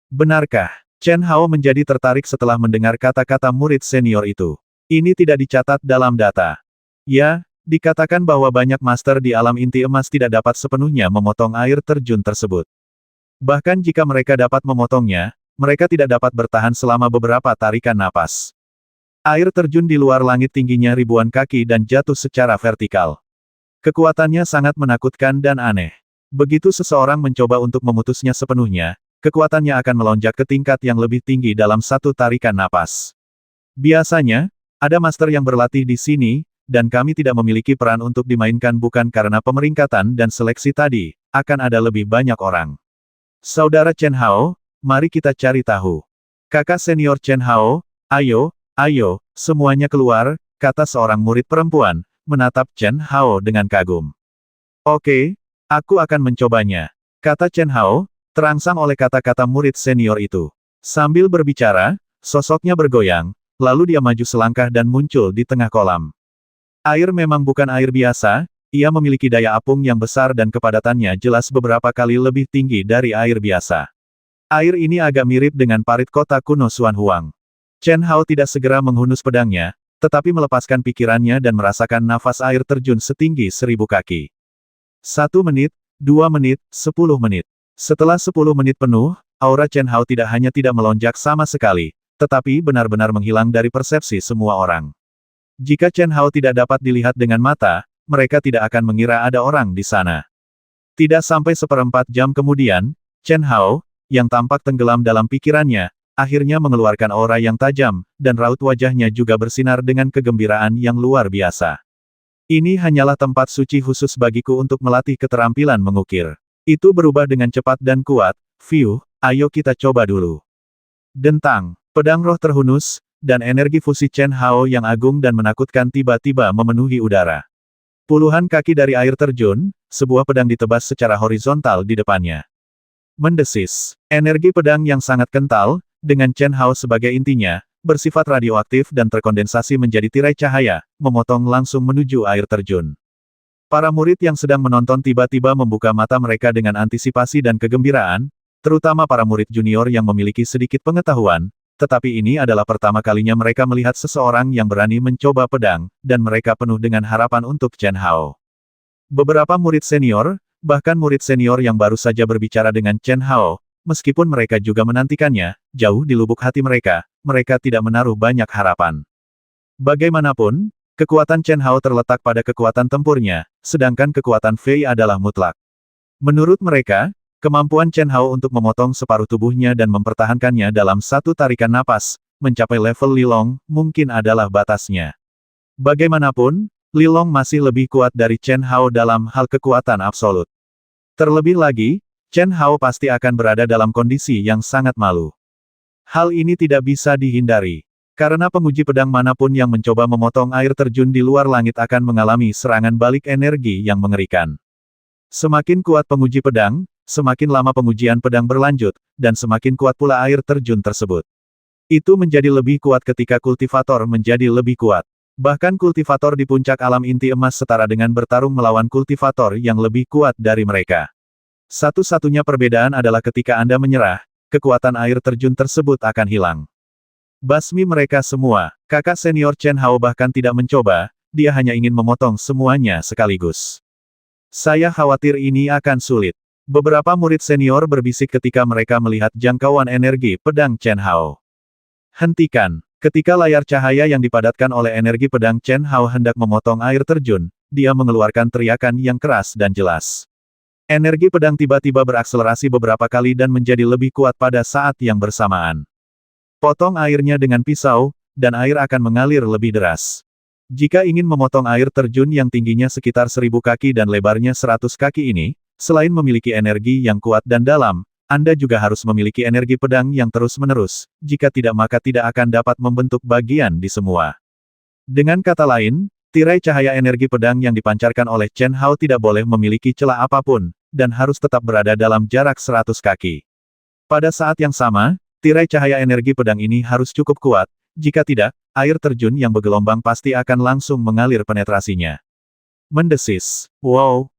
Benarkah? Chen Hao menjadi tertarik setelah mendengar kata-kata murid senior itu. Ini tidak dicatat dalam data. Ya, dikatakan bahwa banyak master di alam inti emas tidak dapat sepenuhnya memotong air terjun tersebut. Bahkan jika mereka dapat memotongnya, mereka tidak dapat bertahan selama beberapa tarikan napas. Air terjun di luar langit tingginya ribuan kaki dan jatuh secara vertikal. Kekuatannya sangat menakutkan dan aneh. Begitu seseorang mencoba untuk memutusnya sepenuhnya, kekuatannya akan melonjak ke tingkat yang lebih tinggi dalam 1 tarikan napas. Biasanya, ada master yang berlatih di sini, dan kami tidak memiliki peran untuk dimainkan bukan karena pemeringkatan dan seleksi tadi, akan ada lebih banyak orang. Saudara Chen Hao, mari kita cari tahu. Kakak senior Chen Hao, ayo, ayo, semuanya keluar, kata seorang murid perempuan, menatap Chen Hao dengan kagum. Oke, aku akan mencobanya, kata Chen Hao, terangsang oleh kata-kata murid senior itu. Sambil berbicara, sosoknya bergoyang, lalu dia maju selangkah dan muncul di tengah kolam. Air memang bukan air biasa, ia memiliki daya apung yang besar dan kepadatannya jelas beberapa kali lebih tinggi dari air biasa. Air ini agak mirip dengan parit kota kuno Xuan Huang. Chen Hao tidak segera menghunus pedangnya, tetapi melepaskan pikirannya dan merasakan nafas air terjun setinggi 1000 kaki. 1 menit, 2 menit, 10 menit. Setelah 10 menit penuh, aura Chen Hao tidak hanya tidak melonjak sama sekali, tetapi benar-benar menghilang dari persepsi semua orang. Jika Chen Hao tidak dapat dilihat dengan mata, mereka tidak akan mengira ada orang di sana. Tidak sampai 1/4 jam kemudian, Chen Hao, yang tampak tenggelam dalam pikirannya, akhirnya mengeluarkan aura yang tajam, dan raut wajahnya juga bersinar dengan kegembiraan yang luar biasa. Ini hanyalah tempat suci khusus bagiku untuk melatih keterampilan mengukir. Itu berubah dengan cepat dan kuat, Fiu, ayo kita coba dulu. Dentang, pedang roh terhunus, dan energi fusi Chen Hao yang agung dan menakutkan tiba-tiba memenuhi udara. Puluhan kaki dari air terjun, sebuah pedang ditebas secara horizontal di depannya. Mendesis. Energi pedang yang sangat kental, dengan Chen Hao sebagai intinya, bersifat radioaktif dan terkondensasi menjadi tirai cahaya, memotong langsung menuju air terjun. Para murid yang sedang menonton tiba-tiba membuka mata mereka dengan antisipasi dan kegembiraan, terutama para murid junior yang memiliki sedikit pengetahuan, tetapi ini adalah pertama kalinya mereka melihat seseorang yang berani mencoba pedang, dan mereka penuh dengan harapan untuk Chen Hao. Beberapa murid senior, bahkan murid senior yang baru saja berbicara dengan Chen Hao, meskipun mereka juga menantikannya, jauh di lubuk hati mereka, mereka tidak menaruh banyak harapan. Bagaimanapun, kekuatan Chen Hao terletak pada kekuatan tempurnya, sedangkan kekuatan Fei adalah mutlak. Menurut mereka, kemampuan Chen Hao untuk memotong separuh tubuhnya dan mempertahankannya dalam satu tarikan napas, mencapai level Lilong, mungkin adalah batasnya. Bagaimanapun, Lilong masih lebih kuat dari Chen Hao dalam hal kekuatan absolut. Terlebih lagi, Chen Hao pasti akan berada dalam kondisi yang sangat malu. Hal ini tidak bisa dihindari. Karena penguji pedang manapun yang mencoba memotong air terjun di luar langit akan mengalami serangan balik energi yang mengerikan. Semakin kuat penguji pedang, semakin lama pengujian pedang berlanjut, dan semakin kuat pula air terjun tersebut. Itu menjadi lebih kuat ketika kultivator menjadi lebih kuat. Bahkan kultivator di puncak alam inti emas setara dengan bertarung melawan kultivator yang lebih kuat dari mereka. Satu-satunya perbedaan adalah ketika Anda menyerah, kekuatan air terjun tersebut akan hilang. Basmi mereka semua, kakak senior Chen Hao bahkan tidak mencoba, dia hanya ingin memotong semuanya sekaligus. Saya khawatir ini akan sulit. Beberapa murid senior berbisik ketika mereka melihat jangkauan energi pedang Chen Hao. Hentikan. Ketika layar cahaya yang dipadatkan oleh energi pedang Chen Hao hendak memotong air terjun, dia mengeluarkan teriakan yang keras dan jelas. Energi pedang tiba-tiba berakselerasi beberapa kali dan menjadi lebih kuat pada saat yang bersamaan. Potong airnya dengan pisau, dan air akan mengalir lebih deras. Jika ingin memotong air terjun yang tingginya sekitar 1000 kaki dan lebarnya 100 kaki ini, selain memiliki energi yang kuat dan dalam, Anda juga harus memiliki energi pedang yang terus-menerus, jika tidak maka tidak akan dapat membentuk bagian di semua. Dengan kata lain, tirai cahaya energi pedang yang dipancarkan oleh Chen Hao tidak boleh memiliki celah apapun, dan harus tetap berada dalam jarak 100 kaki. Pada saat yang sama, tirai cahaya energi pedang ini harus cukup kuat, jika tidak, air terjun yang bergelombang pasti akan langsung mengalir penetrasinya. Mendesis. Wow,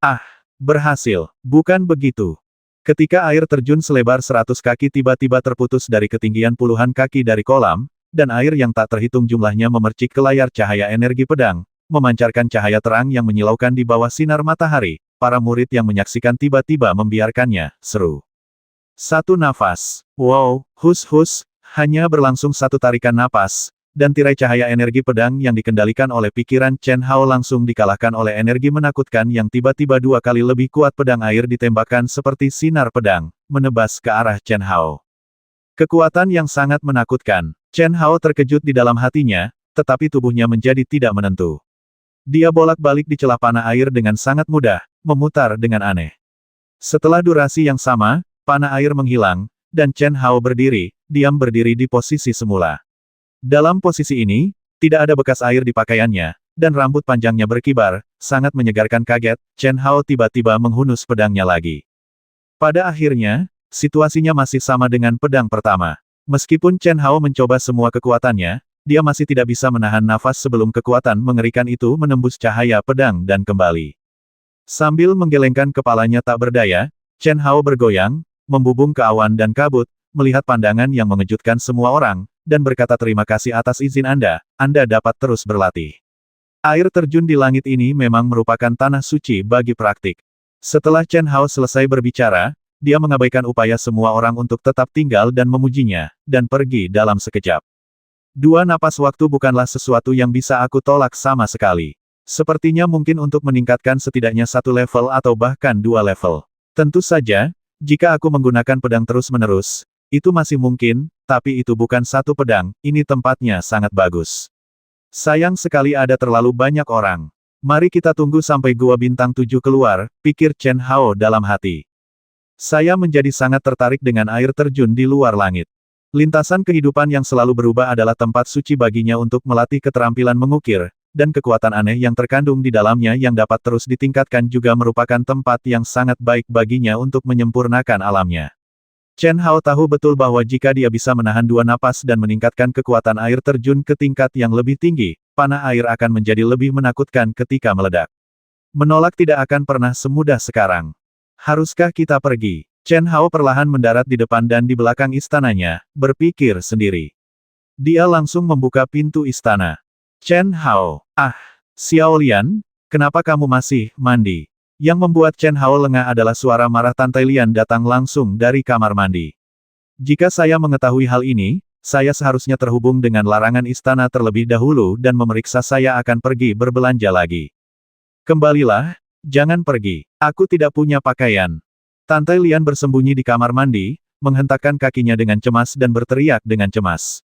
berhasil. Bukan begitu. Ketika air terjun selebar 100 kaki tiba-tiba terputus dari ketinggian puluhan kaki dari kolam, dan air yang tak terhitung jumlahnya memercik ke layar cahaya energi pedang, memancarkan cahaya terang yang menyilaukan di bawah sinar matahari, para murid yang menyaksikan tiba-tiba membiarkannya, seru. Satu nafas. Wow, hus, hanya berlangsung satu tarikan napas, dan tirai cahaya energi pedang yang dikendalikan oleh pikiran Chen Hao langsung dikalahkan oleh energi menakutkan yang tiba-tiba 2 kali lebih kuat. Pedang air ditembakkan seperti sinar pedang, menebas ke arah Chen Hao. Kekuatan yang sangat menakutkan. Chen Hao terkejut di dalam hatinya, tetapi tubuhnya menjadi tidak menentu. Dia bolak-balik di celah panah air dengan sangat mudah, memutar dengan aneh. Setelah durasi yang sama, panah air menghilang, dan Chen Hao diam berdiri di posisi semula. Dalam posisi ini, tidak ada bekas air di pakaiannya, dan rambut panjangnya berkibar, sangat menyegarkan. Kaget, Chen Hao tiba-tiba menghunus pedangnya lagi. Pada akhirnya, situasinya masih sama dengan pedang pertama. Meskipun Chen Hao mencoba semua kekuatannya, dia masih tidak bisa menahan nafas sebelum kekuatan mengerikan itu menembus cahaya pedang dan kembali. Sambil menggelengkan kepalanya tak berdaya, Chen Hao bergoyang, membubung ke awan dan kabut, melihat pandangan yang mengejutkan semua orang, dan berkata terima kasih atas izin Anda dapat terus berlatih. Air terjun di langit ini memang merupakan tanah suci bagi praktik. Setelah Chen Hao selesai berbicara, dia mengabaikan upaya semua orang untuk tetap tinggal dan memujinya, dan pergi dalam sekejap. 2 napas waktu bukanlah sesuatu yang bisa aku tolak sama sekali. Sepertinya mungkin untuk meningkatkan setidaknya 1 level atau bahkan 2 level. Tentu saja, jika aku menggunakan pedang terus-menerus, itu masih mungkin, tapi itu bukan satu pedang, ini tempatnya sangat bagus. Sayang sekali ada terlalu banyak orang. Mari kita tunggu sampai gua bintang 7 keluar, pikir Chen Hao dalam hati. Saya menjadi sangat tertarik dengan air terjun di luar langit. Lintasan kehidupan yang selalu berubah adalah tempat suci baginya untuk melatih keterampilan mengukir, dan kekuatan aneh yang terkandung di dalamnya yang dapat terus ditingkatkan juga merupakan tempat yang sangat baik baginya untuk menyempurnakan alamnya. Chen Hao tahu betul bahwa jika dia bisa menahan 2 napas dan meningkatkan kekuatan air terjun ke tingkat yang lebih tinggi, panah air akan menjadi lebih menakutkan ketika meledak. Menolak tidak akan pernah semudah sekarang. Haruskah kita pergi? Chen Hao perlahan mendarat di depan dan di belakang istananya, berpikir sendiri. Dia langsung membuka pintu istana. Chen Hao, Xiao Lian, kenapa kamu masih mandi? Yang membuat Chen Hao lengah adalah suara marah Tante Lian datang langsung dari kamar mandi. Jika saya mengetahui hal ini, saya seharusnya terhubung dengan larangan istana terlebih dahulu dan memeriksa saya akan pergi berbelanja lagi. Kembalilah, jangan pergi. Aku tidak punya pakaian. Tante Lian bersembunyi di kamar mandi, menghentakkan kakinya dengan cemas dan berteriak dengan cemas.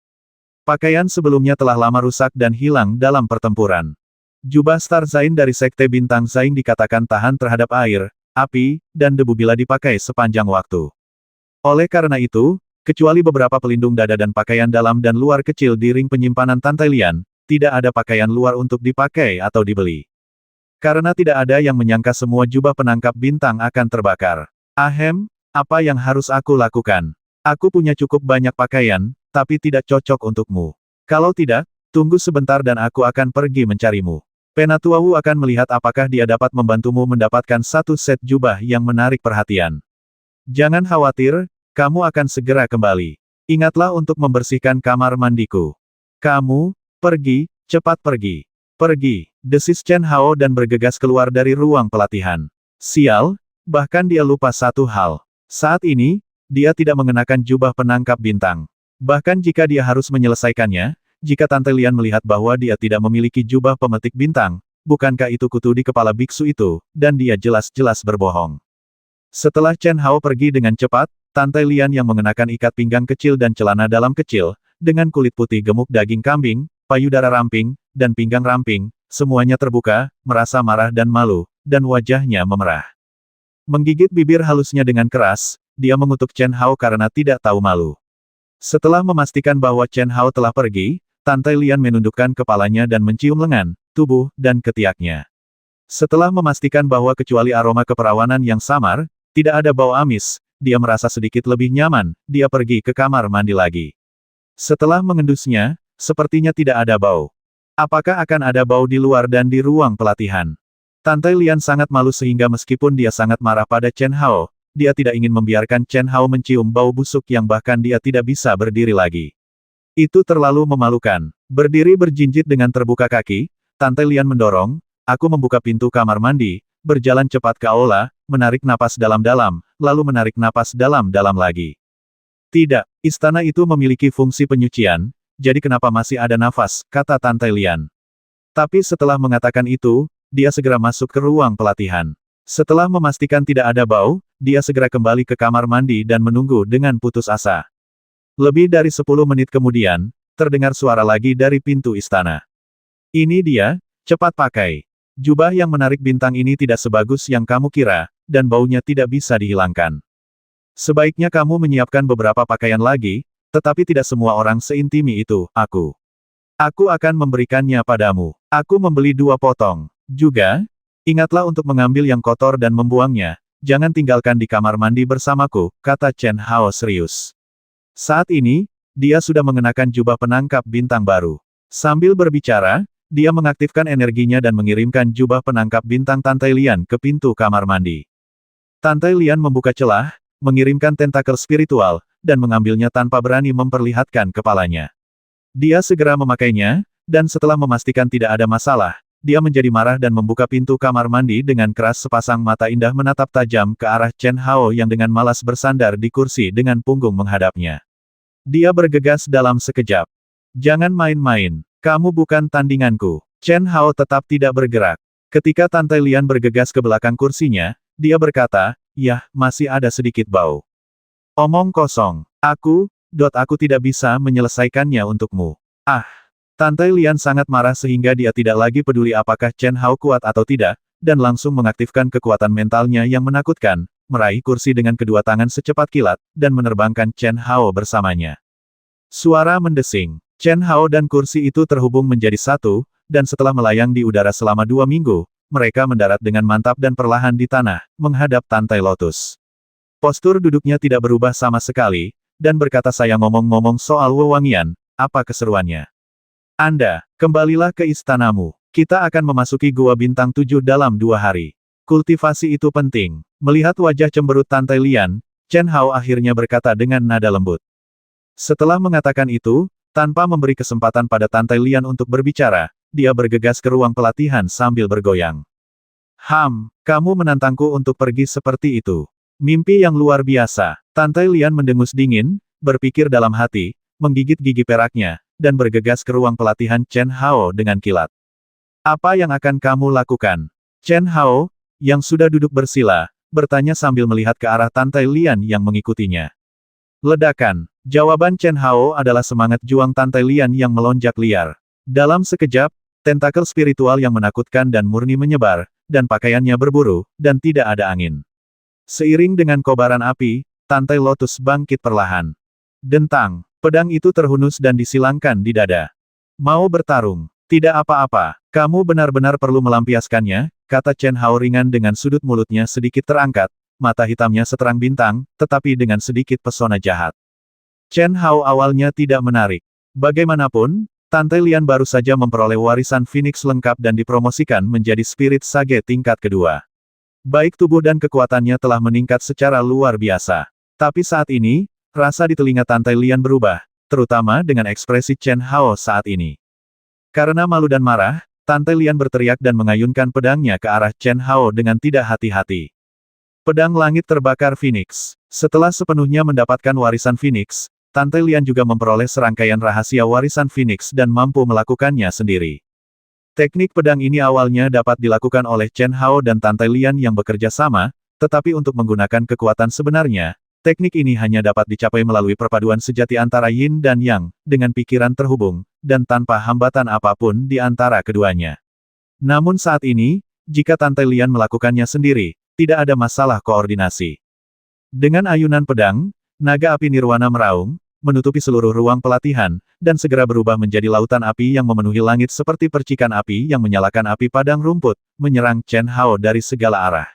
Pakaian sebelumnya telah lama rusak dan hilang dalam pertempuran. Jubah Star Zain dari Sekte Bintang Zain dikatakan tahan terhadap air, api, dan debu bila dipakai sepanjang waktu. Oleh karena itu, kecuali beberapa pelindung dada dan pakaian dalam dan luar kecil di ring penyimpanan Tante Lian, tidak ada pakaian luar untuk dipakai atau dibeli. Karena tidak ada yang menyangka semua jubah penangkap bintang akan terbakar. Ahem, apa yang harus aku lakukan? Aku punya cukup banyak pakaian, tapi tidak cocok untukmu. Kalau tidak, tunggu sebentar dan aku akan pergi mencarimu. Penatuawu akan melihat apakah dia dapat membantumu mendapatkan satu set jubah yang menarik perhatian. Jangan khawatir, kamu akan segera kembali. Ingatlah untuk membersihkan kamar mandiku. Kamu, pergi, cepat pergi. Pergi, desis Chen Hao dan bergegas keluar dari ruang pelatihan. Sial, bahkan dia lupa satu hal. Saat ini, dia tidak mengenakan jubah penangkap bintang. Bahkan jika dia harus menyelesaikannya, jika Tante Lian melihat bahwa dia tidak memiliki jubah pemetik bintang, bukankah itu kutu di kepala biksu itu, dan dia jelas-jelas berbohong. Setelah Chen Hao pergi dengan cepat, Tante Lian yang mengenakan ikat pinggang kecil dan celana dalam kecil, dengan kulit putih gemuk daging kambing, payudara ramping, dan pinggang ramping, semuanya terbuka, merasa marah dan malu, dan wajahnya memerah. Menggigit bibir halusnya dengan keras, dia mengutuk Chen Hao karena tidak tahu malu. Setelah memastikan bahwa Chen Hao telah pergi, Tante Lian menundukkan kepalanya dan mencium lengan, tubuh, dan ketiaknya. Setelah memastikan bahwa kecuali aroma keperawanan yang samar, tidak ada bau amis, dia merasa sedikit lebih nyaman, dia pergi ke kamar mandi lagi. Setelah mengendusnya, sepertinya tidak ada bau. Apakah akan ada bau di luar dan di ruang pelatihan? Tante Lian sangat malu sehingga meskipun dia sangat marah pada Chen Hao, dia tidak ingin membiarkan Chen Hao mencium bau busuk yang bahkan dia tidak bisa berdiri lagi. Itu terlalu memalukan. Berdiri berjinjit dengan terbuka kaki, Tante Lian mendorong, aku membuka pintu kamar mandi, berjalan cepat ke aula, menarik napas dalam-dalam, lalu menarik napas dalam-dalam lagi. Tidak, istana itu memiliki fungsi penyucian, jadi kenapa masih ada nafas, kata Tante Lian. Tapi setelah mengatakan itu, dia segera masuk ke ruang pelatihan. Setelah memastikan tidak ada bau, dia segera kembali ke kamar mandi dan menunggu dengan putus asa. Lebih dari 10 menit kemudian, terdengar suara lagi dari pintu istana. Ini dia, cepat pakai. Jubah yang menarik bintang ini tidak sebagus yang kamu kira, dan baunya tidak bisa dihilangkan. Sebaiknya kamu menyiapkan beberapa pakaian lagi, tetapi tidak semua orang seintimi itu, aku. Aku akan memberikannya padamu. Aku membeli 2 potong. Juga, ingatlah untuk mengambil yang kotor dan membuangnya, jangan tinggalkan di kamar mandi bersamaku, kata Chen Hao serius. Saat ini, dia sudah mengenakan jubah penangkap bintang baru. Sambil berbicara, dia mengaktifkan energinya dan mengirimkan jubah penangkap bintang Tante Lian ke pintu kamar mandi. Tante Lian membuka celah, mengirimkan tentakel spiritual, dan mengambilnya tanpa berani memperlihatkan kepalanya. Dia segera memakainya, dan setelah memastikan tidak ada masalah, dia menjadi marah dan membuka pintu kamar mandi dengan keras. Sepasang mata indah menatap tajam ke arah Chen Hao yang dengan malas bersandar di kursi dengan punggung menghadapnya. Dia bergegas dalam sekejap. Jangan main-main. Kamu bukan tandinganku. Chen Hao tetap tidak bergerak. Ketika Tante Lian bergegas ke belakang kursinya, dia berkata, "Yah, masih ada sedikit bau." Omong kosong. Aku tidak bisa menyelesaikannya untukmu. Ah! Tante Lian sangat marah sehingga dia tidak lagi peduli apakah Chen Hao kuat atau tidak, dan langsung mengaktifkan kekuatan mentalnya yang menakutkan, meraih kursi dengan kedua tangan secepat kilat, dan menerbangkan Chen Hao bersamanya. Suara mendesing. Chen Hao dan kursi itu terhubung menjadi satu, dan setelah melayang di udara selama 2 minggu, mereka mendarat dengan mantap dan perlahan di tanah, menghadap Tante Lotus. Postur duduknya tidak berubah sama sekali, dan berkata, "Saya ngomong-ngomong soal wewangian, apa keseruannya? Anda, kembalilah ke istanamu. Kita akan memasuki Gua Bintang 7 dalam 2 hari. Kultivasi itu penting." Melihat wajah cemberut Tante Lian, Chen Hao akhirnya berkata dengan nada lembut. Setelah mengatakan itu, tanpa memberi kesempatan pada Tante Lian untuk berbicara, dia bergegas ke ruang pelatihan sambil bergoyang. Kamu menantangku untuk pergi seperti itu. Mimpi yang luar biasa. Tante Lian mendengus dingin, berpikir dalam hati, menggigit gigi peraknya, dan bergegas ke ruang pelatihan Chen Hao dengan kilat. Apa yang akan kamu lakukan? Chen Hao, yang sudah duduk bersila, bertanya sambil melihat ke arah Tante Lian yang mengikutinya. Ledakan. Jawaban Chen Hao adalah semangat juang Tante Lian yang melonjak liar. Dalam sekejap, tentakel spiritual yang menakutkan dan murni menyebar, dan pakaiannya berburu, dan tidak ada angin. Seiring dengan kobaran api, Tante Lotus bangkit perlahan. Dentang, pedang itu terhunus dan disilangkan di dada. Mau bertarung? Tidak apa-apa, kamu benar-benar perlu melampiaskannya, kata Chen Hao ringan dengan sudut mulutnya sedikit terangkat, mata hitamnya seterang bintang, tetapi dengan sedikit pesona jahat. Chen Hao awalnya tidak menarik. Bagaimanapun, Tante Lian baru saja memperoleh warisan Phoenix lengkap dan dipromosikan menjadi Spirit Sage tingkat kedua. Baik tubuh dan kekuatannya telah meningkat secara luar biasa. Tapi saat ini, rasa di telinga Tante Lian berubah, terutama dengan ekspresi Chen Hao saat ini. Karena malu dan marah, Tante Lian berteriak dan mengayunkan pedangnya ke arah Chen Hao dengan tidak hati-hati. Pedang langit terbakar Phoenix. Setelah sepenuhnya mendapatkan warisan Phoenix, Tante Lian juga memperoleh serangkaian rahasia warisan Phoenix dan mampu melakukannya sendiri. Teknik pedang ini awalnya dapat dilakukan oleh Chen Hao dan Tante Lian yang bekerja sama, tetapi untuk menggunakan kekuatan sebenarnya, teknik ini hanya dapat dicapai melalui perpaduan sejati antara Yin dan Yang, dengan pikiran terhubung, dan tanpa hambatan apapun di antara keduanya. Namun saat ini, jika Tante Lian melakukannya sendiri, tidak ada masalah koordinasi. Dengan ayunan pedang, naga api nirwana meraung, menutupi seluruh ruang pelatihan, dan segera berubah menjadi lautan api yang memenuhi langit seperti percikan api yang menyalakan api padang rumput, menyerang Chen Hao dari segala arah.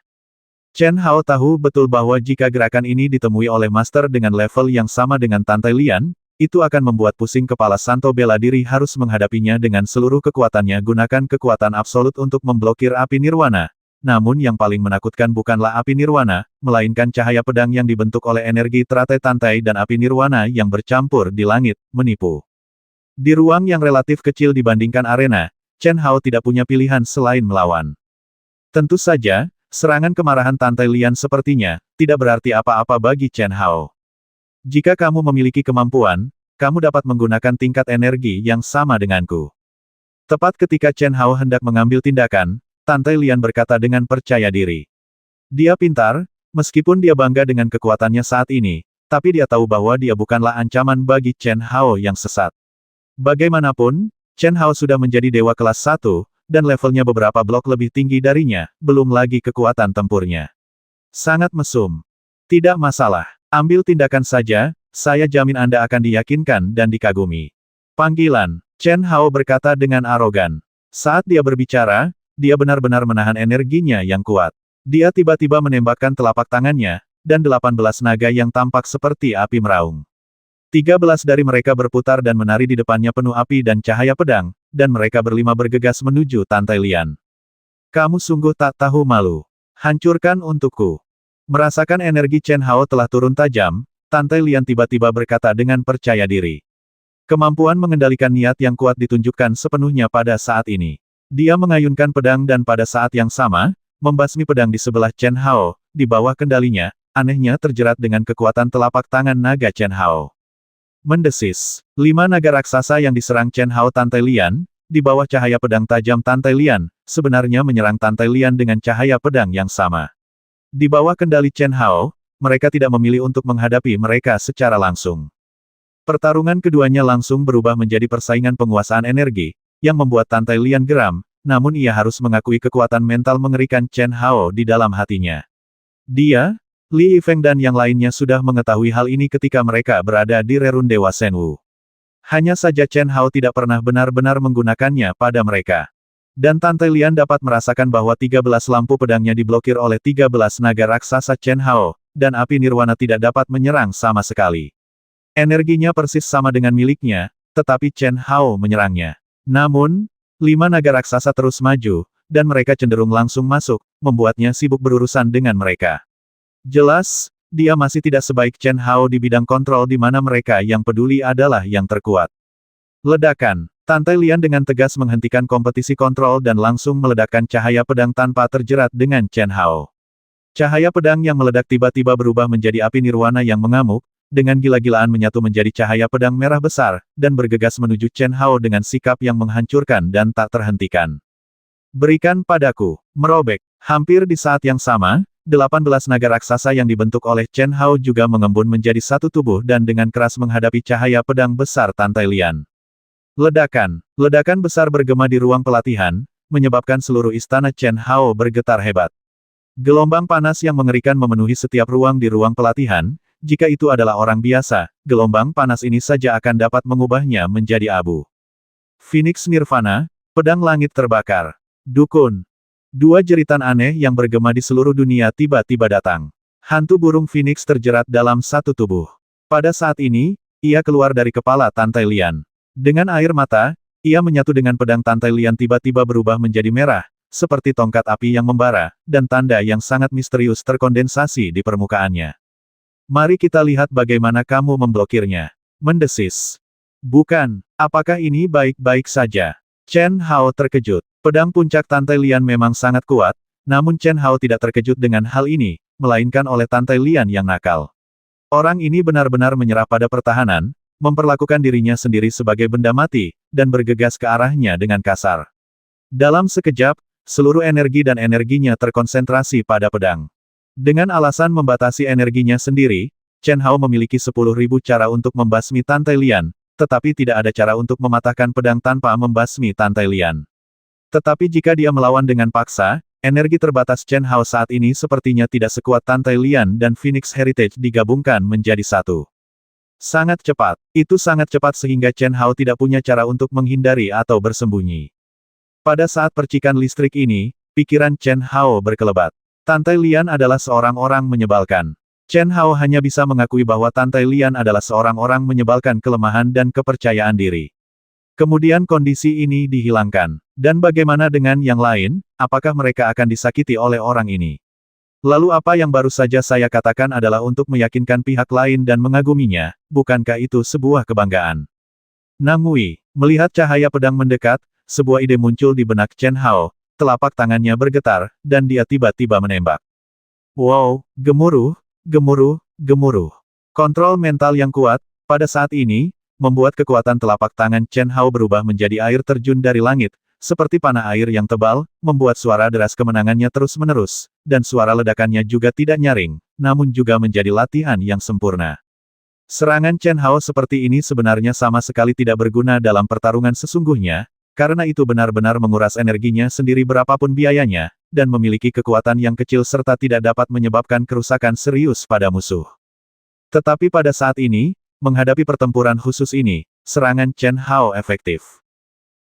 Chen Hao tahu betul bahwa jika gerakan ini ditemui oleh master dengan level yang sama dengan Tante Lian, itu akan membuat pusing kepala Santo bela diri harus menghadapinya dengan seluruh kekuatannya gunakan kekuatan absolut untuk memblokir api nirwana. Namun yang paling menakutkan bukanlah api nirwana, melainkan cahaya pedang yang dibentuk oleh energi teratai-tantai dan api nirwana yang bercampur di langit, menipu. Di ruang yang relatif kecil dibandingkan arena, Chen Hao tidak punya pilihan selain melawan. Tentu saja, serangan kemarahan Tante Lian sepertinya, tidak berarti apa-apa bagi Chen Hao. Jika kamu memiliki kemampuan, kamu dapat menggunakan tingkat energi yang sama denganku. Tepat ketika Chen Hao hendak mengambil tindakan, Tante Lian berkata dengan percaya diri. Dia pintar, meskipun dia bangga dengan kekuatannya saat ini, tapi dia tahu bahwa dia bukanlah ancaman bagi Chen Hao yang sesat. Bagaimanapun, Chen Hao sudah menjadi dewa kelas 1, dan levelnya beberapa blok lebih tinggi darinya, belum lagi kekuatan tempurnya. Sangat mesum. Tidak masalah, ambil tindakan saja, saya jamin Anda akan diyakinkan dan dikagumi. Panggilan, Chen Hao berkata dengan arogan. Saat dia berbicara, dia benar-benar menahan energinya yang kuat. Dia tiba-tiba menembakkan telapak tangannya, dan 18 naga yang tampak seperti api meraung. 13 dari mereka berputar dan menari di depannya penuh api dan cahaya pedang, dan mereka berlima bergegas menuju Tante Lian. Kamu sungguh tak tahu malu. Hancurkan untukku. Merasakan energi Chen Hao telah turun tajam, Tante Lian tiba-tiba berkata dengan percaya diri. Kemampuan mengendalikan niat yang kuat ditunjukkan sepenuhnya pada saat ini. Dia mengayunkan pedang dan pada saat yang sama, membasmi pedang di sebelah Chen Hao, di bawah kendalinya, anehnya terjerat dengan kekuatan telapak tangan naga Chen Hao. Mendesis. 5 naga raksasa yang diserang Chen Hao Tante Lian, di bawah cahaya pedang tajam Tante Lian, sebenarnya menyerang Tante Lian dengan cahaya pedang yang sama. Di bawah kendali Chen Hao, mereka tidak memilih untuk menghadapi mereka secara langsung. Pertarungan keduanya langsung berubah menjadi persaingan penguasaan energi, yang membuat Tante Lian geram, namun ia harus mengakui kekuatan mental mengerikan Chen Hao di dalam hatinya. Dia, Li Yifeng dan yang lainnya sudah mengetahui hal ini ketika mereka berada di Rerun Dewa Shenwu. Hanya saja Chen Hao tidak pernah benar-benar menggunakannya pada mereka. Dan Tante Lian dapat merasakan bahwa 13 lampu pedangnya diblokir oleh 13 naga raksasa Chen Hao, dan api nirwana tidak dapat menyerang sama sekali. Energinya persis sama dengan miliknya, tetapi Chen Hao menyerangnya. Namun, 5 naga raksasa terus maju, dan mereka cenderung langsung masuk, membuatnya sibuk berurusan dengan mereka. Jelas, dia masih tidak sebaik Chen Hao di bidang kontrol di mana mereka yang peduli adalah yang terkuat. Ledakan. Tante Lian dengan tegas menghentikan kompetisi kontrol dan langsung meledakkan cahaya pedang tanpa terjerat dengan Chen Hao. Cahaya pedang yang meledak tiba-tiba berubah menjadi api nirwana yang mengamuk, dengan gila-gilaan menyatu menjadi cahaya pedang merah besar, dan bergegas menuju Chen Hao dengan sikap yang menghancurkan dan tak terhentikan. Berikan padaku, merobek. Hampir di saat yang sama, 18 naga raksasa yang dibentuk oleh Chen Hao juga mengembun menjadi satu tubuh dan dengan keras menghadapi cahaya pedang besar Tante Lian. Ledakan. Ledakan besar bergema di ruang pelatihan, menyebabkan seluruh istana Chen Hao bergetar hebat. Gelombang panas yang mengerikan memenuhi setiap ruang di ruang pelatihan, jika itu adalah orang biasa, gelombang panas ini saja akan dapat mengubahnya menjadi abu. Phoenix Nirvana, pedang langit terbakar. Dukun. Dua jeritan aneh yang bergema di seluruh dunia tiba-tiba datang. Hantu burung Phoenix terjerat dalam satu tubuh. Pada saat ini, ia keluar dari kepala Tante Lian. Dengan air mata, ia menyatu dengan pedang Tante Lian tiba-tiba berubah menjadi merah, seperti tongkat api yang membara, dan tanda yang sangat misterius terkondensasi di permukaannya. Mari kita lihat bagaimana kamu memblokirnya. Mendesis. Bukan, apakah ini baik-baik saja? Chen Hao terkejut. Pedang puncak Tante Lian memang sangat kuat, namun Chen Hao tidak terkejut dengan hal ini, melainkan oleh Tante Lian yang nakal. Orang ini benar-benar menyerah pada pertahanan, memperlakukan dirinya sendiri sebagai benda mati, dan bergegas ke arahnya dengan kasar. Dalam sekejap, seluruh energi dan energinya terkonsentrasi pada pedang. Dengan alasan membatasi energinya sendiri, Chen Hao memiliki 10.000 cara untuk membasmi Tante Lian, tetapi tidak ada cara untuk mematahkan pedang tanpa membasmi Tante Lian. Tetapi jika dia melawan dengan paksa, energi terbatas Chen Hao saat ini sepertinya tidak sekuat Tante Lian dan Phoenix Heritage digabungkan menjadi satu. Sangat cepat. Itu sangat cepat sehingga Chen Hao tidak punya cara untuk menghindari atau bersembunyi. Pada saat percikan listrik ini, pikiran Chen Hao berkelebat. Tante Lian adalah seorang orang menyebalkan. Chen Hao hanya bisa mengakui bahwa Tante Lian adalah seorang orang menyebalkan kelemahan dan kepercayaan diri. Kemudian kondisi ini dihilangkan. Dan bagaimana dengan yang lain, apakah mereka akan disakiti oleh orang ini? Lalu apa yang baru saja saya katakan adalah untuk meyakinkan pihak lain dan mengaguminya, bukankah itu sebuah kebanggaan? Nangui, melihat cahaya pedang mendekat, sebuah ide muncul di benak Chen Hao, telapak tangannya bergetar, dan dia tiba-tiba menembak. Wow, gemuruh, gemuruh, gemuruh. Kontrol mental yang kuat, pada saat ini, membuat kekuatan telapak tangan Chen Hao berubah menjadi air terjun dari langit, seperti panah air yang tebal, membuat suara deras kemenangannya terus-menerus, dan suara ledakannya juga tidak nyaring, namun juga menjadi latihan yang sempurna. Serangan Chen Hao seperti ini sebenarnya sama sekali tidak berguna dalam pertarungan sesungguhnya, karena itu benar-benar menguras energinya sendiri berapapun biayanya, dan memiliki kekuatan yang kecil serta tidak dapat menyebabkan kerusakan serius pada musuh. Tetapi pada saat ini, menghadapi pertempuran khusus ini, serangan Chen Hao efektif.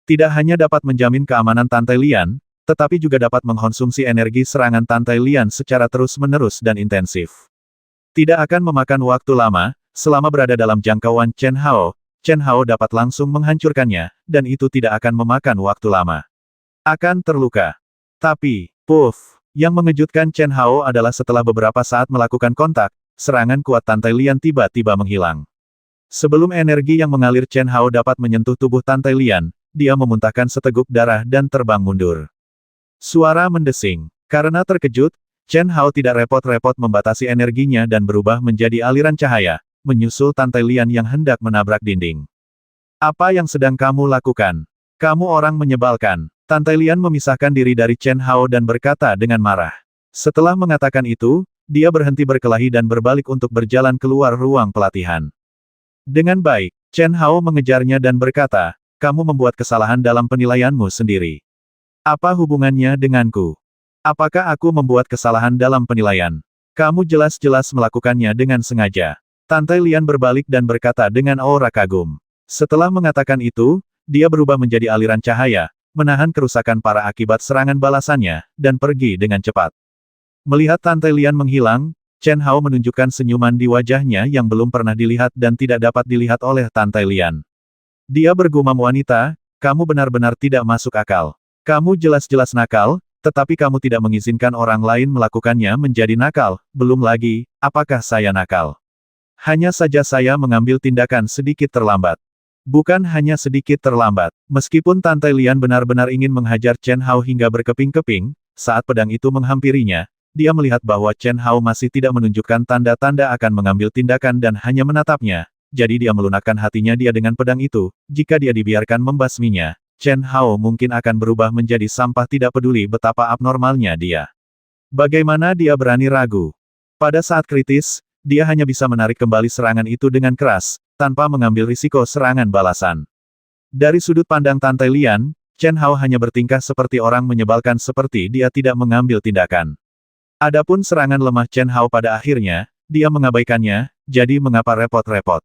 Tidak hanya dapat menjamin keamanan Tante Lian, tetapi juga dapat mengkonsumsi energi serangan Tante Lian secara terus-menerus dan intensif. Tidak akan memakan waktu lama, selama berada dalam jangkauan Chen Hao dapat langsung menghancurkannya, dan itu tidak akan memakan waktu lama. Akan terluka. Tapi, puff, yang mengejutkan Chen Hao adalah setelah beberapa saat melakukan kontak, serangan kuat Tante Lian tiba-tiba menghilang. Sebelum energi yang mengalir Chen Hao dapat menyentuh tubuh Tante Lian, dia memuntahkan seteguk darah dan terbang mundur. Suara mendesing. Karena terkejut, Chen Hao tidak repot-repot membatasi energinya dan berubah menjadi aliran cahaya, menyusul Tante Lian yang hendak menabrak dinding. Apa yang sedang kamu lakukan? Kamu orang menyebalkan. Tante Lian memisahkan diri dari Chen Hao dan berkata dengan marah. Setelah mengatakan itu, dia berhenti berkelahi dan berbalik untuk berjalan keluar ruang pelatihan. Dengan baik, Chen Hao mengejarnya dan berkata, kamu membuat kesalahan dalam penilaianmu sendiri. Apa hubungannya denganku? Apakah aku membuat kesalahan dalam penilaian? Kamu jelas-jelas melakukannya dengan sengaja. Tante Lian berbalik dan berkata dengan aura kagum. Setelah mengatakan itu, dia berubah menjadi aliran cahaya, menahan kerusakan parah akibat serangan balasannya, dan pergi dengan cepat. Melihat Tante Lian menghilang, Chen Hao menunjukkan senyuman di wajahnya yang belum pernah dilihat dan tidak dapat dilihat oleh Tante Lian. Dia bergumam, wanita, kamu benar-benar tidak masuk akal. Kamu jelas-jelas nakal, tetapi kamu tidak mengizinkan orang lain melakukannya menjadi nakal, belum lagi, apakah saya nakal? Hanya saja saya mengambil tindakan sedikit terlambat. Bukan hanya sedikit terlambat. Meskipun Tante Lian benar-benar ingin menghajar Chen Hao hingga berkeping-keping, saat pedang itu menghampirinya, dia melihat bahwa Chen Hao masih tidak menunjukkan tanda-tanda akan mengambil tindakan dan hanya menatapnya. Jadi dia melunakkan hatinya dia dengan pedang itu, jika dia dibiarkan membasminya, Chen Hao mungkin akan berubah menjadi sampah tidak peduli betapa abnormalnya dia. Bagaimana dia berani ragu? Pada saat kritis, dia hanya bisa menarik kembali serangan itu dengan keras, tanpa mengambil risiko serangan balasan. Dari sudut pandang Tante Lian, Chen Hao hanya bertingkah seperti orang menyebalkan seperti dia tidak mengambil tindakan. Adapun serangan lemah Chen Hao pada akhirnya, dia mengabaikannya, jadi mengapa repot-repot?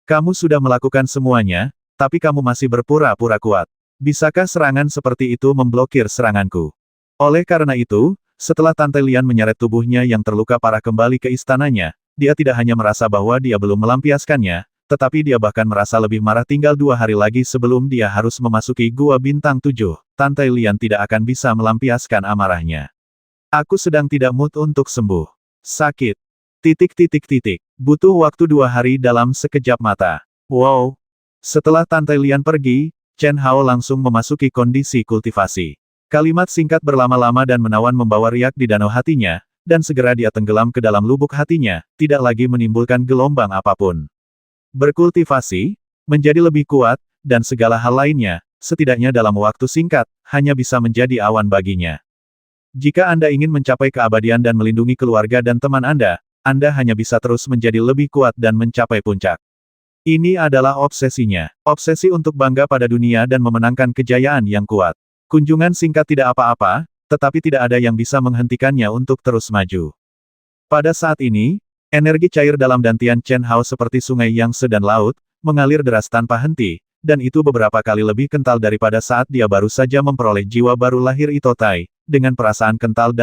Kamu sudah melakukan semuanya, tapi kamu masih berpura-pura kuat. Bisakah serangan seperti itu memblokir seranganku? Oleh karena itu, setelah Tante Lian menyeret tubuhnya yang terluka parah kembali ke istananya, dia tidak hanya merasa bahwa dia belum melampiaskannya, tetapi dia bahkan merasa lebih marah tinggal 2 hari lagi sebelum dia harus memasuki Gua Bintang 7, Tante Lian tidak akan bisa melampiaskan amarahnya. Aku sedang tidak mood untuk sembuh. Sakit. ... Butuh waktu 2 hari dalam sekejap mata. Wow. Setelah Tante Lian pergi, Chen Hao langsung memasuki kondisi kultivasi. Kalimat singkat berlama-lama dan menawan membawa riak di danau hatinya, dan segera dia tenggelam ke dalam lubuk hatinya, tidak lagi menimbulkan gelombang apapun. Berkultivasi, menjadi lebih kuat, dan segala hal lainnya, setidaknya dalam waktu singkat, hanya bisa menjadi awan baginya. Jika Anda ingin mencapai keabadian dan melindungi keluarga dan teman Anda hanya bisa terus menjadi lebih kuat dan mencapai puncak. Ini adalah obsesinya. Obsesi untuk bangga pada dunia dan memenangkan kejayaan yang kuat. Kunjungan singkat tidak apa-apa, tetapi tidak ada yang bisa menghentikannya untuk terus maju. Pada saat ini, energi cair dalam dantian Chen Hao seperti sungai Yangtze dan laut, mengalir deras tanpa henti, dan itu beberapa kali lebih kental daripada saat dia baru saja memperoleh jiwa baru lahir Itotai, dengan perasaan kental,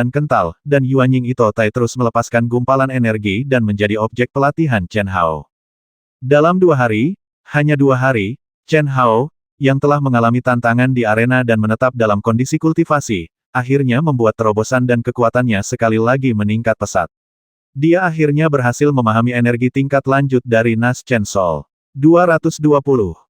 dan Yuanying Itotai terus melepaskan gumpalan energi dan menjadi objek pelatihan Chen Hao. Dalam 2 hari, hanya 2 hari, Chen Hao, yang telah mengalami tantangan di arena dan menetap dalam kondisi kultivasi, akhirnya membuat terobosan dan kekuatannya sekali lagi meningkat pesat. Dia akhirnya berhasil memahami energi tingkat lanjut dari Nas Chen Sol. 220.